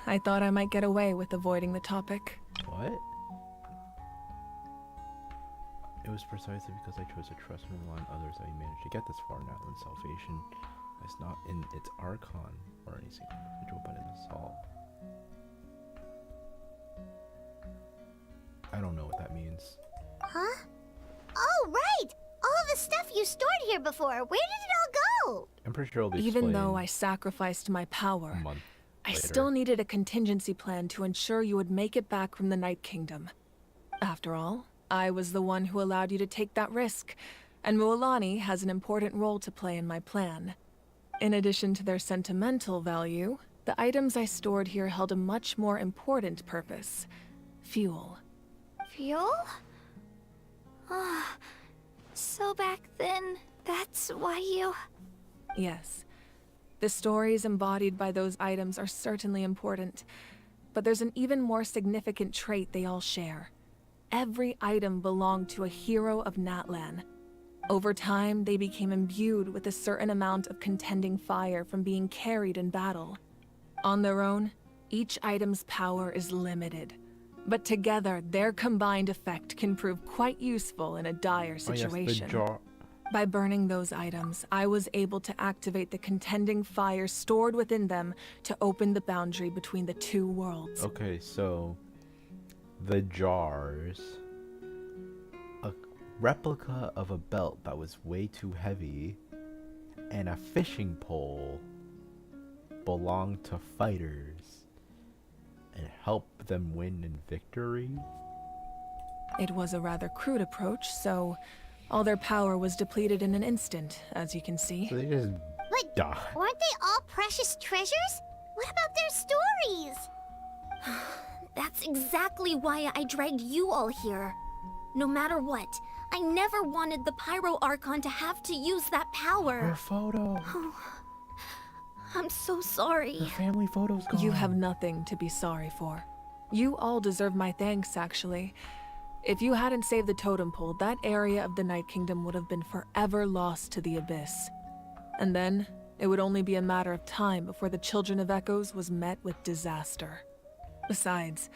Speaker 12: I thought I might get away with avoiding the topic.
Speaker 6: What? It was precisely because I chose to trust and rely on others that we managed to get this far. Natlan's salvation is not in its Archon or any single individual, but in us all. I don't know what that means.
Speaker 4: Huh? Oh, right! All of the stuff you stored here before, where did it all go?
Speaker 6: I'm pretty sure it'll be
Speaker 12: Even though
Speaker 6: explained
Speaker 12: I sacrificed my power,
Speaker 6: a month
Speaker 12: I
Speaker 6: later.
Speaker 12: still needed a contingency plan to ensure you would make it back from the Night Kingdom. After all, I was the one who allowed you to take that risk, and Mualani has an important role to play in my plan. In addition to their sentimental value, the items I stored here held a much more important purpose: fuel.
Speaker 4: Fuel? Ah, so back then, that's why you...
Speaker 12: Yes. The stories embodied by those items are certainly important, but there's an even more significant trait they all share. Every item belonged to a hero of Natlan. Over time, they became imbued with a certain amount of contending fire from being carried in battle. On their own, each item's power is limited, but together, their combined effect can prove quite useful in a dire situation.
Speaker 6: Oh, yes, the jar.
Speaker 12: By burning those items, I was able to activate the contending fire stored within them to open the boundary between the 2 worlds.
Speaker 6: Okay, so the jars, a replica of a belt that was way too heavy, and a fishing pole belonged to fighters and help them win in victory?
Speaker 12: It was a rather crude approach, so all their power was depleted in an instant, as you can see.
Speaker 6: So they just die.
Speaker 4: Weren't they all precious treasures? What about their stories?
Speaker 13: That's exactly why I dragged you all here. No matter what, I never wanted the Pyro Archon to have to use that power.
Speaker 6: Her photo.
Speaker 13: Oh, I'm so sorry.
Speaker 6: Her family photo's gone.
Speaker 12: You have nothing to be sorry for. You all deserve my thanks, actually. If you hadn't saved the totem pole, that area of the Night Kingdom would have been forever lost to the abyss. And then, it would only be a matter of time before the Children of Echoes was met with disaster. Besides,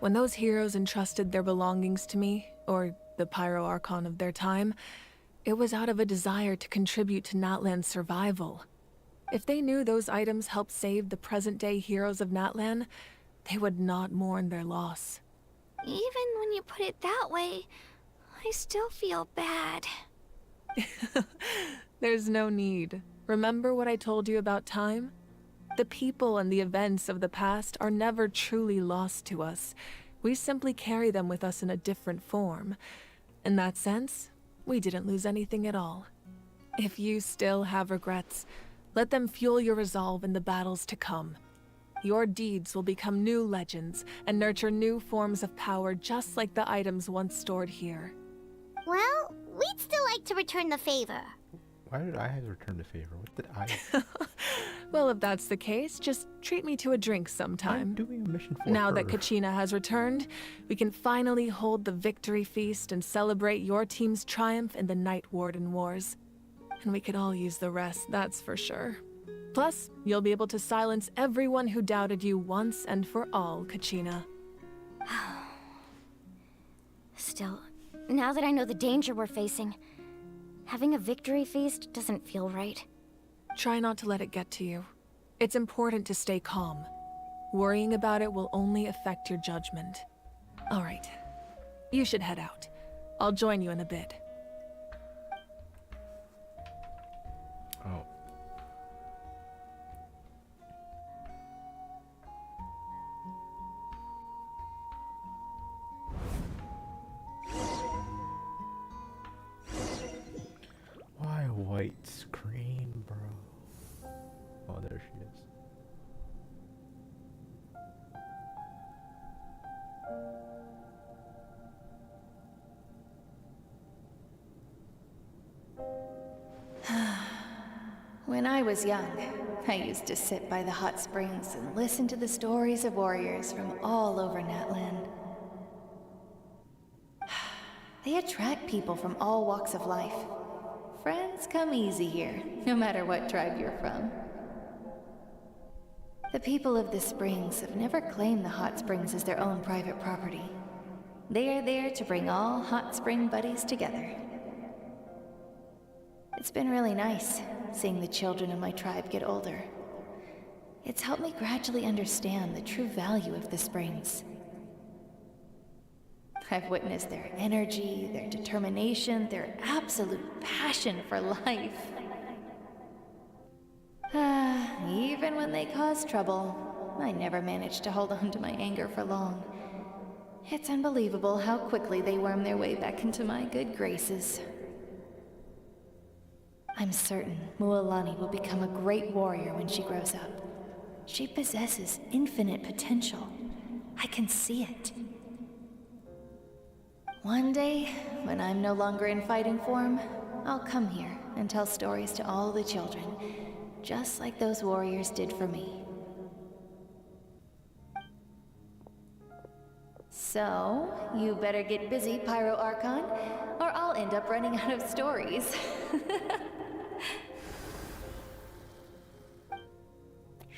Speaker 12: when those heroes entrusted their belongings to me, or the Pyro Archon of their time, it was out of a desire to contribute to Natlan's survival. If they knew those items helped save the present-day heroes of Natlan, they would not mourn their loss.
Speaker 4: Even when you put it that way, I still feel bad.
Speaker 12: There's no need. Remember what I told you about time? The people and the events of the past are never truly lost to us. We simply carry them with us in a different form. In that sense, we didn't lose anything at all. If you still have regrets, let them fuel your resolve in the battles to come. Your deeds will become new legends and nurture new forms of power just like the items once stored here.
Speaker 4: Well, we'd still like to return the favor.
Speaker 6: Why did I have to return the favor? What did I...
Speaker 12: Well, if that's the case, just treat me to a drink sometime.
Speaker 6: I'm doing a mission for
Speaker 12: Now
Speaker 6: her.
Speaker 12: that Kachina has returned, we can finally hold the victory feast and celebrate your team's triumph in the Night Warden Wars. And we could all use the rest, that's for sure. Plus, you'll be able to silence everyone who doubted you once and for all, Kachina.
Speaker 3: Still, now that I know the danger we're facing, having a victory feast doesn't feel right.
Speaker 12: Try not to let it get to you. It's important to stay calm. Worrying about it will only affect your judgment. All right, you should head out. I'll join you in a bit.
Speaker 6: Oh. Why a white screen, bro? Oh, there she is.
Speaker 18: When I was young, I used to sit by the hot springs and listen to the stories of warriors from all over Natlan. They attract people from all walks of life. Friends come easy here, no matter what tribe you're from. The people of the springs have never claimed the hot springs as their own private property. They are there to bring all hot spring buddies together. It's been really nice, seeing the children of my tribe get older. It's helped me gradually understand the true value of the springs. I've witnessed their energy, their determination, their absolute passion for life. Even when they cause trouble, I never managed to hold on to my anger for long. It's unbelievable how quickly they worm their way back into my good graces. I'm certain Mualani will become a great warrior when she grows up. She possesses infinite potential. I can see it. One day, when I'm no longer in fighting form, I'll come here and tell stories to all the children, just like those warriors did for me. So, you better get busy, Pyro Archon, or I'll end up running out of stories.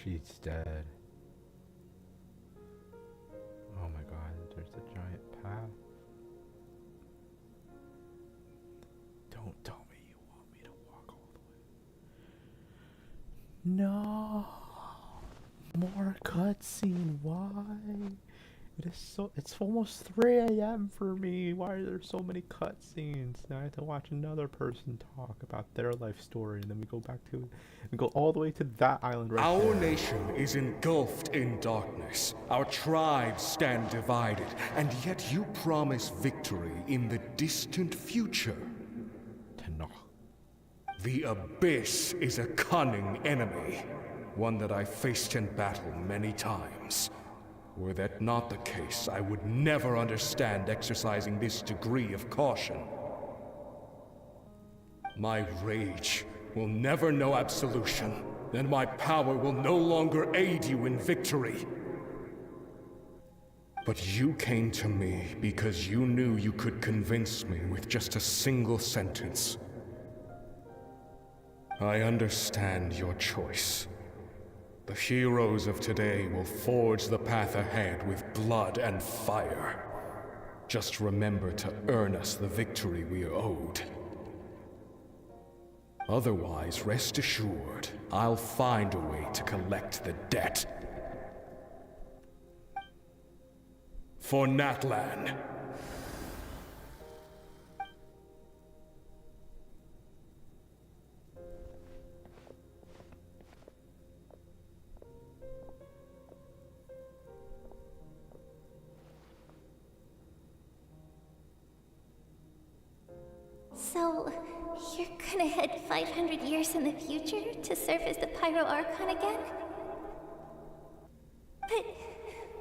Speaker 6: She's dead. Oh my god, there's a giant path. Don't tell me you want me to walk all the way. No! More cutscene, why? It's almost 3 a.m. for me. Why are there so many cutscenes? Now I have to watch another person talk about their life story, and then we go back to it and go all the way to that island right there.
Speaker 8: Our nation is engulfed in darkness. Our tribes stand divided, and yet you promise victory in the distant future. The Abyss is a cunning enemy, one that I faced in battle many times.
Speaker 19: Were that not the case, I would never understand exercising this degree of caution. My rage will never know absolution, and my power will no longer aid you in victory. But you came to me because you knew you could convince me with just a single sentence. I understand your choice. The heroes of today will forge the path ahead with blood and fire. Just remember to earn us the victory we are owed. Otherwise, rest assured, I'll find a way to collect the debt. For Natlan.
Speaker 18: So, you're gonna head 500 years in the future to serve as the Pyro Archon again? But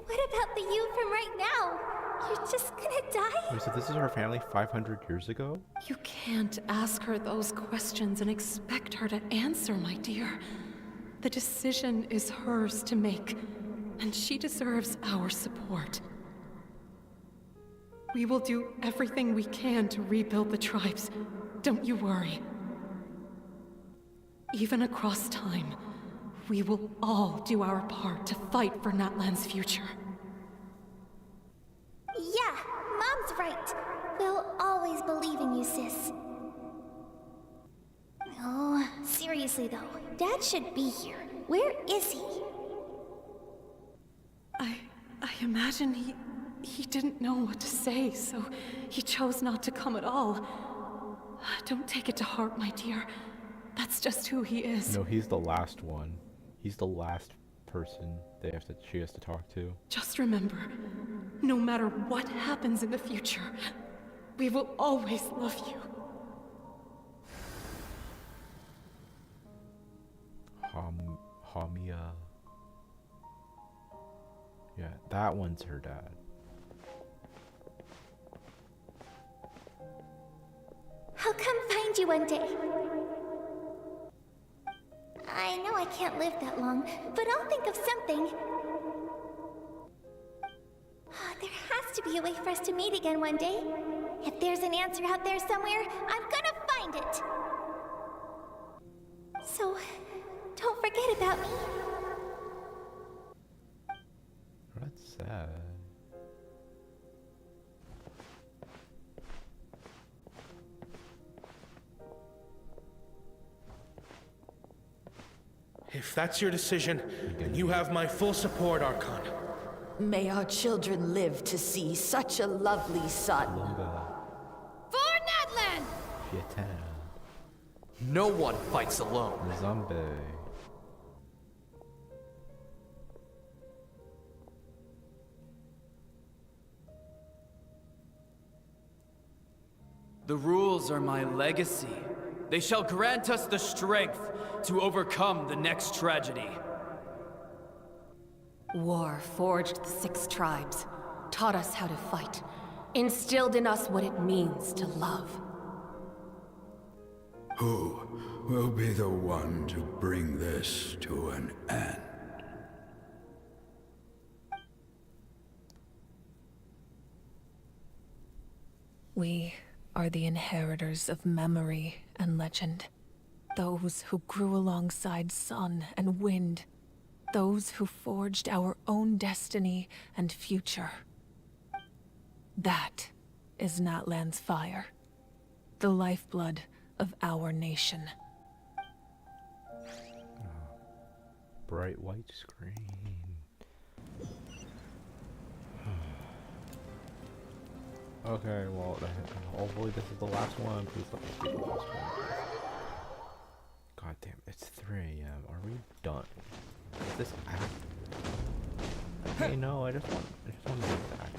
Speaker 18: what about the you from right now? You're just gonna die?
Speaker 6: Wait, so this is her family 500 years ago?
Speaker 12: You can't ask her those questions and expect her to answer, my dear. The decision is hers to make, and she deserves our support. We will do everything we can to rebuild the tribes. Don't you worry. Even across time, we will all do our part to fight for Natlan's future.
Speaker 18: Yeah, Mom's right. We'll always believe in you, sis. Oh, seriously though, Dad should be here. Where is he?
Speaker 12: I imagine he didn't know what to say, so he chose not to come at all. Don't take it to heart, my dear. That's just who he is.
Speaker 6: No, he's the last one. He's the last person she has to talk to.
Speaker 12: Just remember, no matter what happens in the future, we will always love you.
Speaker 6: Hamia. Yeah, that one's her dad.
Speaker 18: I'll come find you one day. I know I can't live that long, but I'll think of something. There has to be a way for us to meet again one day. If there's an answer out there somewhere, I'm gonna find it. So, don't forget about me.
Speaker 6: That's sad.
Speaker 20: If that's your decision, then you have my full support, Archon.
Speaker 21: May our children live to see such a lovely son.
Speaker 22: For Natlan!
Speaker 9: No one fights alone.
Speaker 6: Zombie.
Speaker 23: The rules are my legacy. They shall grant us the strength to overcome the next tragedy.
Speaker 21: War forged the 6 tribes, taught us how to fight, instilled in us what it means to love.
Speaker 16: Who will be the one to bring this to an end?
Speaker 12: We are the inheritors of memory and legend. Those who grew alongside sun and wind. Those who forged our own destiny and future. That is Natlan's fire. The lifeblood of our nation.
Speaker 6: Bright white screen. Okay, well, hopefully this is the last one. Please let this be the last one. God damn, it's 3 AM. Are we done? Is this act? Hey, no, I just want to make the act.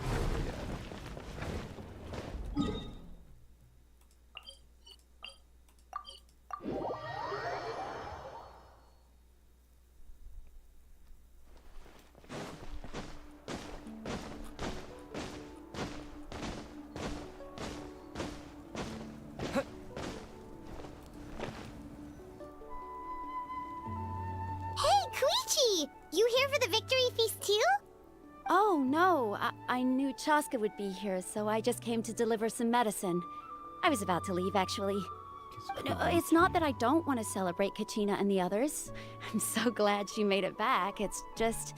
Speaker 11: Chaska would be here, so I just came to deliver some medicine. I was about to leave, actually. No, it's not that I don't want to celebrate Kachina and the others. I'm so glad she made it back. It's just...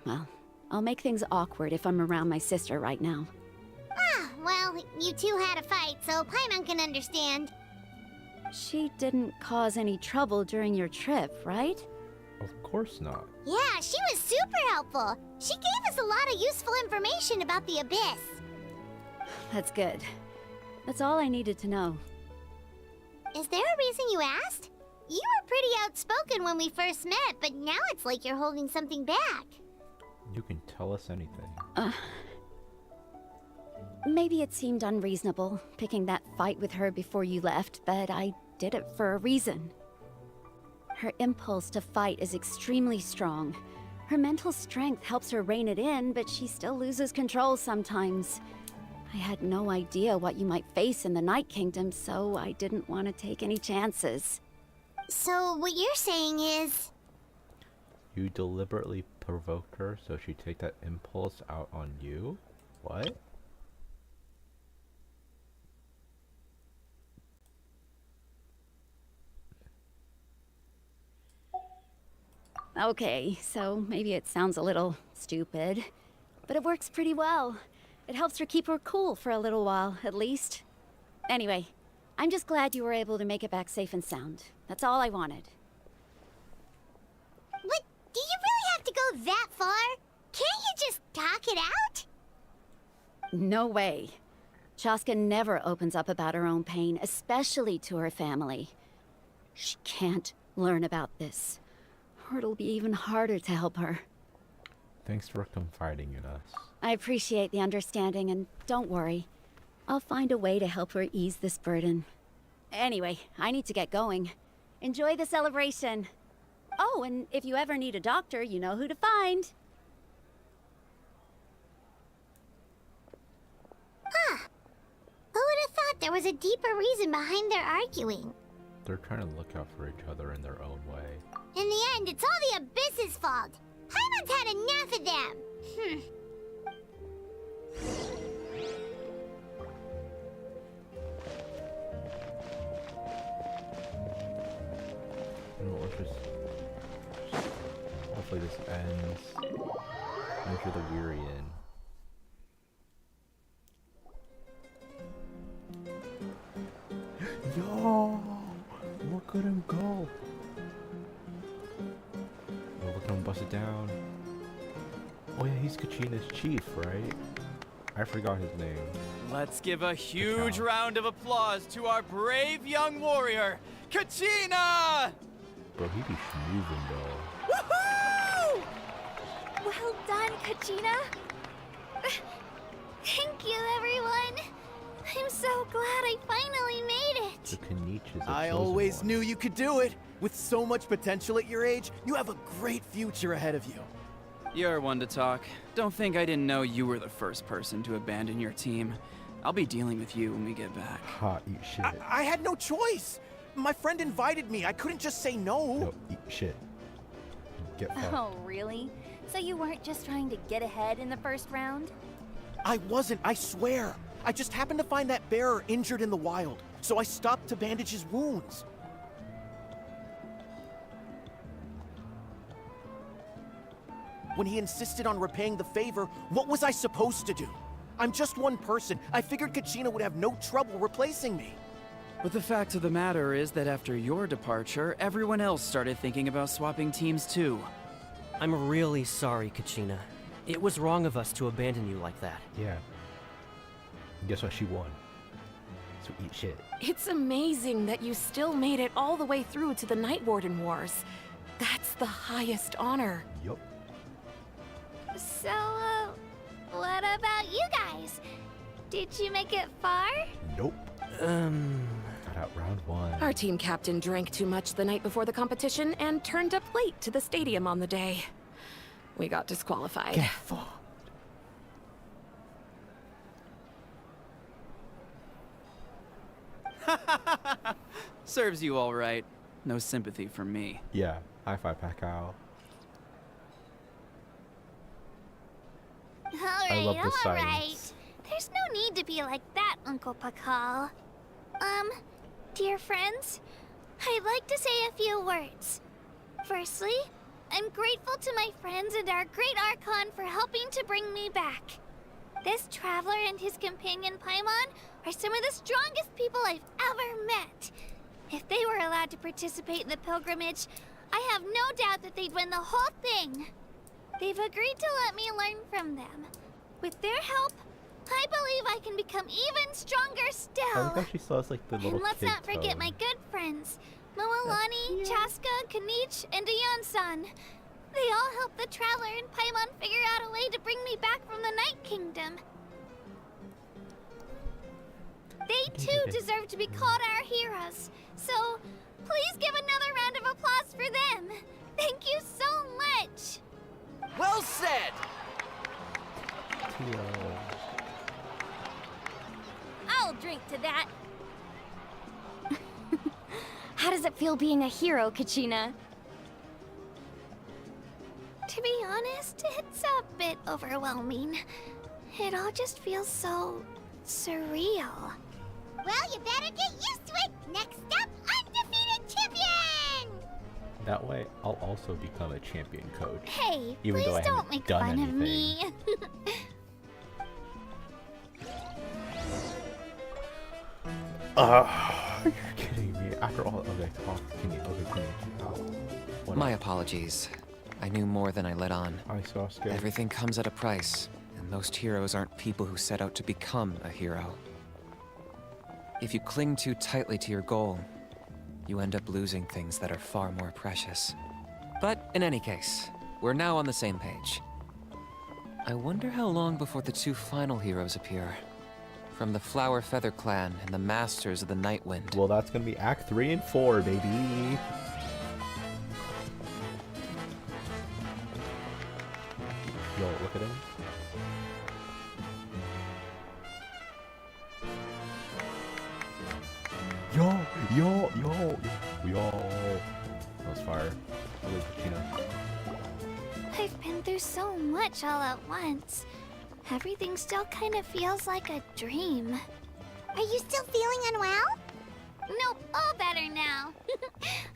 Speaker 11: well, I'll make things awkward if I'm around my sister right now.
Speaker 4: Ah, well, you two had a fight, so Paimon can understand.
Speaker 11: She didn't cause any trouble during your trip, right?
Speaker 6: Of course not.
Speaker 4: Yeah, she was super helpful. She gave us a lot of useful information about the Abyss.
Speaker 11: That's good. That's all I needed to know.
Speaker 4: Is there a reason you asked? You were pretty outspoken when we first met, but now it's like you're holding something back.
Speaker 6: You can tell us anything.
Speaker 11: Maybe it seemed unreasonable, picking that fight with her before you left, but I did it for a reason. Her impulse to fight is extremely strong. Her mental strength helps her rein it in, but she still loses control sometimes. I had no idea what you might face in the Night Kingdom, so I didn't want to take any chances.
Speaker 4: So what you're saying is...
Speaker 6: You deliberately provoked her so she'd take that impulse out on you? What?
Speaker 11: Okay, so maybe it sounds a little stupid, but it works pretty well. It helps her keep her cool for a little while, at least. Anyway, I'm just glad you were able to make it back safe and sound. That's all I wanted.
Speaker 4: But do you really have to go that far? Can't you just talk it out?
Speaker 11: No way. Chaska never opens up about her own pain, especially to her family. She can't learn about this, or it'll be even harder to help her.
Speaker 6: Thanks for confiding in us.
Speaker 11: I appreciate the understanding, and don't worry. I'll find a way to help her ease this burden. Anyway, I need to get going. Enjoy the celebration. Oh, and if you ever need a doctor, you know who to find.
Speaker 4: Huh. Who would have thought there was a deeper reason behind their arguing?
Speaker 6: They're trying to look out for each other in their own way.
Speaker 4: In the end, it's all the Abyss's fault. Paimon's had enough of them.
Speaker 6: Let's just... hopefully this ends. Enter the Weary Inn. Yo! Look at him go! Oh, look at him bust it down. Oh yeah, he's Kachina's chief, right? I forgot his name.
Speaker 23: Let's give a huge round of applause to our brave young warrior, Kachina!
Speaker 6: Bro, he be schmoozing though.
Speaker 3: Woohoo! Well done, Kachina. Thank you, everyone. I'm so glad I finally made it.
Speaker 6: The Kaniche is a
Speaker 14: I
Speaker 6: chosen
Speaker 14: always
Speaker 6: one.
Speaker 14: knew you could do it. With so much potential at your age, you have a great future ahead of you.
Speaker 23: You're one to talk. Don't think I didn't know you were the first person to abandon your team. I'll be dealing with you when we get back.
Speaker 6: Ha, eat shit.
Speaker 14: I had no choice. My friend invited me. I couldn't just say no.
Speaker 6: Yo, eat shit. Get fucked.
Speaker 3: Oh, really? So you weren't just trying to get ahead in the first round?
Speaker 14: I wasn't, I swear. I just happened to find that bearer injured in the wild, so I stopped to bandage his wounds. When he insisted on repaying the favor, what was I supposed to do? I'm just one person. I figured Kachina would have no trouble replacing me.
Speaker 23: But the fact of the matter is that after your departure, everyone else started thinking about swapping teams too.
Speaker 9: I'm really sorry, Kachina. It was wrong of us to abandon you like that.
Speaker 6: Yeah. And guess what? She won. So eat shit.
Speaker 12: It's amazing that you still made it all the way through to the Night Warden Wars. That's the highest honor.
Speaker 6: Yup.
Speaker 4: So, what about you guys? Did you make it far?
Speaker 6: Nope. Got out round one.
Speaker 12: Our team captain drank too much the night before the competition and turned up late to the stadium on the day. We got disqualified.
Speaker 6: Get fucked.
Speaker 23: Serves you all right. No sympathy from me.
Speaker 6: Yeah. High five, Pacquiao.
Speaker 4: Alright,
Speaker 6: love the
Speaker 4: I'm
Speaker 6: silence.
Speaker 4: alright. There's no need to be like that, Uncle Pakal. Dear friends, I'd like to say a few words. Firstly, I'm grateful to my friends and our great Archon for helping to bring me back. This traveler and his companion Paimon are some of the strongest people I've ever met. If they were allowed to participate in the pilgrimage, I have no doubt that they'd win the whole thing. They've agreed to let me learn from them. With their help, I believe I can become even stronger
Speaker 6: I
Speaker 4: still.
Speaker 6: like how she still has like the little
Speaker 4: And let's
Speaker 6: kid
Speaker 4: not forget
Speaker 6: tone.
Speaker 4: my good friends, Moalani, Chaska, Kanich, and Ayan-san. They all helped the Traveler and Paimon figure out a way to bring me back from the Night Kingdom. They too deserve to be called our heroes. So, please give another round of applause for them. Thank you so much.
Speaker 14: Well said!
Speaker 3: I'll drink to that. How does it feel being a hero, Kachina?
Speaker 4: To be honest, it's a bit overwhelming. It all just feels so surreal. Well, you better get used to it. Next up, undefeated champion!
Speaker 6: That way, I'll also become a champion coach.
Speaker 4: Hey,
Speaker 6: even
Speaker 4: please
Speaker 6: though I
Speaker 4: don't
Speaker 6: haven't
Speaker 4: make
Speaker 6: done
Speaker 4: fun
Speaker 6: anything.
Speaker 4: of me.
Speaker 6: You're kidding me. After all, okay,
Speaker 2: My apologies. I knew more than I let on.
Speaker 6: I saw Scared.
Speaker 2: Everything comes at a price, and most heroes aren't people who set out to become a hero. If you cling too tightly to your goal, you end up losing things that are far more precious. But in any case, we're now on the same page. I wonder how long before the two final heroes appear. From the Flower Feather Clan and the Masters of the Night Wind.
Speaker 6: Well, that's gonna be Act 3 and 4, baby. Yo, look at him. Yo. That was fire. Really, Kachina.
Speaker 4: I've been through so much all at once. Everything still kind of feels like a dream. Are you still feeling unwell? Nope, all better now.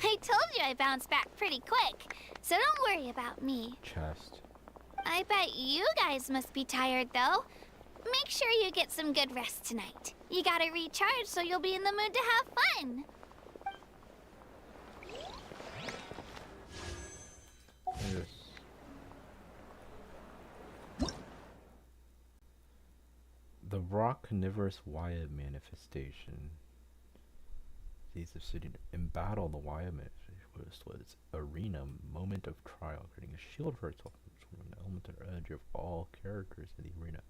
Speaker 4: I told you I bounced back pretty quick, so don't worry about me.
Speaker 6: Chest.
Speaker 4: I bet you guys must be tired, though. Make sure you get some good rest tonight. You gotta recharge so you'll be in the mood to have fun.
Speaker 6: Yes. The rock carnivorous Wyatt manifestation. These are sitting in battle. The Wyatt manifestation was arena moment of trial, creating a shield for itself from an elemental edge of all characters in the arena.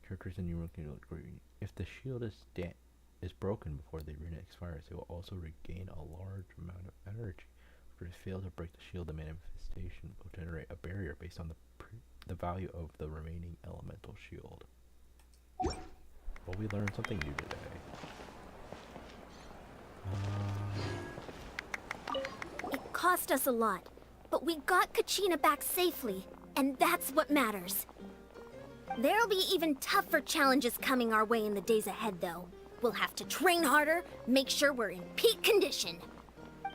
Speaker 6: Characters in the arena can look great. If the shield is broken before the arena expires, it will also regain a large amount of energy. If it fails to break the shield, the manifestation will generate a barrier based on the value of the remaining elemental shield. Well, we learned something new today.
Speaker 13: It cost us a lot, but we got Kachina back safely, and that's what matters. There'll be even tougher challenges coming our way in the days ahead, though. We'll have to train harder, make sure we're in peak condition.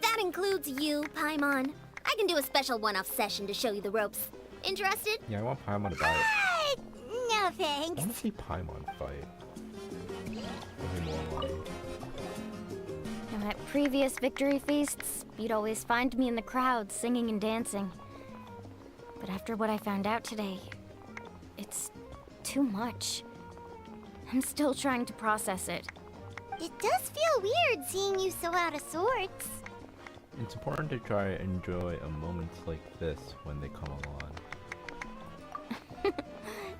Speaker 13: That includes you, Paimon. I can do a special one-off session to show you the ropes. Interested?
Speaker 6: Yeah, I want Paimon to die.
Speaker 4: No thanks.
Speaker 6: I want to see Paimon fight.
Speaker 3: And at previous victory feasts, you'd always find me in the crowd singing and dancing. But after what I found out today, it's too much. I'm still trying to process it.
Speaker 4: It does feel weird seeing you so out of sorts.
Speaker 6: It's important to try and enjoy a moments like this when they come along.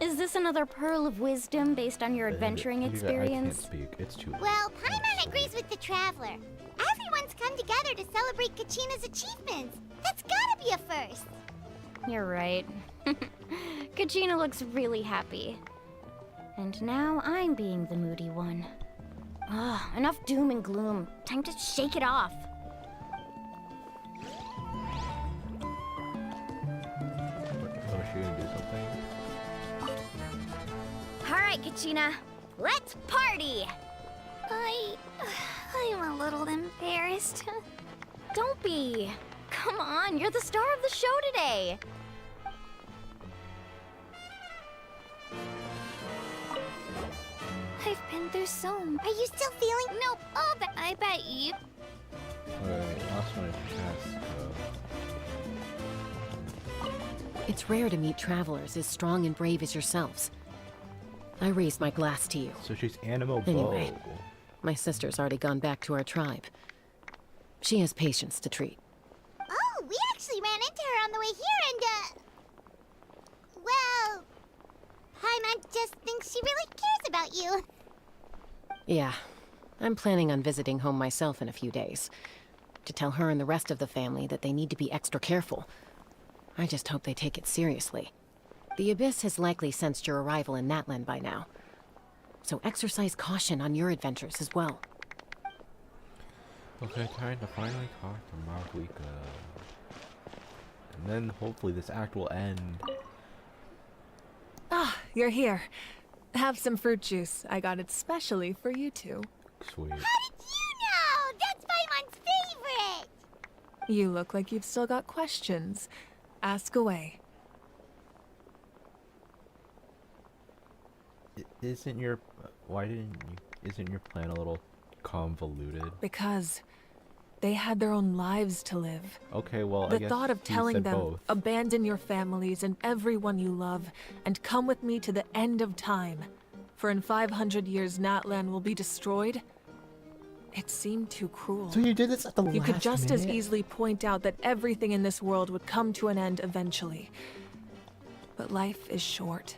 Speaker 3: Is this another pearl of wisdom based on your adventuring
Speaker 6: I can't
Speaker 3: experience?
Speaker 6: speak. It's too late.
Speaker 4: Well, Paimon agrees with the Traveler. Everyone's come together to celebrate Kachina's achievements. That's gotta be a first.
Speaker 3: You're right. Kachina looks really happy. And now I'm being the moody one. Ah, enough doom and gloom. Time to shake it off.
Speaker 6: Oh, is she gonna do something?
Speaker 3: right, Kachina. Let's party!
Speaker 4: I'm a little embarrassed.
Speaker 3: Don't be. Come on, you're the star of the show today.
Speaker 4: I've been through so much. Are you still feeling? Nope. Oh, but I bet you.
Speaker 6: Wait, last one is task.
Speaker 1: It's rare to meet travelers as strong and brave as yourselves. I raise my glass to you.
Speaker 6: So she's Animal
Speaker 1: Anyway,
Speaker 6: Bow.
Speaker 1: my sister's already gone back to our tribe. She has patients to treat.
Speaker 4: Oh, we actually ran into her on the way here and, well, Paimon just thinks she really cares about you.
Speaker 1: Yeah, I'm planning on visiting home myself in a few days. To tell her and the rest of the family that they need to be extra careful. I just hope they take it seriously. The Abyss has likely sensed your arrival in Natlan by now. So exercise caution on your adventures as well.
Speaker 6: Okay, time to finally talk to Marguerite. And then hopefully this act will end.
Speaker 12: Ah, you're here. Have some fruit juice. I got it specially for you two.
Speaker 6: Sweet.
Speaker 4: How did you know? That's Paimon's favorite!
Speaker 12: You look like you've still got questions. Ask away.
Speaker 6: Isn't your isn't your plan a little convoluted?
Speaker 12: Because they had their own lives to live.
Speaker 6: Okay, well, I
Speaker 12: The
Speaker 6: guess
Speaker 12: thought of
Speaker 6: he
Speaker 12: telling
Speaker 6: said
Speaker 12: them,
Speaker 6: both.
Speaker 12: abandon your families and everyone you love, and come with me to the end of time. For in 500 years, Natlan will be destroyed. It seemed too cruel.
Speaker 6: So you did this at the
Speaker 12: You could
Speaker 6: last
Speaker 12: just as
Speaker 6: minute?
Speaker 12: easily point out that everything in this world would come to an end eventually. But life is short.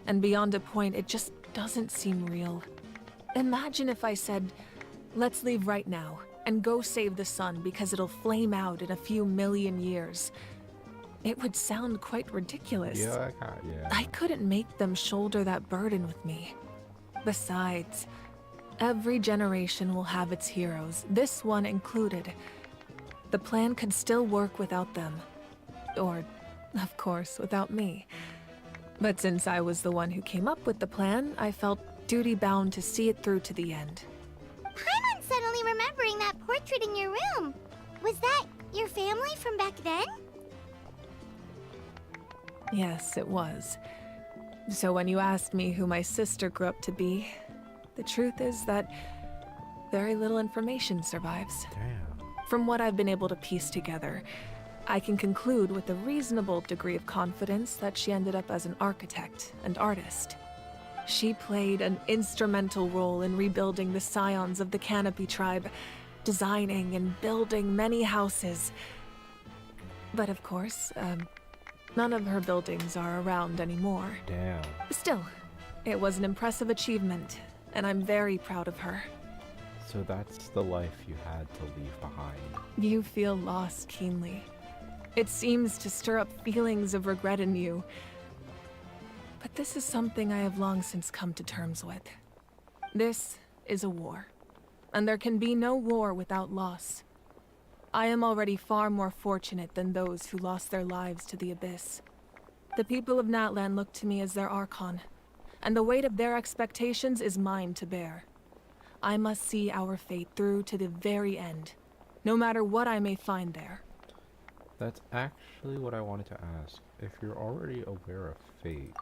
Speaker 12: And beyond a point, it just doesn't seem real. Imagine if I said, let's leave right now, and go save the sun because it'll flame out in a few million years. It would sound quite ridiculous.
Speaker 6: Yeah,
Speaker 12: I couldn't make them shoulder that burden with me. Besides, every generation will have its heroes, this one included. The plan could still work without them. Or, of course, without me. But since I was the one who came up with the plan, I felt duty-bound to see it through to the end.
Speaker 4: Paimon's suddenly remembering that portrait in your room. Was that your family from back then?
Speaker 12: Yes, it was. So when you asked me who my sister grew up to be, the truth is that very little information survives.
Speaker 6: Damn.
Speaker 12: From what I've been able to piece together, I can conclude with a reasonable degree of confidence that she ended up as an architect and artist. She played an instrumental role in rebuilding the scions of the Canopy tribe, designing and building many houses. But of course, none of her buildings are around anymore.
Speaker 6: Damn.
Speaker 12: Still, it was an impressive achievement, and I'm very proud of her.
Speaker 6: So that's the life you had to leave behind.
Speaker 12: You feel loss keenly. It seems to stir up feelings of regret in you. But this is something I have long since come to terms with. This is a war, and there can be no war without loss. I am already far more fortunate than those who lost their lives to the Abyss. The people of Natlan look to me as their Archon, and the weight of their expectations is mine to bear. I must see our fate through to the very end, no matter what I may find there.
Speaker 6: That's actually what I wanted to ask. If you're already aware of fate,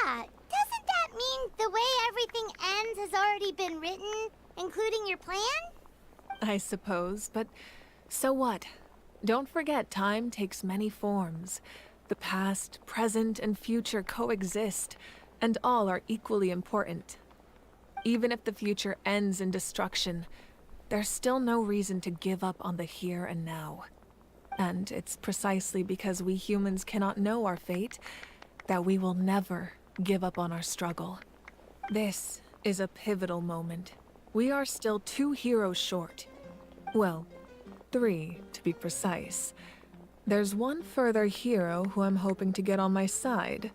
Speaker 4: Yeah, doesn't that mean the way everything ends has already been written, including your plan?
Speaker 12: I suppose, but so what? Don't forget, time takes many forms. The past, present, and future coexist, and all are equally important. Even if the future ends in destruction, there's still no reason to give up on the here and now. And it's precisely because we humans cannot know our fate that we will never give up on our struggle. This is a pivotal moment. We are still 2 heroes short. Well, 3 to be precise. There's one further hero who I'm hoping to get on my side,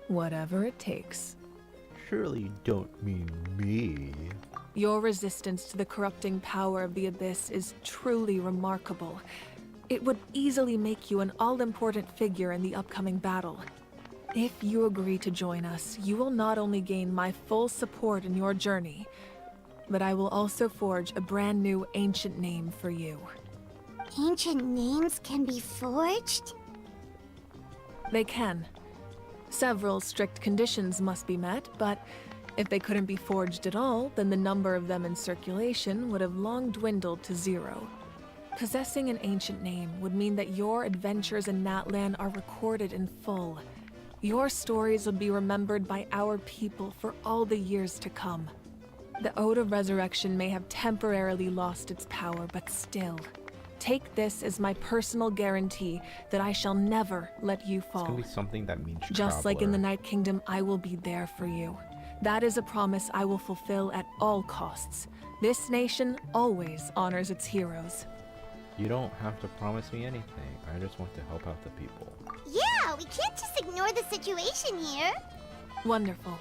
Speaker 12: whatever it takes.
Speaker 6: surely you don't mean me.
Speaker 12: Your resistance to the corrupting power of the Abyss is truly remarkable. It would easily make you an all-important figure in the upcoming battle. If you agree to join us, you will not only gain my full support in your journey, but I will also forge a brand new ancient name for you.
Speaker 4: Ancient names can be forged?
Speaker 12: They can. Several strict conditions must be met, but if they couldn't be forged at all, then the number of them in circulation would have long dwindled to 0. Possessing an ancient name would mean that your adventures in Natlan are recorded in full. Your stories would be remembered by our people for all the years to come. The Ode of Resurrection may have temporarily lost its power, but still, take this as my personal guarantee that I shall never let you fall.
Speaker 6: It's gonna be something that means
Speaker 12: Just like in the Night Kingdom, I will be there for you. That is a promise I will fulfill at all costs. This nation always honors its heroes.
Speaker 6: You don't have to promise me anything. I just want to help out the people.
Speaker 4: Yeah, we can't just ignore the situation here.
Speaker 12: Wonderful.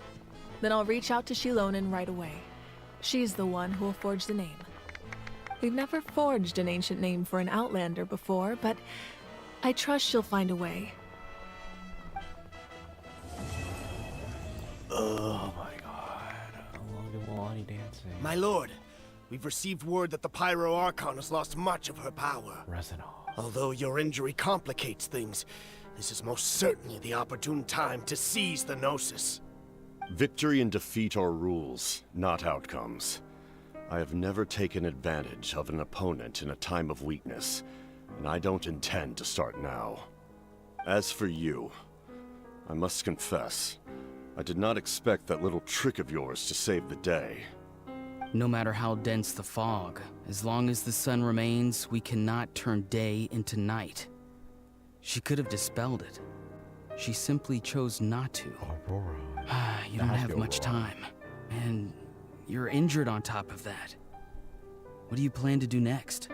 Speaker 12: Then I'll reach out to Shilonen right away. She's the one who will forge the name. We've never forged an ancient name for an Outlander before, but I trust she'll find a way.
Speaker 6: Oh my god. Look at Milani dancing.
Speaker 5: My lord, we've received word that the Pyro Archon has lost much of her power.
Speaker 6: Resinol.
Speaker 5: Although your injury complicates things, this is most certainly the opportune time to seize the Gnosis.
Speaker 7: Victory and defeat are rules, not outcomes. I have never taken advantage of an opponent in a time of weakness, and I don't intend to start now. As for you, I must confess, I did not expect that little trick of yours to save the day.
Speaker 10: No matter how dense the fog, as long as the sun remains, we cannot turn day into night. She could have dispelled it. She simply chose not to.
Speaker 6: Aurora.
Speaker 10: You don't have much time. And you're injured on top of that. What do you plan to do next?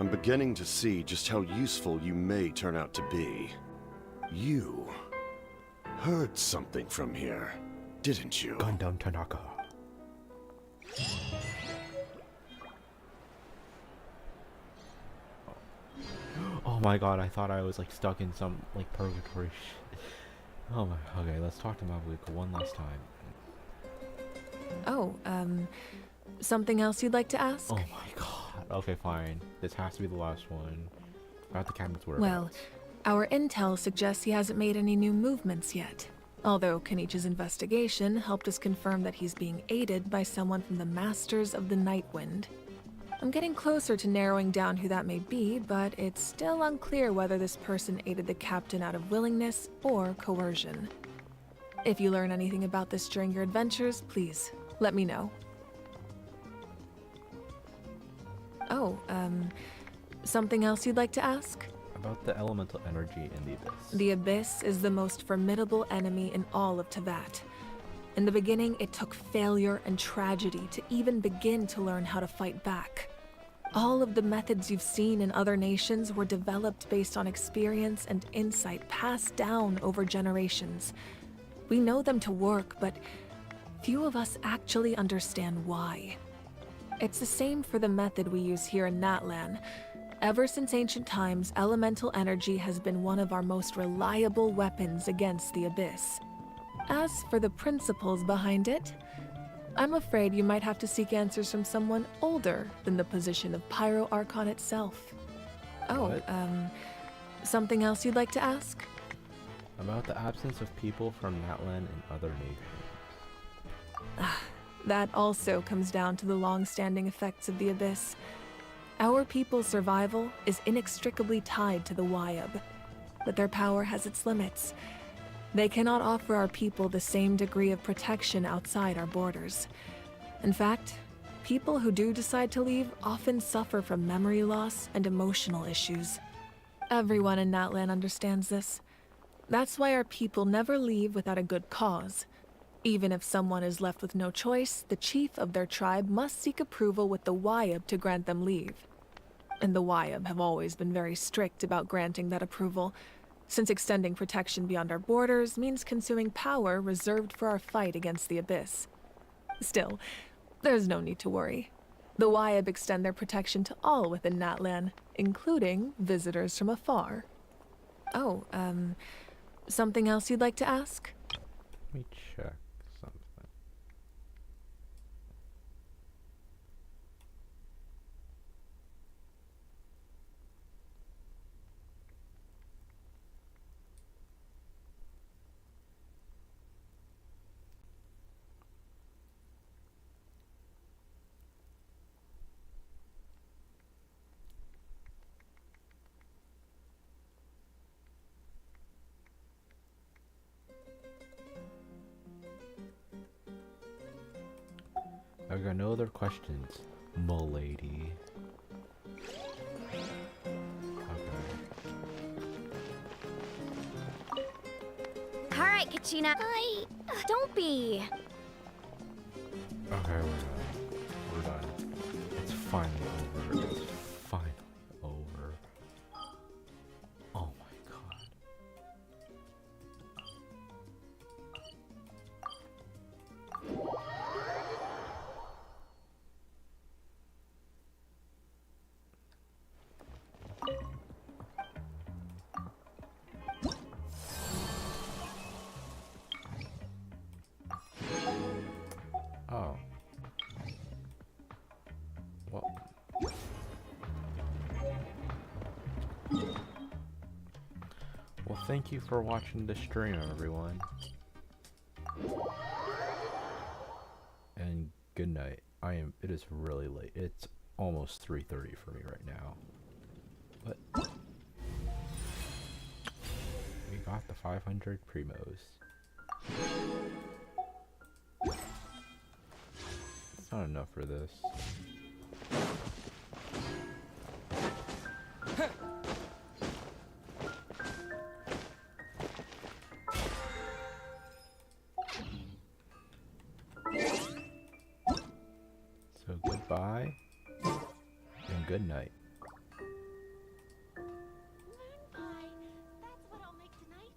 Speaker 7: I'm beginning to see just how useful you may turn out to be. You heard something from here, didn't you?
Speaker 6: Gundam Tanaka. Oh my god, I thought I was like stuck in some like purgatory shit. Oh my, okay, let's talk to Mabuka one last time.
Speaker 12: Oh, something else you'd like to ask?
Speaker 6: Oh my god. Okay, fine. This has to be the last one. About the cabinet's whereabouts.
Speaker 12: Well, our intel suggests he hasn't made any new movements yet. Although Kenichi's investigation helped us confirm that he's being aided by someone from the Masters of the Nightwind. I'm getting closer to narrowing down who that may be, but it's still unclear whether this person aided the captain out of willingness or coercion. If you learn anything about this during your adventures, please let me know. Oh, something else you'd like to ask?
Speaker 6: About the elemental energy in the Abyss.
Speaker 12: The Abyss is the most formidable enemy in all of Teyvat. In the beginning, it took failure and tragedy to even begin to learn how to fight back. All of the methods you've seen in other nations were developed based on experience and insight passed down over generations. We know them to work, but few of us actually understand why. It's the same for the method we use here in Natlan. Ever since ancient times, elemental energy has been one of our most reliable weapons against the Abyss. As for the principles behind it, I'm afraid you might have to seek answers from someone older than the position of Pyro Archon itself. Oh, something else you'd like to ask?
Speaker 6: About the absence of people from Natlan and other nations.
Speaker 12: That also comes down to the long-standing effects of the Abyss. Our people's survival is inextricably tied to the Wyab, but their power has its limits. They cannot offer our people the same degree of protection outside our borders. In fact, people who do decide to leave often suffer from memory loss and emotional issues. Everyone in Natlan understands this. That's why our people never leave without a good cause. Even if someone is left with no choice, the chief of their tribe must seek approval with the Wyab to grant them leave. And the Wyab have always been very strict about granting that approval, since extending protection beyond our borders means consuming power reserved for our fight against the Abyss. Still, there's no need to worry. The Wyab extend their protection to all within Natlan, including visitors from afar. Oh, Something else you'd like to ask?
Speaker 6: Let me check something. I got no other questions, m'lady.
Speaker 3: Alright, Kachina. Don't be.
Speaker 6: Okay, we're done. It's finally over. It's finally over. Oh my god. Oh. Well. Well, thank you for watching the stream, everyone. And good night. It is really late. It's almost 3:30 for me right now. But we got the 500 primos. It's not enough for this. So goodbye and good night.